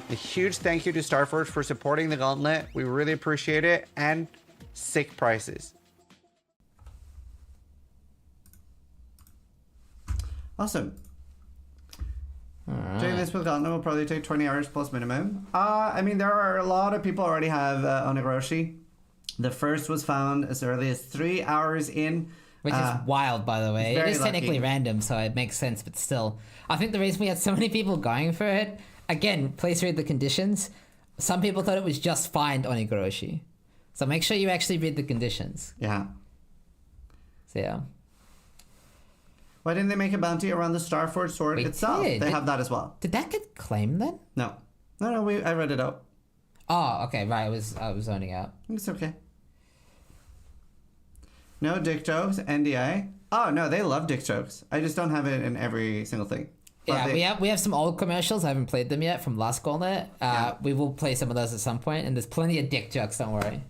A huge thank you to Starforge for supporting the Gauntlet. We really appreciate it. And sick prices. Awesome. Doing this with Gauntlet will probably take 20 hours plus minimum. I mean, there are a lot of people already have Onigoroshi. The first was found as early as 3 hours in. Which is wild, by the way. It is technically lucky. Random, so it makes sense, but still. I think the reason we had so many people going for it, again, please read the conditions. Some people thought it was just find Onigoroshi. So make sure you actually read the conditions. Yeah. So yeah. Why didn't they make a bounty around the Starforge sword itself? did. They have that as well. Did that get claimed then? No. No, I read it out. Oh, okay, right. I was zoning out. It's okay. No dick jokes, NDI. Oh, no, they love dick jokes. I just don't have it in every single thing. But Yeah, we have some old commercials. I haven't played them yet from last Gauntlet. We will play some of those at some point, and there's plenty of dick jokes, don't worry.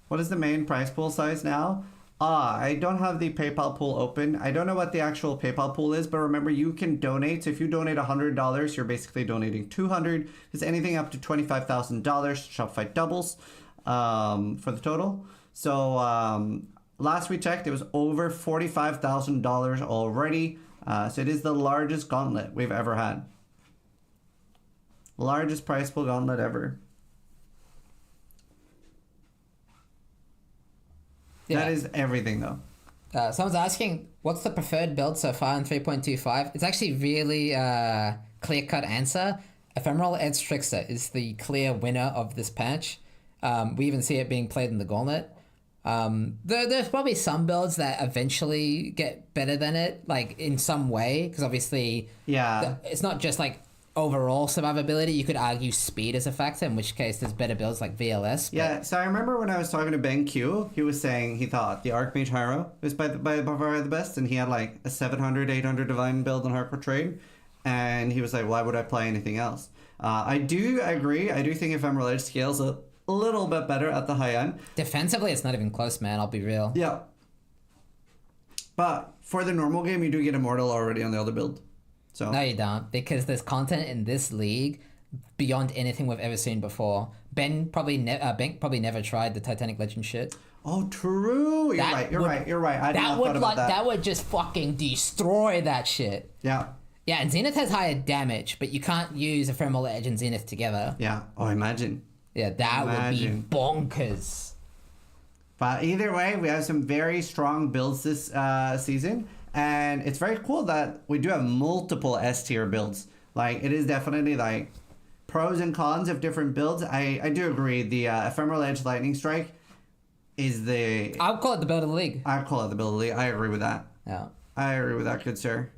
What is the main prize pool size now? I don't have the PayPal pool open. I don't know what the actual PayPal pool is, but remember, you can donate. So if you donate $100, you're basically donating $200. It's anything up to $25,000. Shopify doubles for the total. So last we checked, it was over $45,000 already. So it is the largest Gauntlet we've ever had. Largest prize pool Gauntlet ever. Yeah. That is everything, though. Someone's asking, what's the preferred build so far in 3.25? It's actually really clear-cut answer. Ephemeral Edge Trickster is the clear winner of this patch. We even see it being played in the Gauntlet. There's probably some builds that eventually get better than it, like in some way, because obviously, Yeah. it's not just like overall survivability, you could argue speed is a factor, in which case there's better builds like VLS. Yeah, so I remember when I was talking to Ben Q, he was saying he thought the Archmage Hyro was by far the best, and he had like a 700, 800 Divine build on Hardcore Trade, and he was like, why would I play anything else? I do agree. I do think Ephemeral Edge scales a little bit better at the high end. Defensively, it's not even close, man. I'll be real. Yeah. But for the normal game, you do get Immortal already on the other build. So No, you don't, because there's content in this league beyond anything we've ever seen before. Ben probably never tried the Titanic Legend shit. Oh, true. You're right. I That thought about that. That would just fucking destroy that shit. Yeah. Yeah, and Zenith has higher damage, but you can't use Ephemeral Edge and Zenith together. Yeah. Oh, imagine. Yeah, that would be bonkers. But either way, we have some very strong builds this season. And it's very cool that we do have multiple S tier builds. Like, it is definitely like pros and cons of different builds. I do agree. The Ephemeral Edge Lightning Strike is the... I'll call it the build of the league. I call it the build of the league. I agree with that. Yeah. I agree with that, good sir.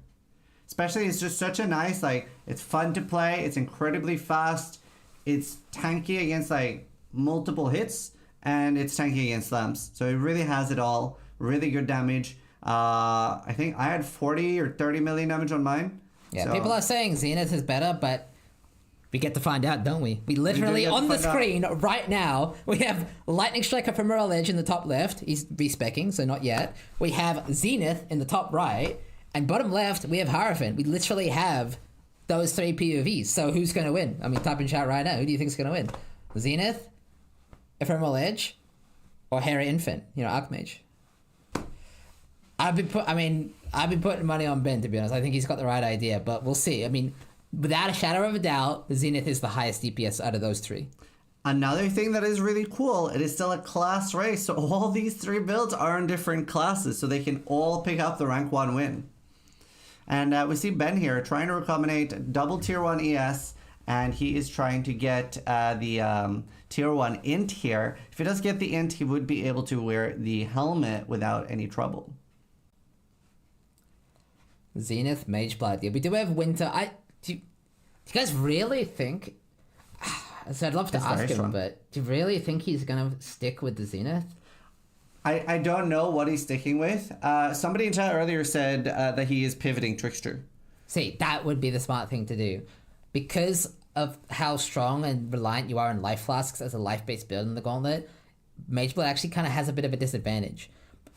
Especially, it's just such a nice, like, it's fun to play. It's incredibly fast. It's tanky against, like, multiple hits. And it's tanky against slams. So it really has it all. Really good damage. I think I had 40 or 30 million damage on mine. Yeah, so. people are saying Zenith is better, but we get to find out, don't we? We literally, on the screen right now, we have Lightning Strike Ephemeral Edge in the top left. He's respecking, so not yet. We have Zenith in the top right. And bottom left, we have Hierophant. We literally have those three POVs. So who's going to win? I mean, type in chat right now. Who do you think is going to win? Zenith, Ephemeral Edge, or Hairy Infant? You know, Archmage. I've been putting money on Ben, to be honest. I think he's got the right idea, but we'll see. I mean, without a shadow of a doubt, Zenith is the highest DPS out of those three. Another thing that is really cool, it is still a class race, so all these three builds are in different classes, so they can all pick up the rank 1 win. And we see Ben here trying to recombinate double tier 1 ES, and he is trying to get the tier 1 int here. If he does get the int, he would be able to wear the helmet without any trouble. Zenith, Mageblood. Yeah, we do have Winter. Do you guys really think... So I'd love to ask him, but do you really think he's going to stick with the Zenith? I don't know what he's sticking with. Somebody in chat earlier said that he is pivoting Trickster. See, that would be the smart thing to do. Because of how strong and reliant you are on life flasks as a life-based build in the Gauntlet, Mageblood actually kind of has a bit of a disadvantage.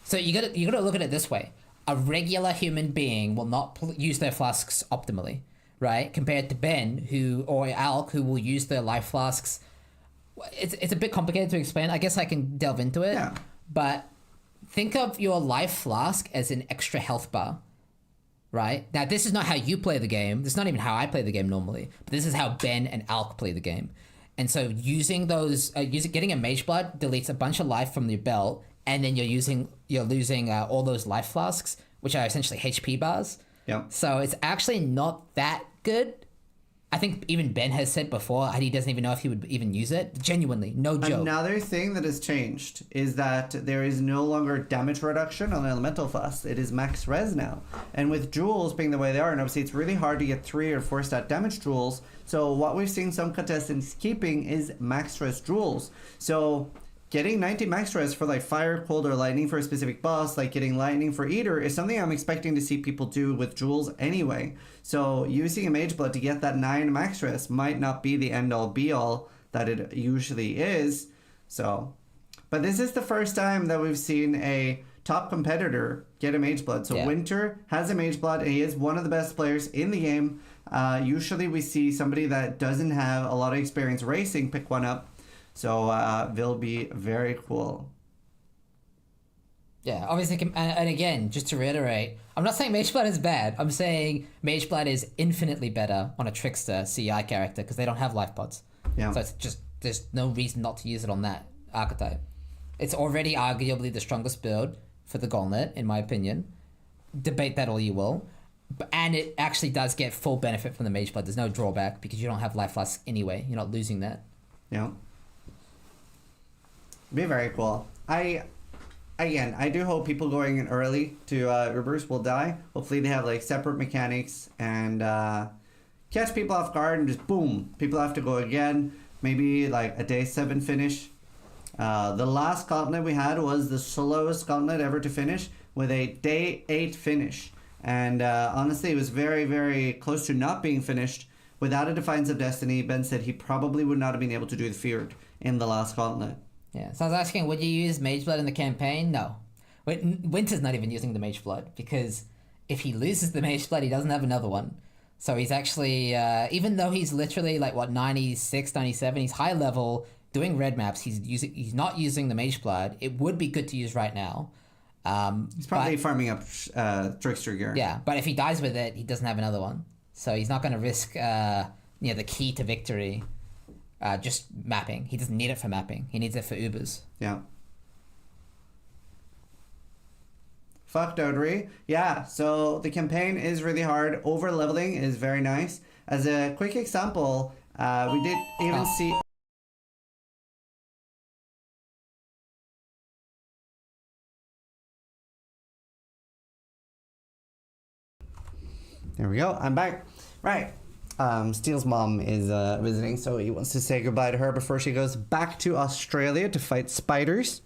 So you gotta look at it this way. A regular human being will not use their flasks optimally, right? Compared to Ben, or Alk, who will use their life flasks. It's a bit complicated to explain. I guess I can delve into it. Yeah. But think of your life flask as an extra health bar, right? Now, this is not how you play the game. This is not even how I play the game normally. But this is how Ben and Alk play the game. And so using those, getting a Mageblood deletes a bunch of life from your belt, and then you're losing all those life flasks, which are essentially HP bars. Yeah. So it's actually not that good. I think even Ben has said before he doesn't even know if he would even use it. Genuinely, no joke. Another thing that has changed is that there is no longer damage reduction on elemental flasks. It is max res now. And with jewels being the way they are, and obviously it's really hard to get 3 or 4 stat damage jewels. So what we've seen some contestants keeping is max res jewels. So getting 90 max res for like fire, cold, or lightning for a specific boss, like getting lightning for Eater, is something I'm expecting to see people do with jewels anyway. So using a Mageblood to get that 9 max res might not be the end-all be-all that it usually is. So, but this is the first time that we've seen a top competitor get a Mageblood. So yeah. Winter has a Mageblood, and he is one of the best players in the game. Usually we see somebody that doesn't have a lot of experience racing pick one up. So they'll be very cool. Yeah, obviously, and again, just to reiterate, I'm not saying Mageblood is bad. I'm saying Mageblood is infinitely better on a Trickster CI character because they don't have life pods. Yeah. So it's just, there's no reason not to use it on that archetype. It's already arguably the strongest build for the Gauntlet, in my opinion. Debate that all you will. And it actually does get full benefit from the Mageblood. There's no drawback because you don't have life flask anyway. You're not losing that. Yeah. Be very cool. I do hope people going in early to Reverse will die. Hopefully they have like separate mechanics and catch people off guard and just boom, people have to go again. Maybe like a day 7 finish. The last Gauntlet we had was the slowest Gauntlet ever to finish with a day 8 finish. And honestly, it was very, very close to not being finished. Without a Defiance of Destiny, Ben said he probably would not have been able to do the Feared in the last Gauntlet. Yeah, so I was asking, would you use Mage Blood in the campaign? No. Winter's not even using the Mage Blood, because if he loses the Mage Blood, he doesn't have another one. So he's actually, even though he's literally like, what, 96, 97, he's high level, doing red maps, he's not using the Mage Blood. It would be good to use right now. He's probably farming up Trickster gear. Yeah, but if he dies with it, he doesn't have another one. So he's not going to risk the key to victory just mapping. He doesn't need it for mapping. He needs it for Ubers. Yeah. Fuck Dodery. Yeah, so the campaign is really hard. Over leveling is very nice. As a quick example, we did even see... There we go. I'm back. Right. Steele's mom is visiting, so he wants to say goodbye to her before she goes back to Australia to fight spiders.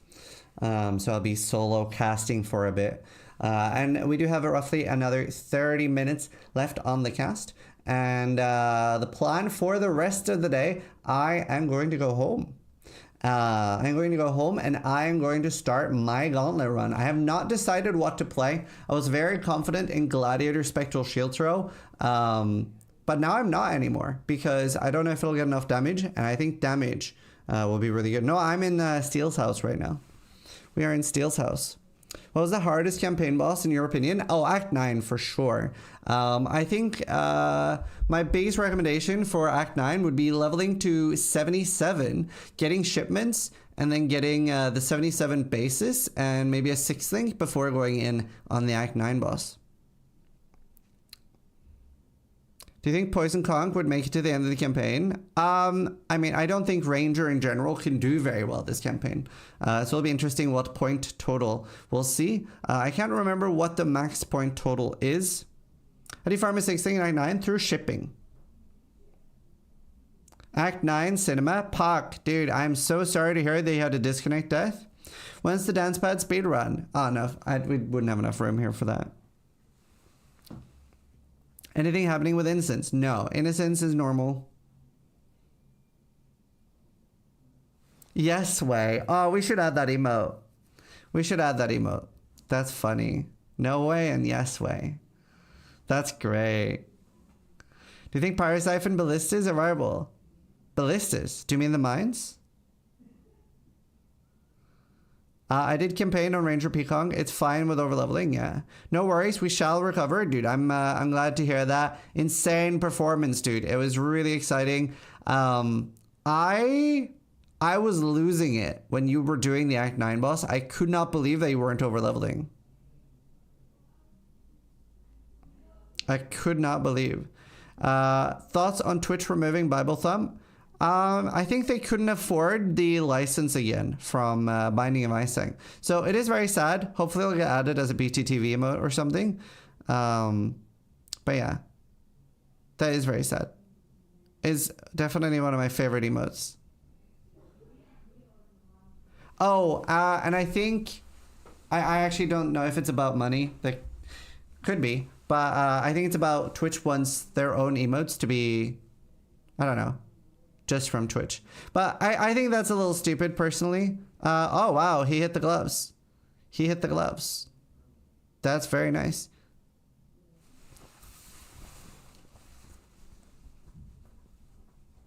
So I'll be solo casting for a bit. And we do have roughly another 30 minutes left on the cast. And the plan for the rest of the day, I am going to go home. I'm going to go home and I am going to start my Gauntlet run. I have not decided what to play. I was very confident in Gladiator Spectral Shield Throw, but now I'm not anymore because I don't know if it'll get enough damage, and I think damage will be really good. No, I'm in Steele's house right now. We are in Steele's house. What was the hardest campaign boss in your opinion? Oh, Act 9 for sure. I think my biggest recommendation for Act 9 would be leveling to 77, getting shipments, and then getting the 77 basis and maybe a 6th link before going in on the Act 9 boss. Do you think Poison Conch would make it to the end of the campaign? I mean, I don't think Ranger in general can do very well this campaign. So it'll be interesting what point total we'll see. I can't remember what the max point total is. How do you farm a 6th thing in Act 9? Through shipping. Act 9 cinema. Puck. Dude, I'm so sorry to hear that you had to disconnect death. When's the dance pad speed run? Oh, no. We wouldn't have enough room here for that. Anything happening with Innocence? No. Innocence is normal. Yes way. Oh, we should add that emote. We should add that emote. That's funny. No way and yes way. That's great. Do you think Pyrosyphon Ballistas are viable? Ballistas? Do you mean the mines? I did campaign on Ranger Pekong. It's fine with overleveling, yeah. No worries, we shall recover, dude. I'm glad to hear that. Insane performance, dude. It was really exciting. I was losing it when you were doing the Act 9 boss. I could not believe that you weren't overleveling. I could not believe. Thoughts on Twitch removing Bible Thumb? I think they couldn't afford the license again from Binding of Isaac. So it is very sad. Hopefully it'll get added as a BTTV emote or something. But yeah, that is very sad. Is definitely one of my favorite emotes. Oh, and I think, I actually don't know if it's about money. That could be. But I think it's about Twitch wants their own emotes to be, I don't know, just from Twitch. But I think that's a little stupid personally. Oh wow, he hit the gloves. He hit the gloves. That's very nice.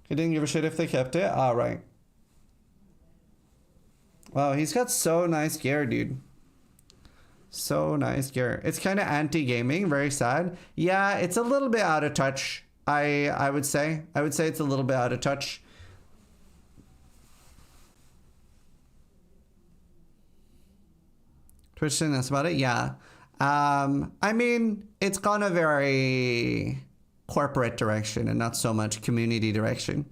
He didn't give a shit if they kept it? All right. Wow, he's got so nice gear, dude. So nice gear. It's kind of anti-gaming, very sad. Yeah, it's a little bit out of touch. I would say. I would say it's a little bit out of touch. Twitch didn't ask about it? Yeah. I mean, it's gone a very corporate direction and not so much community direction.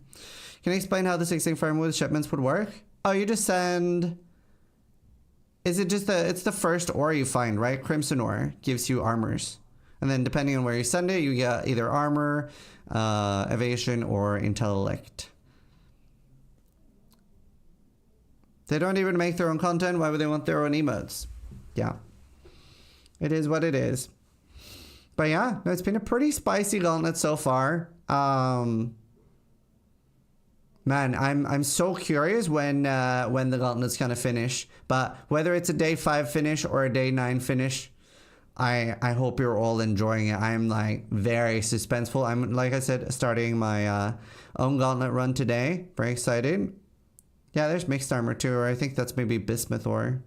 Can you explain how the 16 farm with shipments would work? Oh, you just send... Is it just it's the first ore you find, right? Crimson ore gives you armors. And then depending on where you send it, you get either armor, evasion, or intellect. They don't even make their own content. Why would they want their own emotes? Yeah. It is what it is. But yeah, no, it's been a pretty spicy gauntlet so far. Man, I'm so curious when the gauntlet's gonna finish. But whether it's a day 5 finish or a day 9 finish, I hope you're all enjoying it. I'm like very suspenseful. I'm, like I said, starting my own gauntlet run today. Very excited. Yeah, there's mixed armor too, or I think that's maybe bismuth ore.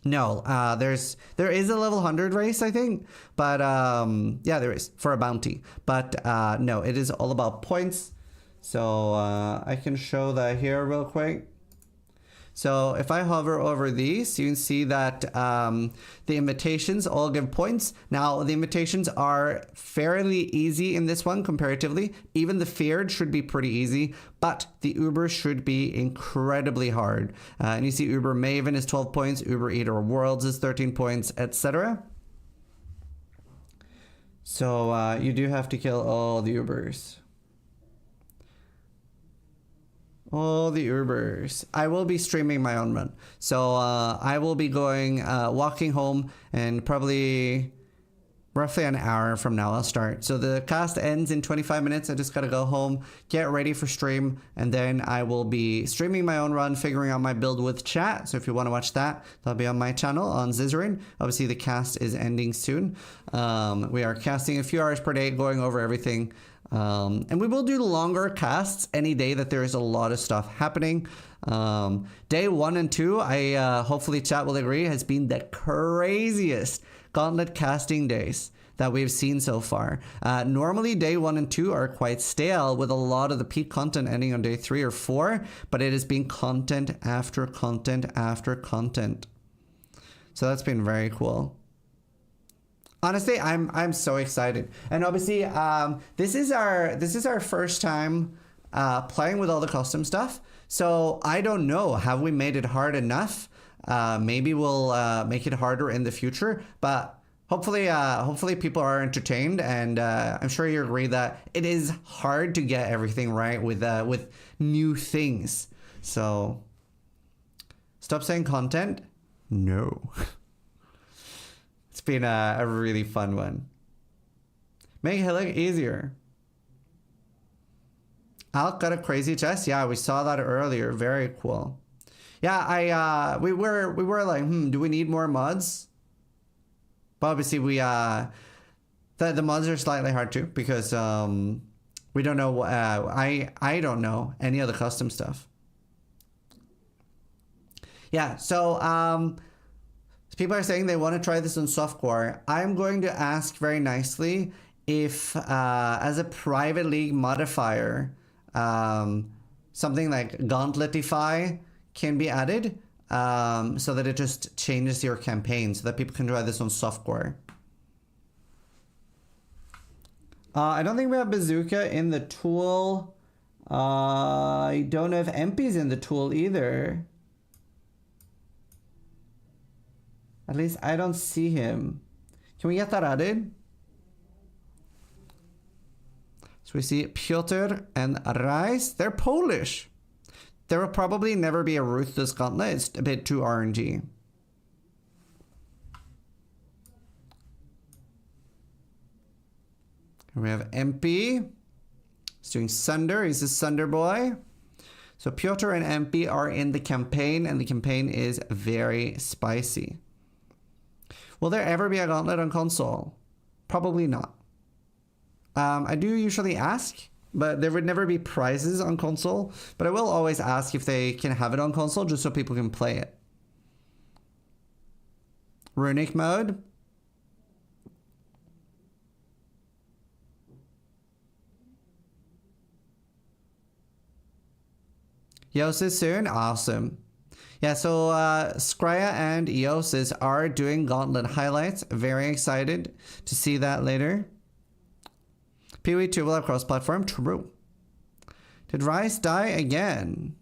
No, there is a level 100 race, I think, but yeah, there is for a bounty. But no, it is all about points. So I can show that here real quick. So if I hover over these, you can see that the invitations all give points. Now, the invitations are fairly easy in this one comparatively. Even the feared should be pretty easy, but the Uber should be incredibly hard. And you see Uber Maven is 12 points, Uber Eater Worlds is 13 points, etc. So you do have to kill all the Ubers. All the Ubers. I will be streaming my own run. So I will be going, walking home, and probably roughly an hour from now I'll start. So the cast ends in 25 minutes. I just gotta go home, get ready for stream, and then I will be streaming my own run, figuring out my build with chat. So if you want to watch that, that'll be on my channel on Zizaran. Obviously the cast is ending soon. We are casting a few hours per day, going over everything. And we will do longer casts any day that there is a lot of stuff happening. Day 1 and 2, I hopefully chat will agree, has been the craziest Gauntlet casting days that we've seen so far. Normally day 1 and 2 are quite stale, with a lot of the peak content ending on day 3 or 4, but it has been content after content after content. So that's been very cool. Honestly, I'm so excited, and obviously, this is our first time playing with all the custom stuff. So I don't know, have we made it hard enough? Maybe we'll make it harder in the future, but hopefully people are entertained, and I'm sure you agree that it is hard to get everything right with new things. So stop saying content. No. It's been a really fun one. Make it look easier. Alk got a crazy chest. Yeah, we saw that earlier. Very cool. Yeah, we were like, do we need more mods? But obviously the mods are slightly hard too, because we don't know. I don't know any of the custom stuff. Yeah, so people are saying they want to try this on softcore. I'm going to ask very nicely if, as a private league modifier, something like Gauntletify can be added, so that it just changes your campaign, so that people can try this on softcore. I don't think we have Bazooka in the tool. I don't know if MP's in the tool either. At least I don't see him. Can we get that added? So we see Piotr and Rice. They're Polish. There will probably never be a Ruthless Gauntlet. It's a bit too RNG. And we have MP. He's doing Sunder. He's a Sunder boy. So Piotr and MP are in the campaign, and the campaign is very spicy. Will there ever be a Gauntlet on console? Probably not. I do usually ask, but there would never be prizes on console. But I will always ask if they can have it on console, just so people can play it. Runic mode. Yosis soon? Awesome. Yeah, so Skria and Eosis are doing Gauntlet highlights. Very excited to see that later. PoE2 will have cross-platform. True. Did Rice die again?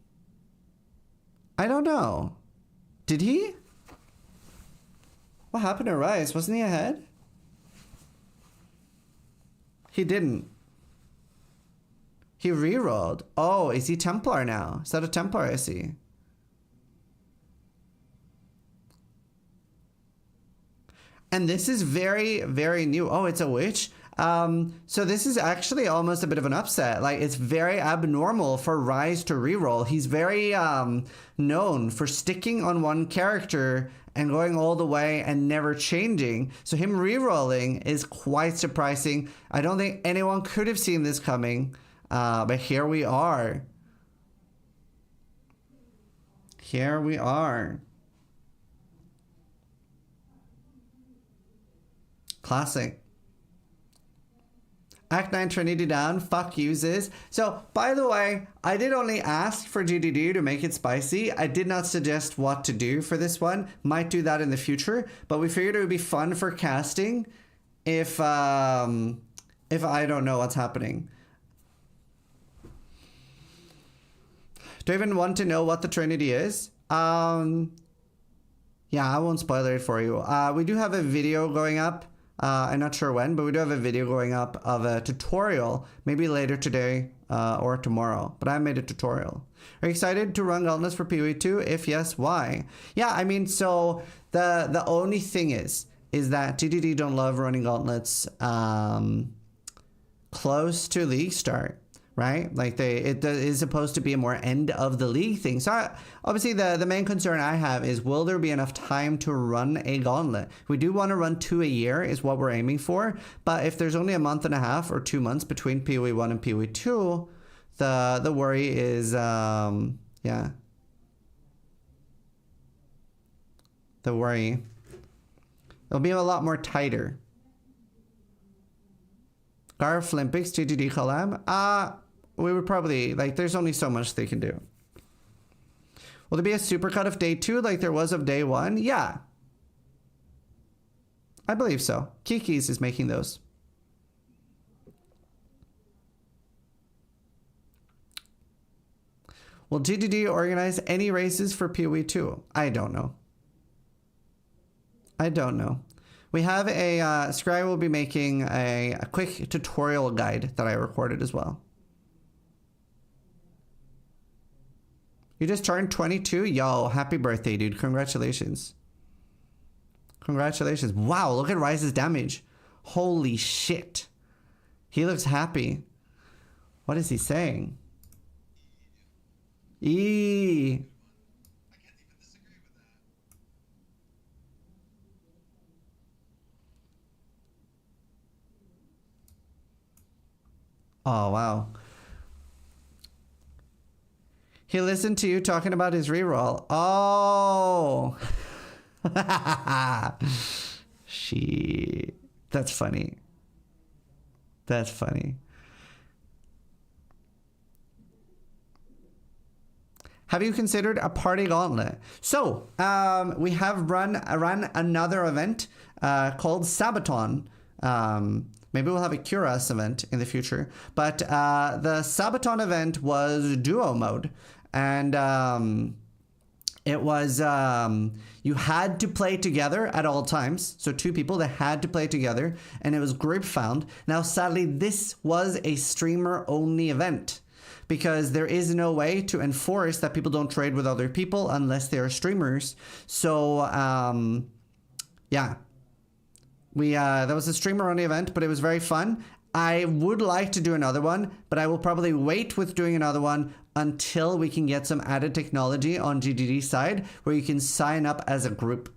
I don't know. Did he? What happened to Rice? Wasn't he ahead? He didn't. He rerolled. Oh, is he Templar now? Is that a Templar I see? And this is very, very new. Oh, it's a witch? So this is actually almost a bit of an upset. Like, it's very abnormal for Rise to reroll. He's very known for sticking on one character and going all the way and never changing. So him rerolling is quite surprising. I don't think anyone could have seen this coming, but here we are. Here we are. Classic. Act 9 Trinity down. Fuck uses. So, by the way, I did only ask for GDD to make it spicy. I did not suggest what to do for this one. Might do that in the future. But we figured it would be fun for casting if I don't know what's happening. Do you even want to know what the Trinity is? Yeah, I won't spoil it for you. We do have a video going up. I'm not sure when, but we do have a video going up of a tutorial, maybe later today or tomorrow. But I made a tutorial. Are you excited to run Gauntlets for PoE2? If yes, why? Yeah, I mean, so the only thing is that TDD don't love running Gauntlets close to league start. Right? Like it is supposed to be a more end of the league thing. So obviously the main concern I have is, will there be enough time to run a gauntlet? We do want to run 2 a year is what we're aiming for. But if there's only a month and a half or 2 months between PoE 1 and PoE 2, the worry is, yeah. The worry. It'll be a lot more tighter. Garf Olympics, GGD collab. We would probably, like, there's only so much they can do. Will there be a supercut of day 2 like there was of day 1? Yeah. I believe so. Kiki's is making those. Will GGD organize any races for PoE 2? I don't know. I don't know. We have a, Scry will be making a quick tutorial guide that I recorded as well. You just turned 22? Yo, happy birthday, dude. Congratulations. Congratulations. Wow, look at Rise's damage. Holy shit. He looks happy. What is he saying? Eee. Oh, wow. He listened to you talking about his reroll. Oh. That's funny. That's funny. Have you considered a party gauntlet? So, we have run another event called Sabaton. Maybe we'll have a Cuirass event in the future. But the Sabaton event was duo mode. And it was, you had to play together at all times. So 2 people that had to play together. And it was group found. Now, sadly, this was a streamer only event, because there is no way to enforce that people don't trade with other people unless they are streamers. So, yeah. That was a streamer only event, but it was very fun. I would like to do another one, but I will probably wait with doing another one until we can get some added technology on GGD's side where you can sign up as a group.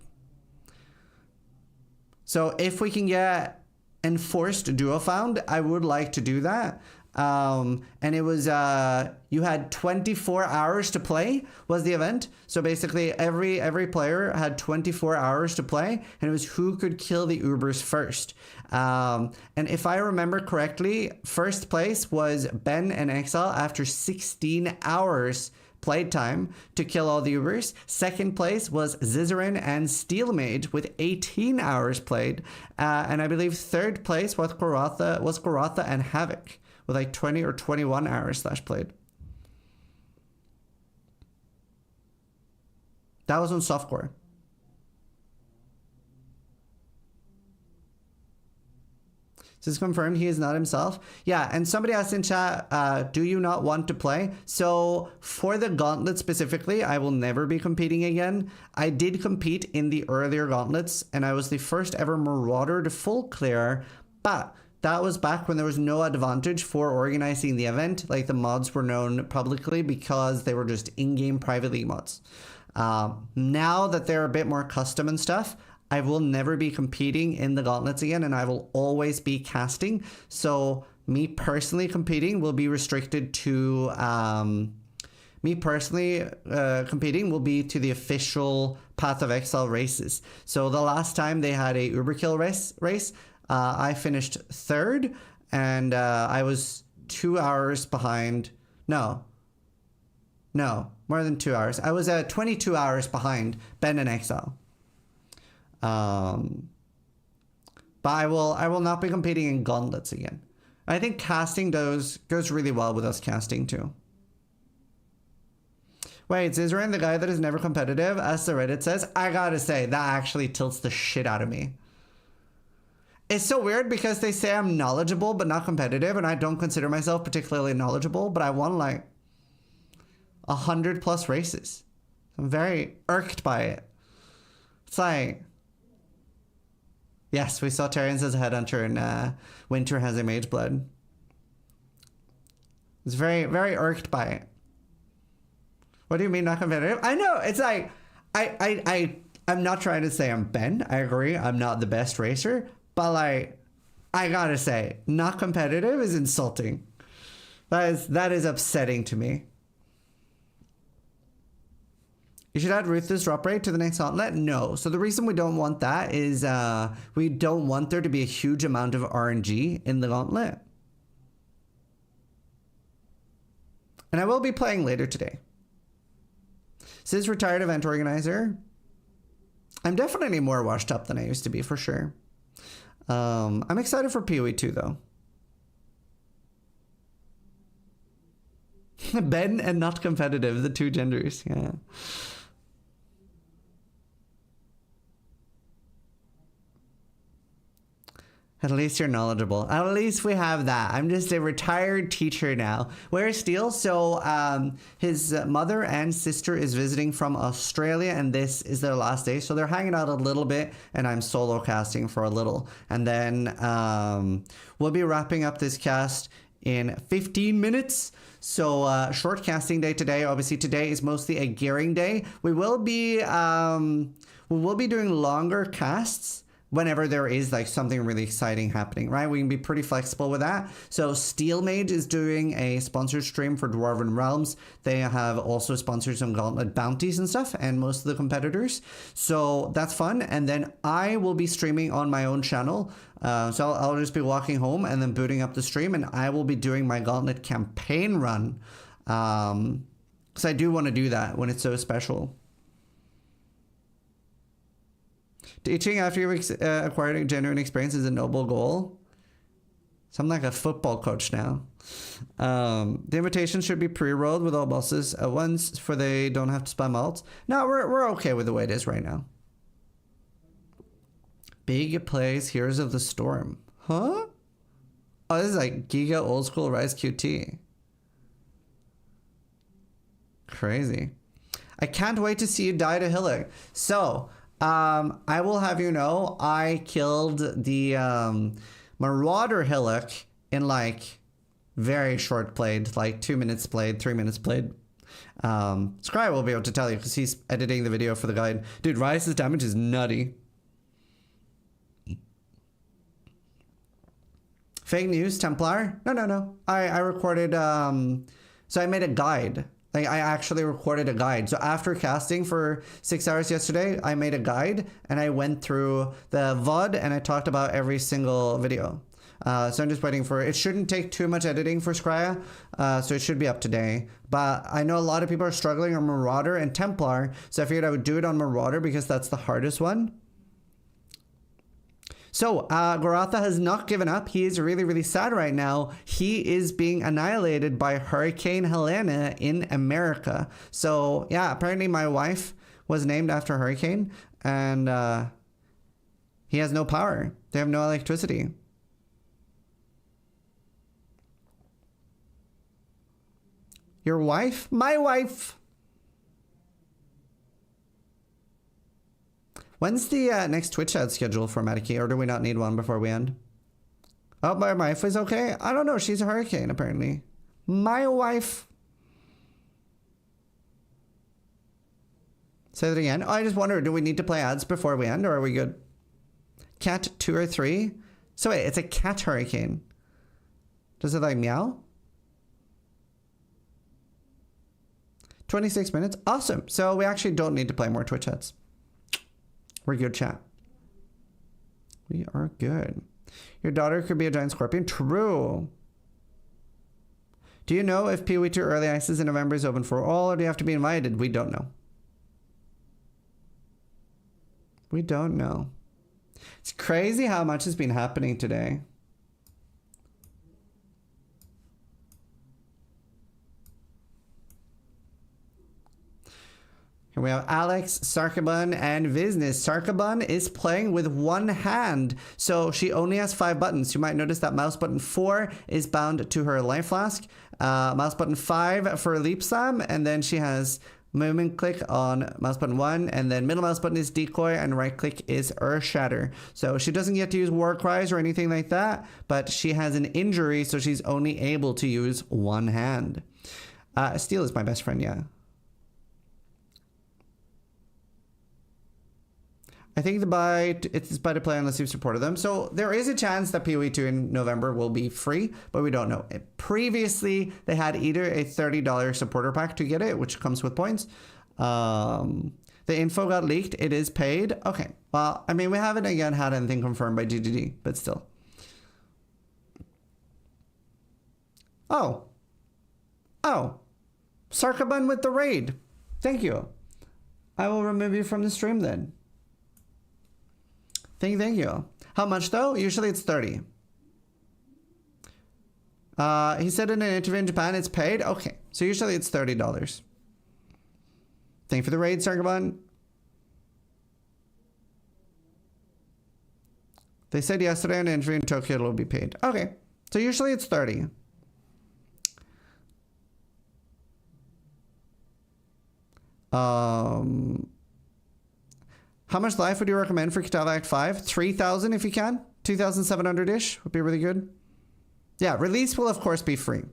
So if we can get enforced duo found, I would like to do that. And it was, you had 24 hours to play was the event. So basically every player had 24 hours to play, and it was who could kill the Ubers first. And if I remember correctly, first place was Ben and Exile after 16 hours played time to kill all the Ubers. Second place was Zizaran and Steelmage with 18 hours played. And I believe third place was Karatha and Havoc with like 20 or 21 hours played. That was on softcore. This is confirmed he is not himself. Yeah, and somebody asked in chat, do you not want to play? So for the Gauntlet specifically, I will never be competing again. I did compete in the earlier Gauntlets, and I was the first ever Marauder to full clear, but that was back when there was no advantage for organizing the event. Like, the mods were known publicly because they were just in-game private league mods. Now that they're a bit more custom and stuff, I will never be competing in the Gauntlets again, and I will always be casting. So me personally competing will be restricted to competing will be to the official Path of Exile races. So the last time they had a Uberkill race, I finished 3rd, and I was 2 hours behind. No, more than 2 hours. I was 22 hours behind Ben and Exile. But I will not be competing in Gauntlets again. I think casting goes really well with us casting too. Wait, Zizaran, the guy that is never competitive, as the Reddit says? I gotta say, that actually tilts the shit out of me. It's so weird because they say I'm knowledgeable but not competitive, and I don't consider myself particularly knowledgeable, but I won like 100+ races. I'm very irked by it. It's like, yes, we saw Tyrians as a headhunter, and Winter has a mage blood. It's very, very irked by it. What do you mean not competitive? I know, it's like, I'm not trying to say I'm Ben. I agree, I'm not the best racer, but like, I gotta say, not competitive is insulting. That is upsetting to me. You should add Ruthless drop rate to the next Gauntlet? No. So the reason we don't want that is we don't want there to be a huge amount of RNG in the Gauntlet. And I will be playing later today. Sis retired event organizer. I'm definitely more washed up than I used to be, for sure. I'm excited for PoE 2 though. Ben and not competitive, the two genders, yeah. At least you're knowledgeable. At least we have that. I'm just a retired teacher now. Where's Steele? So his mother and sister is visiting from Australia, and this is their last day. So they're hanging out a little bit, and I'm solo casting for a little. And then we'll be wrapping up this cast in 15 minutes. So short casting day today. Obviously today is mostly a gearing day. We will be doing longer casts whenever there is like something really exciting happening, right? We can be pretty flexible with that. So Steel Mage is doing a sponsored stream for Dwarven Realms. They have also sponsored some Gauntlet bounties and stuff, and most of the competitors. So that's fun. And then I will be streaming on my own channel. So I'll just be walking home and then booting up the stream, and I will be doing my Gauntlet campaign run. Because I do want to do that when it's so special. Teaching after you've acquired a genuine experience is a noble goal. So I'm like a football coach now. The invitation should be pre-rolled with all bosses at once, for they don't have to spam ults. No, we're okay with the way it is right now. Big plays Heroes of the Storm. Huh? Oh, this is like Giga Old School Rise QT. Crazy. I can't wait to see you die to Hillock. So, I will have you know, I killed the Marauder Hillock in like very short played, like 2 minutes played, 3 minutes played. Scry will be able to tell you because he's editing the video for the guide. Dude, Rise's damage is nutty. Fake news, Templar? No. I recorded, so I made a guide. Like, I actually recorded a guide. So after casting for 6 hours yesterday, I made a guide and I went through the VOD and I talked about every single video. So I'm just waiting for it. It shouldn't take too much editing for Scrya, so it should be up today. But I know a lot of people are struggling on Marauder and Templar, so I figured I would do it on Marauder because that's the hardest one. So, Goratha has not given up. He is really, really sad right now. He is being annihilated by Hurricane Helena in America. So, yeah, apparently my wife was named after a hurricane, and he has no power. They have no electricity. Your wife? My wife! When's the next Twitch ad schedule for Matiki, or do we not need one before we end? Oh, my wife is okay? I don't know. She's a hurricane, apparently. My wife. Say that again. Oh, I just wonder, do we need to play ads before we end, or are we good? Cat 2 or 3? So wait, it's a cat hurricane. Does it like meow? 26 minutes. Awesome. So we actually don't need to play more Twitch ads. We're good, chat. We are good. Your daughter could be a giant scorpion. True. Do you know if PoE2 Early Access in November is open for all, or do you have to be invited? We don't know. We don't know. It's crazy how much has been happening today. Here we have Alex, Sarkabun, and Visnus. Sarkabun is playing with one hand, so she only has 5 buttons. You might notice that mouse button 4 is bound to her life flask, mouse button 5 for leap slam, and then she has movement click on mouse button 1, and then middle mouse button is decoy, and right click is earth shatter. So she doesn't get to use war cries or anything like that, but she has an injury, so she's only able to use one hand. Steel is my best friend, yeah. I think it's buy to play unless you've supported them. So there is a chance that PoE2 in November will be free, but we don't know. Previously, they had either a $30 supporter pack to get it, which comes with points. The info got leaked. It is paid. Okay. Well, I mean, we haven't again had anything confirmed by GGD, but still. Oh. Sarkabun with the raid. Thank you. I will remove you from the stream then. Thank you. How much though? Usually it's 30. He said in an interview in Japan it's paid. Okay, so usually it's $30. Thank you for the raid, Sarkabun. They said yesterday in an interview in Tokyo it will be paid. Okay, so usually it's 30. How much life would you recommend for Kitava Act 5? 3,000 if you can. 2,700-ish would be really good. Yeah, release will of course be free.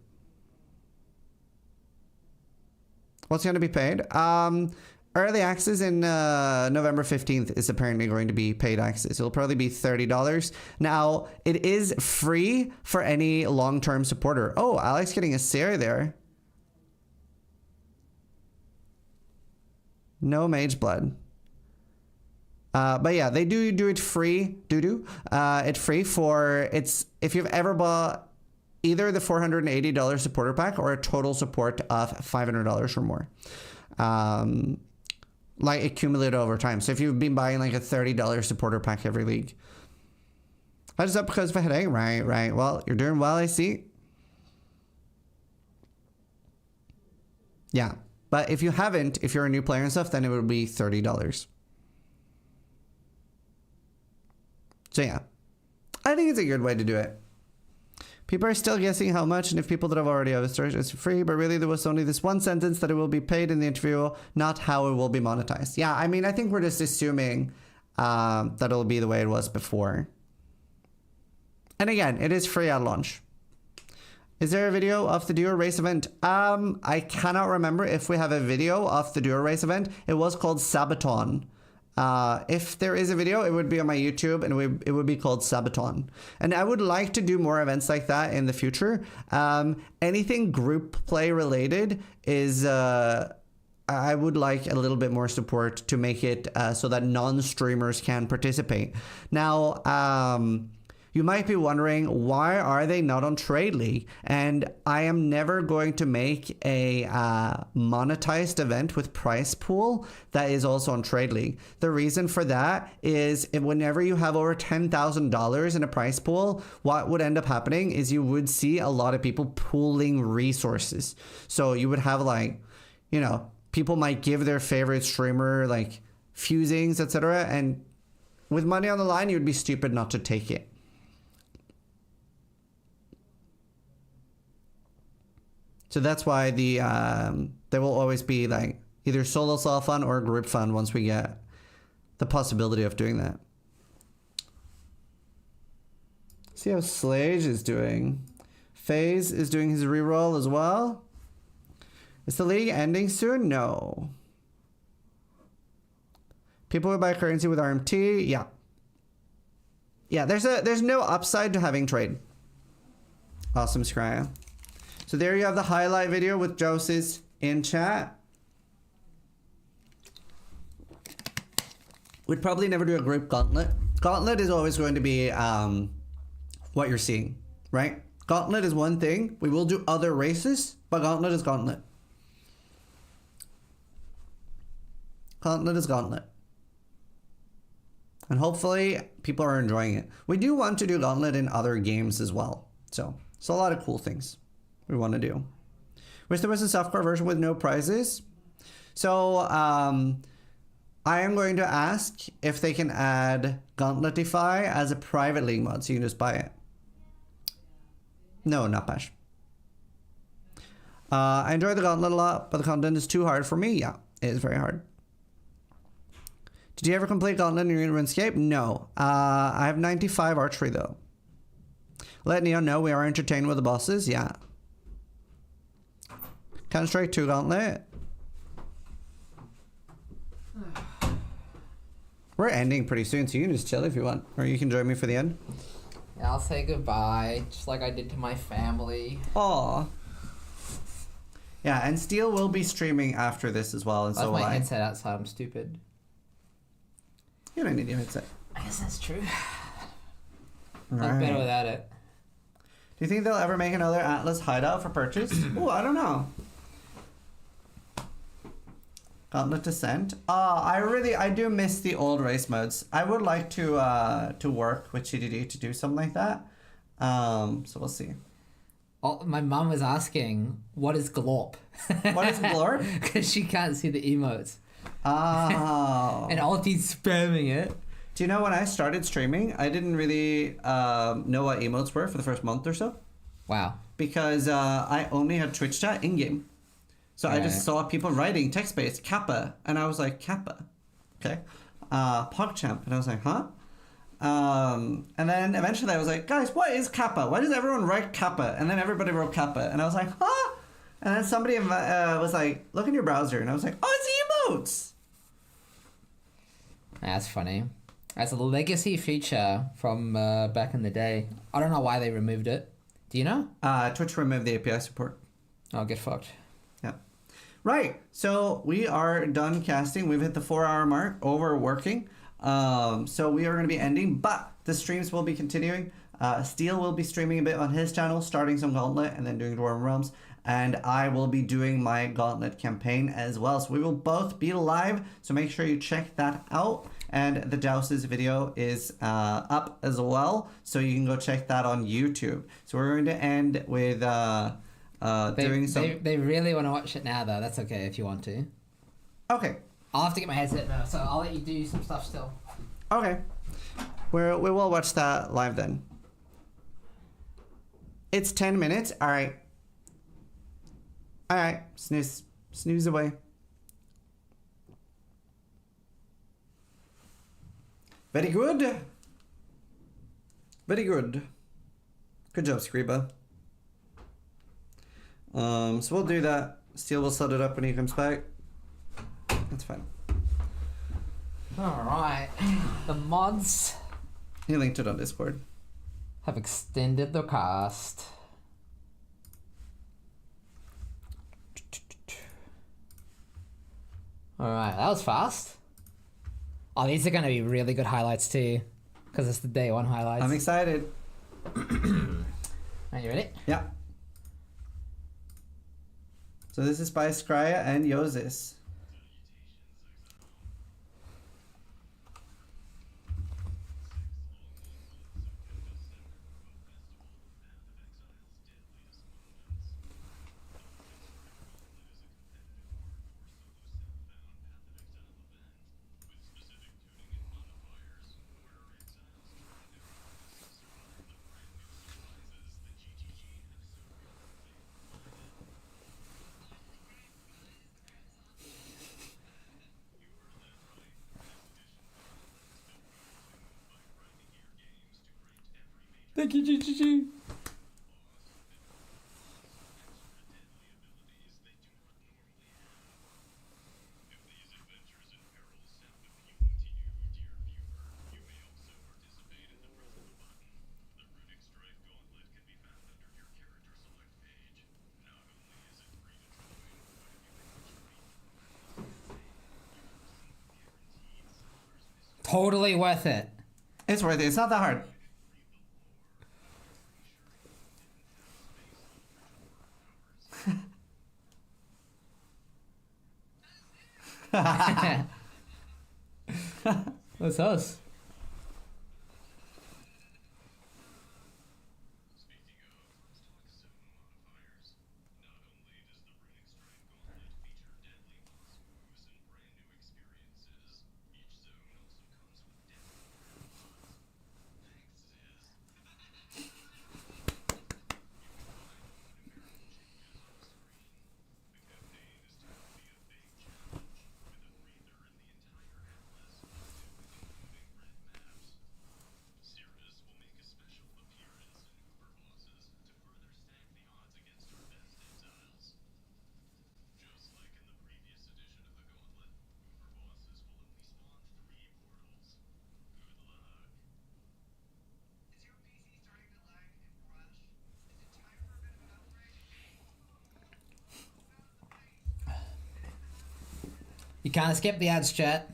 What's going to be paid? Early access in November 15th is apparently going to be paid access. It'll probably be $30. Now, it is free for any long-term supporter. Oh, Alex getting a Seer there. No Mage Blood. But yeah, they do it free. It's free for if you've ever bought either the $480 supporter pack or a total support of $500 or more, like accumulated over time. So if you've been buying like a $30 supporter pack every league, I just up because of a headache. Right. Well, you're doing well, I see. Yeah, but if you haven't, if you're a new player and stuff, then it would be $30. So yeah, I think it's a good way to do it. People are still guessing how much, and if people that have already have a storage, it's free, but really there was only this one sentence that it will be paid in the interview, not how it will be monetized. Yeah, I mean, I think we're just assuming that it'll be the way it was before. And again, it is free at launch. Is there a video of the Duo Race event? I cannot remember if we have a video of the Duo Race event. It was called Sabaton. If there is a video, it would be on my YouTube, and it would be called Sabaton. And I would like to do more events like that in the future. Anything group play related is, I would like a little bit more support to make it so that non-streamers can participate. Now, you might be wondering, why are they not on Trade League? And I am never going to make a monetized event with price pool that is also on Trade League. The reason for that is whenever you have over $10,000 in a price pool, what would end up happening is you would see a lot of people pooling resources. So you would have like, you know, people might give their favorite streamer like fusings, etc. And with money on the line, you would be stupid not to take it. So that's why there will always be like either solo self fun or group fun once we get the possibility of doing that. See how Slage is doing. FaZe is doing his reroll as well. Is the league ending soon? No. People would buy currency with RMT. Yeah. Yeah, there's no upside to having trade. Awesome, Scrya. So there you have the highlight video with Joses in chat. We'd probably never do a group gauntlet. Gauntlet is always going to be what you're seeing, right? Gauntlet is one thing. We will do other races, but Gauntlet is Gauntlet. Gauntlet is Gauntlet. And hopefully people are enjoying it. We do want to do Gauntlet in other games as well. So it's a lot of cool things we want to do. Wish there was a softcore version with no prizes. So I am going to ask if they can add Gauntletify as a private league mod so you can just buy it. No, not Bash. I enjoy the Gauntlet a lot, but the content is too hard for me. Yeah, it is very hard. Did you ever complete Gauntlet in RuneScape? No. I have 95 archery though. Let Neon know we are entertained with the bosses. Yeah. Counter-Strike 2 Gauntlet. We're ending pretty soon, so you can just chill if you want. Or you can join me for the end. Yeah, I'll say goodbye, just like I did to my family. Aw. Yeah, and Steel will be streaming after this as well, and so will I. Left my headset outside, I'm stupid. You don't need your headset. I guess that's true. Right. I'm better without it. Do you think they'll ever make another Atlas hideout for purchase? Ooh, I don't know. Gauntlet Descent. I do miss the old race modes. I would like to work with GDD to do something like that. So we'll see. Oh, my mum was asking, what is Glorp? What is Glorp? Because she can't see the emotes. Oh. And Alti's spamming it. Do you know when I started streaming, I didn't really know what emotes were for the first month or so? Wow. Because I only had Twitch chat in-game. So I just saw people writing text-based Kappa, and I was like, Kappa, okay. PogChamp, and I was like, huh? And then eventually I was like, guys, what is Kappa? Why does everyone write Kappa? And then everybody wrote Kappa, and I was like, huh? And then somebody was like, look in your browser, and I was like, oh, it's emotes. That's funny. That's a legacy feature from back in the day. I don't know why they removed it. Do you know? Twitch removed the API support. Oh, get fucked. Yeah. Right. So we are done casting. We've hit the 4-hour mark, overworking. So we are going to be ending, but the streams will be continuing. Steel will be streaming a bit on his channel, starting some Gauntlet and then doing Dwarven Realms. And I will be doing my Gauntlet campaign as well. So we will both be live. So make sure you check that out. And the Jouses video is up as well. So you can go check that on YouTube. So we're going to end with doing some... They really want to watch it now, though. That's okay if you want to. Okay. I'll have to get my headset now, so I'll let you do some stuff still. Okay. We will watch that live then. It's 10 minutes. All right. All right. Snooze away. Very good. Very good. Good job, Scriba. So we'll do that. Steel will set it up when he comes back. That's fine. Alright. The mods He linked it on Discord. have extended the cast. Alright, that was fast. Oh, these are going to be really good highlights too. Because it's the day one highlights. I'm excited. Are you ready? Yeah. So this is by Scrya and Yozis. Thank you, GGG. Totally worth it. It's worth it. It's not that hard. That's us. You can't skip the ads, chat.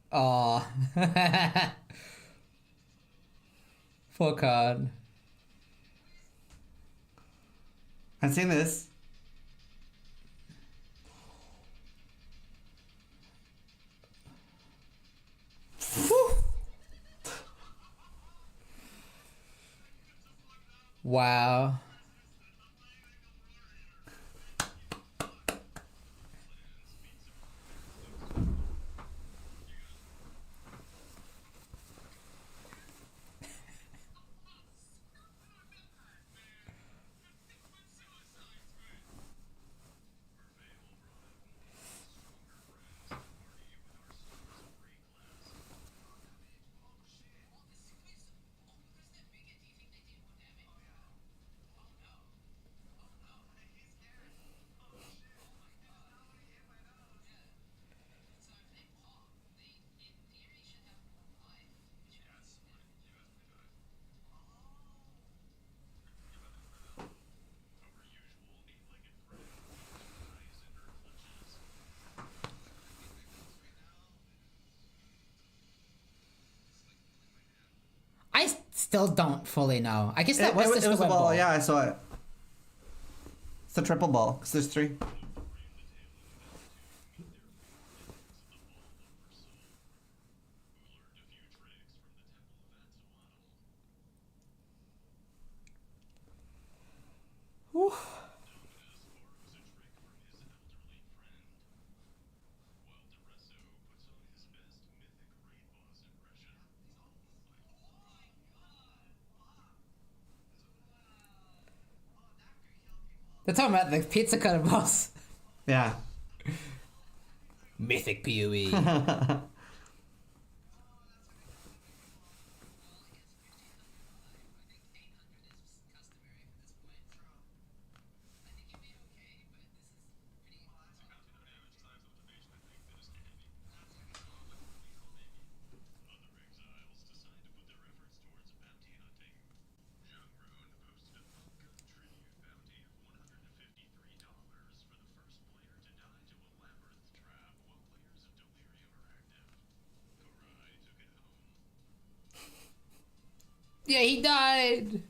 Aw. Poor card. I've seen this. Wow. Still don't fully know. I guess that It was was just a the web ball. ball. Yeah, I saw it. It's a triple ball because there's 3. Whew. They're talking about the pizza cutter boss. Yeah. Mythic PoE. Yeah, he died.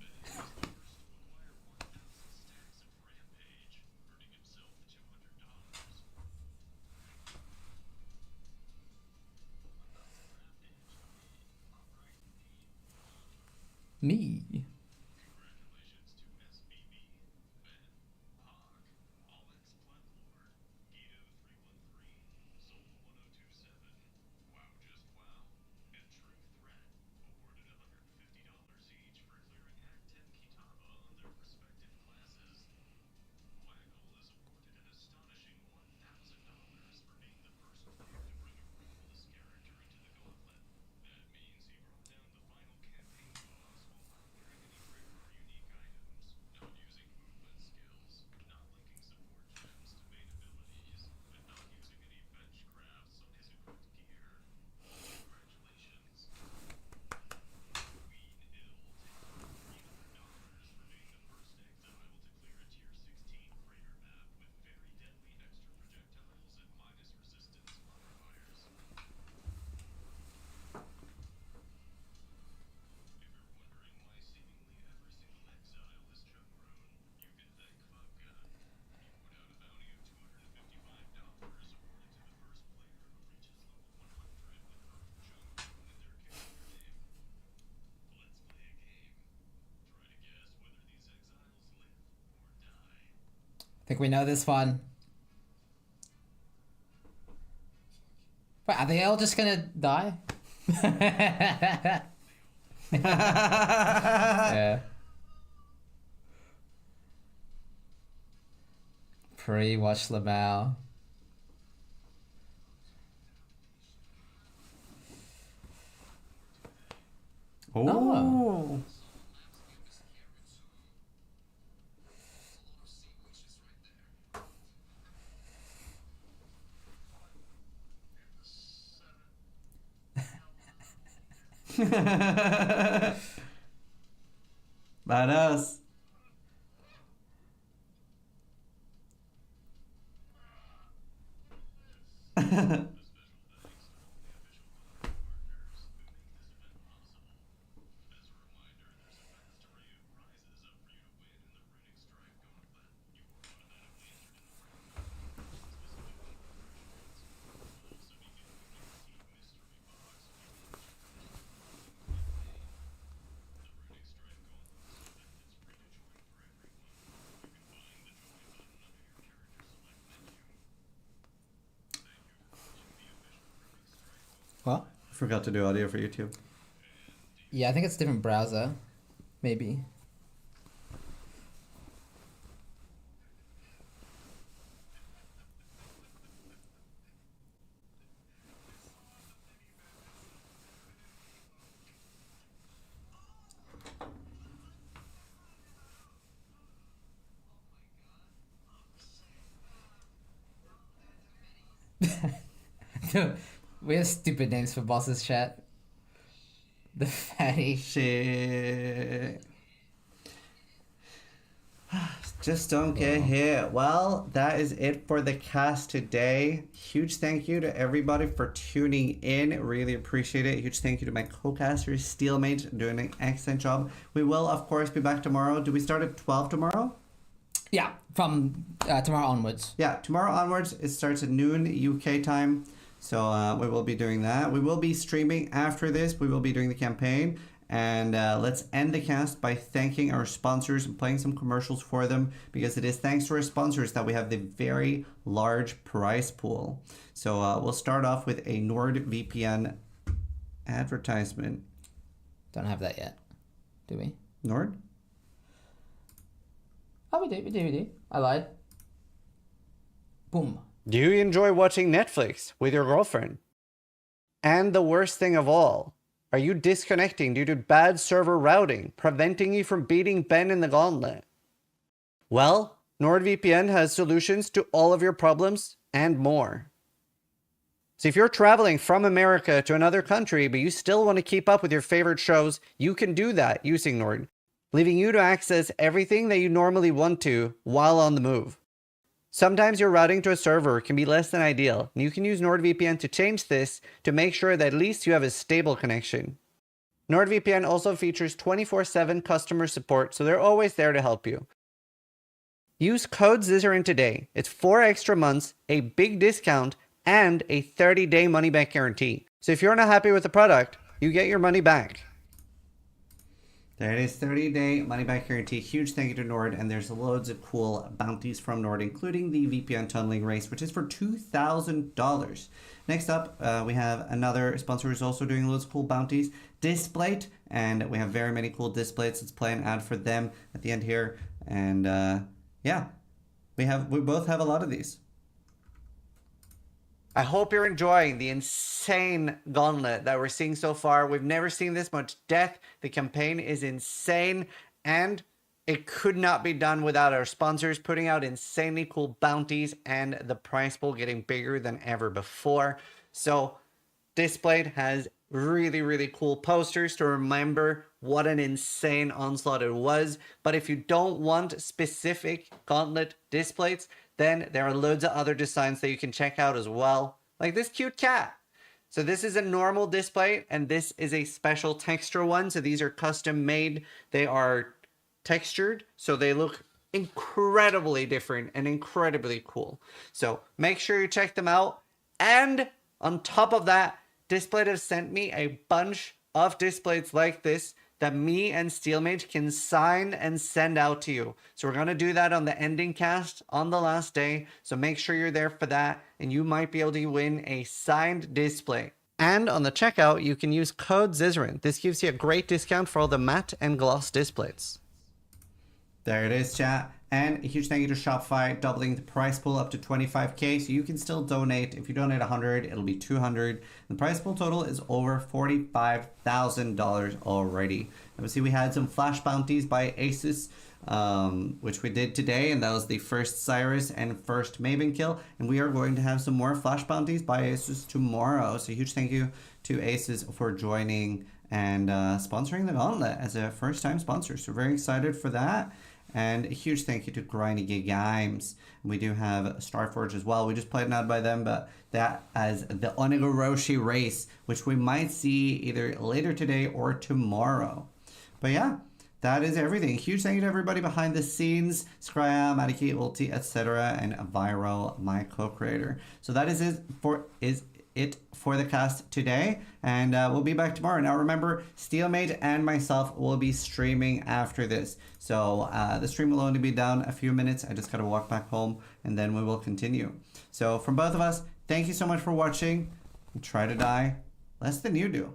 Me. Think we know this one. Wait, are they all just gonna die? Yeah. Pre-watch Lamau. Oh. Badass. What? Forgot to do audio for YouTube. Yeah, I think it's a different browser. Maybe. We have stupid names for bosses, chat. The fatty. Shit. Just don't get hit. Well, that is it for the cast today. Huge thank you to everybody for tuning in. Really appreciate it. Huge thank you to my co-casters, Steelmate, doing an excellent job. We will, of course, be back tomorrow. Do we start at 12 tomorrow? Yeah, from tomorrow onwards. Yeah, tomorrow onwards. It starts at noon UK time. So we will be doing that. We will be streaming after this. We will be doing the campaign. And let's end the cast by thanking our sponsors and playing some commercials for them, because it is thanks to our sponsors that we have the very large prize pool. So we'll start off with a NordVPN advertisement. Don't have that yet, do we? Nord? Oh, we do. I lied. Boom. Do you enjoy watching Netflix with your girlfriend? And the worst thing of all, are you disconnecting due to bad server routing, preventing you from beating Ben in the Gauntlet? Well, NordVPN has solutions to all of your problems and more. So if you're traveling from America to another country, but you still want to keep up with your favorite shows, you can do that using Nord, leaving you to access everything that you normally want to while on the move. Sometimes your routing to a server can be less than ideal, and you can use NordVPN to change this to make sure that at least you have a stable connection. NordVPN also features 24/7 customer support, so they're always there to help you. Use code Zizaran today. It's 4 extra months, a big discount, and a 30-day money-back guarantee. So if you're not happy with the product, you get your money back. There it is, 30-day money-back guarantee. Huge thank you to Nord, and there's loads of cool bounties from Nord, including the VPN tunneling race, which is for $2,000. Next up, we have another sponsor who's also doing loads of cool bounties, Displate, and we have very many cool displays. Let's play an ad for them at the end here, and yeah, we both have a lot of these. I hope you're enjoying the insane gauntlet that we're seeing so far. We've never seen this much death. The campaign is insane, and it could not be done without our sponsors putting out insanely cool bounties and the prize pool getting bigger than ever before. So Displate has really, really cool posters to remember what an insane onslaught it was. But if you don't want specific gauntlet displays, then there are loads of other designs that you can check out as well, like this cute cat. So this is a normal display, and this is a special texture one. So these are custom made. They are textured, so they look incredibly different and incredibly cool. So make sure you check them out. And on top of that, Displate has sent me a bunch of displays like this that me and Steelmage can sign and send out to you. So we're going to do that on the ending cast on the last day. So make sure you're there for that, and you might be able to win a signed display. And on the checkout, you can use code Zizaran. This gives you a great discount for all the matte and gloss displays. There it is, chat. And a huge thank you to Shopify, doubling the price pool up to 25K. So you can still donate. If you donate 100, it'll be 200. The price pool total is over $45,000 already. Obviously, we had some flash bounties by Asus, which we did today. And that was the first Cyrus and first Maven kill. And we are going to have some more flash bounties by Asus tomorrow. So huge thank you to Asus for joining and sponsoring the Gauntlet as a first-time sponsor. So very excited for that. And a huge thank you to Grindy Games. We do have Starforge as well. We just played an ad by them, but that as the Onigoroshi race, which we might see either later today or tomorrow. But yeah, that is everything. Huge thank you to everybody behind the scenes, Skrya, Madiki, Ulti, etc., and Viral, my co-creator. So that is it for the cast today, and we'll be back tomorrow. Now remember, Steelmate and myself will be streaming after this, so the stream will only be down a few minutes. I just gotta walk back home, and then we will continue. So from both of us, thank you so much for watching. Try to die less than you do.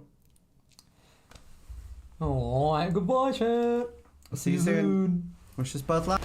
Oh, and goodbye, chat. See you soon. Wish us both luck.